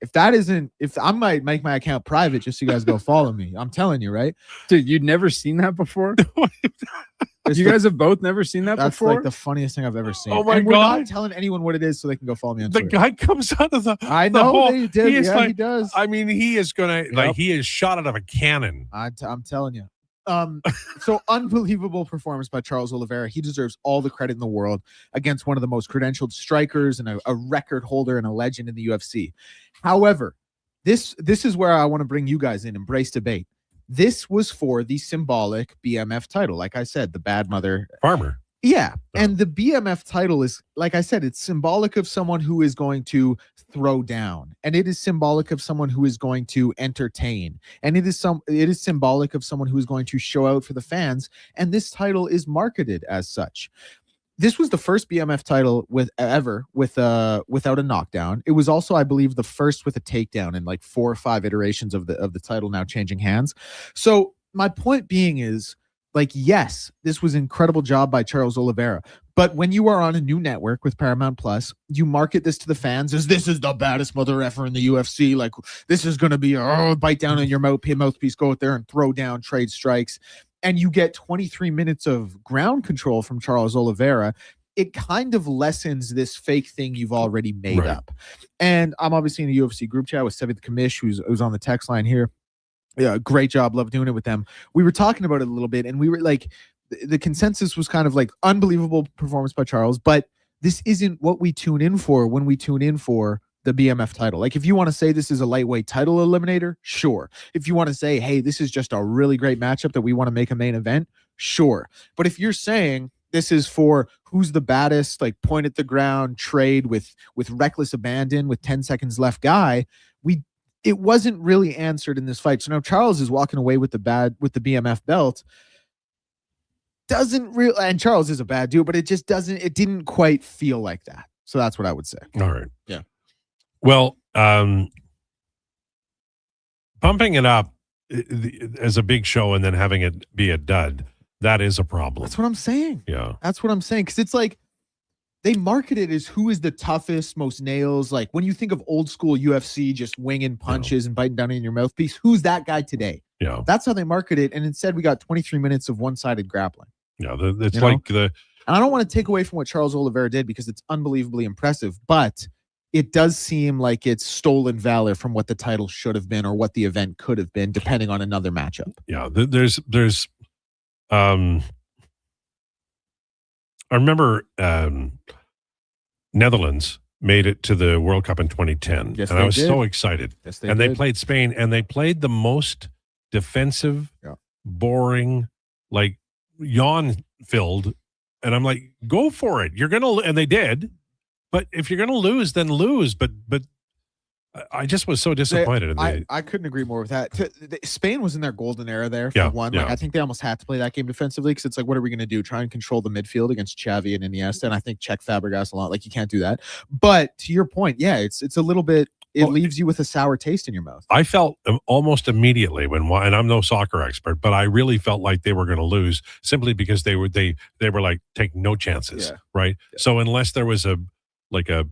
If I might make my account private just so you guys go follow me. I'm telling you, right? Dude, you'd never seen that before? You guys have both never seen that that's before? That's like the funniest thing I've ever seen. Oh my and we're God. not telling anyone what it is so they can go follow me on The Twitter. guy comes out of the I the know hole. they did. He is Yeah, like, he does. I mean, he is gonna Yep. he is shot out of a cannon. I'm telling you. So unbelievable performance by Charles Oliveira. He deserves all the credit in the world against one of the most credentialed strikers and a record holder and a legend in the UFC. However, this is where I want to bring you guys in. Embrace debate. This was for the symbolic BMF title. Like I said, the bad mother Farmer. Yeah. And the BMF title is, like I said, it's symbolic of someone who is going to throw down. And it is symbolic of someone who is going to entertain. And it is symbolic of someone who is going to show out for the fans. And this title is marketed as such. This was the first BMF title without a knockdown. It was also, I believe, the first with a takedown in like 4 or 5 iterations of the title now changing hands. So my point being is, like, yes, this was an incredible job by Charles Oliveira. But when you are on a new network with Paramount Plus, you market this to the fans as this is the baddest mother effer in the UFC. Like, this is going to be bite down on your mouthpiece, go out there and throw down, trade strikes. And you get 23 minutes of ground control from Charles Oliveira. It kind of lessens this fake thing you've already made up. And I'm obviously in the UFC group chat with Seventh Commish, who's on the text line here. Yeah, great job. Love doing it with them. We were talking about it a little bit, and we were like, the consensus was kind of like unbelievable performance by Charles, but this isn't what we tune in for when we tune in for the BMF title. Like, if you want to say this is a lightweight title eliminator, sure. If you want to say, hey, this is just a really great matchup that we want to make a main event, sure. But if you're saying this is for who's the baddest, like point at the ground, trade with reckless abandon with 10 seconds left guy, it wasn't really answered in this fight. So now Charles is walking away with the BMF belt. And Charles is a bad dude, but it didn't quite feel like that. So that's what I would say. All right. Yeah. Well, pumping it up as a big show and then having it be a dud, that is a problem. That's what I'm saying. Yeah. That's what I'm saying. Because it's like, they market it as who is the toughest, most nails. Like, when you think of old school UFC, just winging punches and biting down in your mouthpiece, who's that guy today? Yeah. That's how they market it. And instead, we got 23 minutes of one-sided grappling. Yeah. It's like And I don't want to take away from what Charles Oliveira did because it's unbelievably impressive, but it does seem like it's stolen valor from what the title should have been or what the event could have been, depending on another matchup. Yeah. There's I remember Netherlands made it to the World Cup in 2010. Yes, and I was so excited. Yes, they played Spain, and they played the most defensive, boring, like yawn-filled. And I'm like, go for it. You're going to, and they did. But if you're going to lose, then lose. But I just was so disappointed. I couldn't agree more with that. Spain was in their golden era there for one. Yeah. Like, I think they almost had to play that game defensively because it's like, what are we going to do? Try and control the midfield against Xavi and Iniesta. And I think check Fabregas a lot. Like, you can't do that. But to your point, yeah, it's a little bit. It leaves you with a sour taste in your mouth. I felt almost immediately and I'm no soccer expert, but I really felt like they were going to lose simply because they were like, take no chances, right? Yeah. So unless there was like a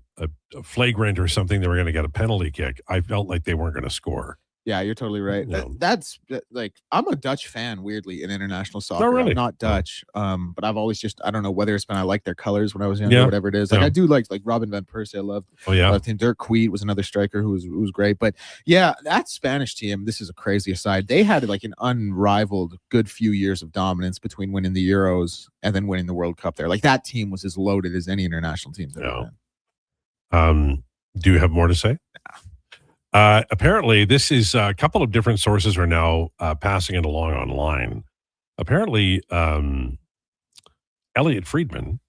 flagrant or something, they were going to get a penalty kick, I felt like they weren't going to score. Yeah, you're totally right. That's like, I'm a Dutch fan, weirdly, in international soccer. Oh, really? I'm not Dutch, but I've always just, I don't know whether it's been I like their colors when I was younger, whatever it is. Like I do like Robin van Persie. I loved. Oh yeah. Him. Dirk Kuyt was another striker who was great. But yeah, that Spanish team. This is a crazy aside. They had like an unrivaled good few years of dominance between winning the Euros and then winning the World Cup. There, like that team was as loaded as any international team's ever been. Do you have more to say? Apparently, this is a couple of different sources are now passing it along online. Apparently, Elliot Friedman,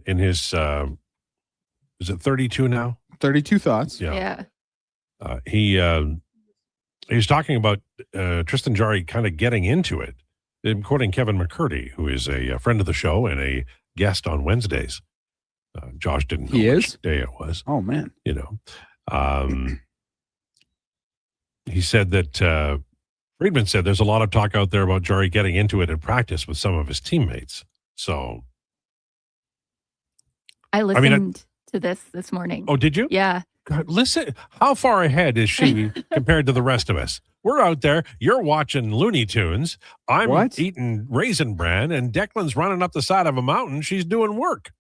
in his, is it 32 now? 32 Thoughts. Yeah. He's talking about Tristan Jarry kind of getting into it. I'm quoting Kevin McCurdy, who is a friend of the show and a guest on Wednesdays. Josh didn't know which day it was. Oh, man. You know. He said that Friedman said there's a lot of talk out there about Jarry getting into it in practice with some of his teammates. So I listened to this morning. Oh, did you? Yeah. God, listen, how far ahead is she compared to the rest of us? We're out there. You're watching Looney Tunes. I'm eating Raisin Bran, and Declan's running up the side of a mountain. She's doing work.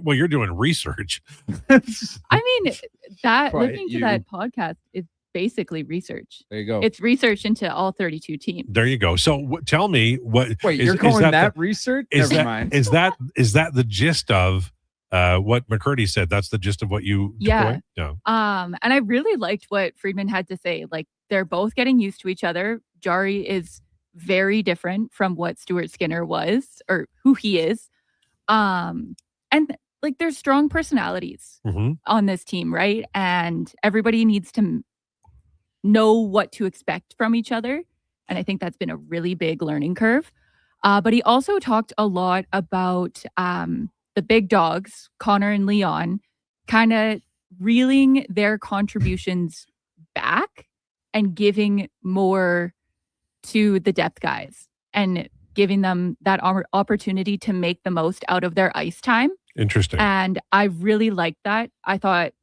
Well, you're doing research. I mean, that Quiet, listening to you. that podcast is basically research. There you go. It's research into all 32 teams. There you go. So tell me what. Wait, you're calling that research? Never mind. Is that the gist of what McCurdy said? That's the gist of what you took away? Yeah. And I really liked what Friedman had to say. Like, they're both getting used to each other. Jarry is very different from what Stuart Skinner was or who he is. And like, there's strong personalities on this team, right? And everybody needs to know what to expect from each other. And I think that's been a really big learning curve. But he also talked a lot about the big dogs, Connor and Leon, kind of reeling their contributions back and giving more to the depth guys and giving them that opportunity to make the most out of their ice time. Interesting. And I really liked that. I thought,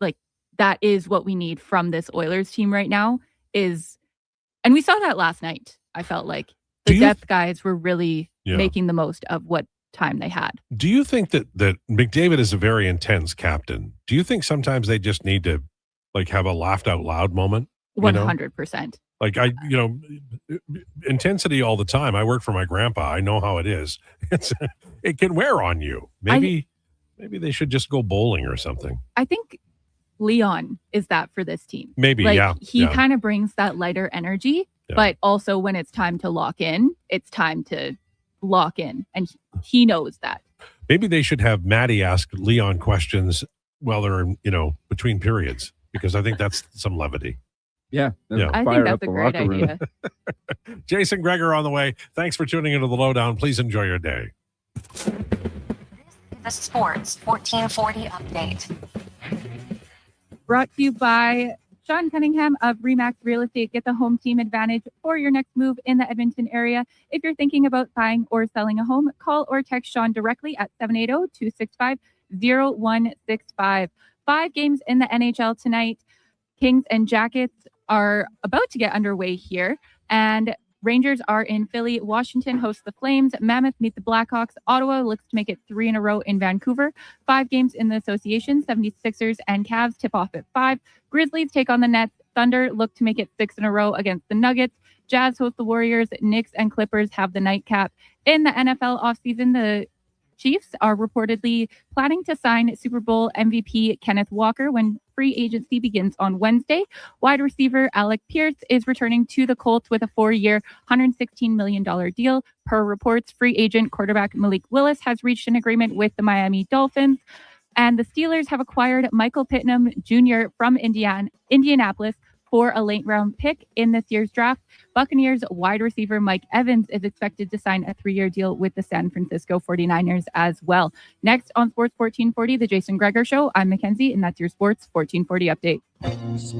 like, that is what we need from this Oilers team right now is, and we saw that last night. I felt like the depth guys were really making the most of what time they had. Do you think that McDavid is a very intense captain? Do you think sometimes they just need to like have a laughed out loud moment? 100%. Like intensity all the time. I work for my grandpa. I know how it is. It can wear on you. Maybe they should just go bowling or something. I think Leon is that for this team. Maybe, like, he kind of brings that lighter energy, but also when it's time to lock in, it's time to lock in. And he knows that. Maybe they should have Maddie ask Leon questions while they're, between periods, because I think that's some levity. Yeah. I think that's a great idea. Jason Gregor on the way. Thanks for tuning into the Lowdown. Please enjoy your day. The Sports 1440 update. Brought to you by Sean Cunningham of Remax Real Estate. Get the home team advantage for your next move in the Edmonton area. If you're thinking about buying or selling a home, call or text Sean directly at 780-265-0165. 5 games in the NHL tonight. Kings and Jackets are about to get underway here, and Rangers are in Philly. Washington hosts the Flames. Mammoth meet the Blackhawks. Ottawa looks to make it 3 in a row in Vancouver. 5 games in the association. 76ers and Cavs tip off at 5. Grizzlies take on the Nets. Thunder look to make it 6 in a row against the Nuggets. Jazz host the Warriors. Knicks and Clippers have the nightcap. In the NFL offseason, the Chiefs are reportedly planning to sign Super Bowl MVP Kenneth Walker when free agency begins on Wednesday. Wide receiver Alec Pierce is returning to the Colts with a 4-year, $116 million deal. Per reports, free agent quarterback Malik Willis has reached an agreement with the Miami Dolphins. And the Steelers have acquired Michael Pittman Jr. from Indianapolis for a late-round pick in this year's draft. Buccaneers wide receiver Mike Evans is expected to sign a 3-year deal with the San Francisco 49ers as well. Next on Sports 1440, The Jason Gregor Show, I'm Mackenzie, and that's your Sports 1440 update. Sports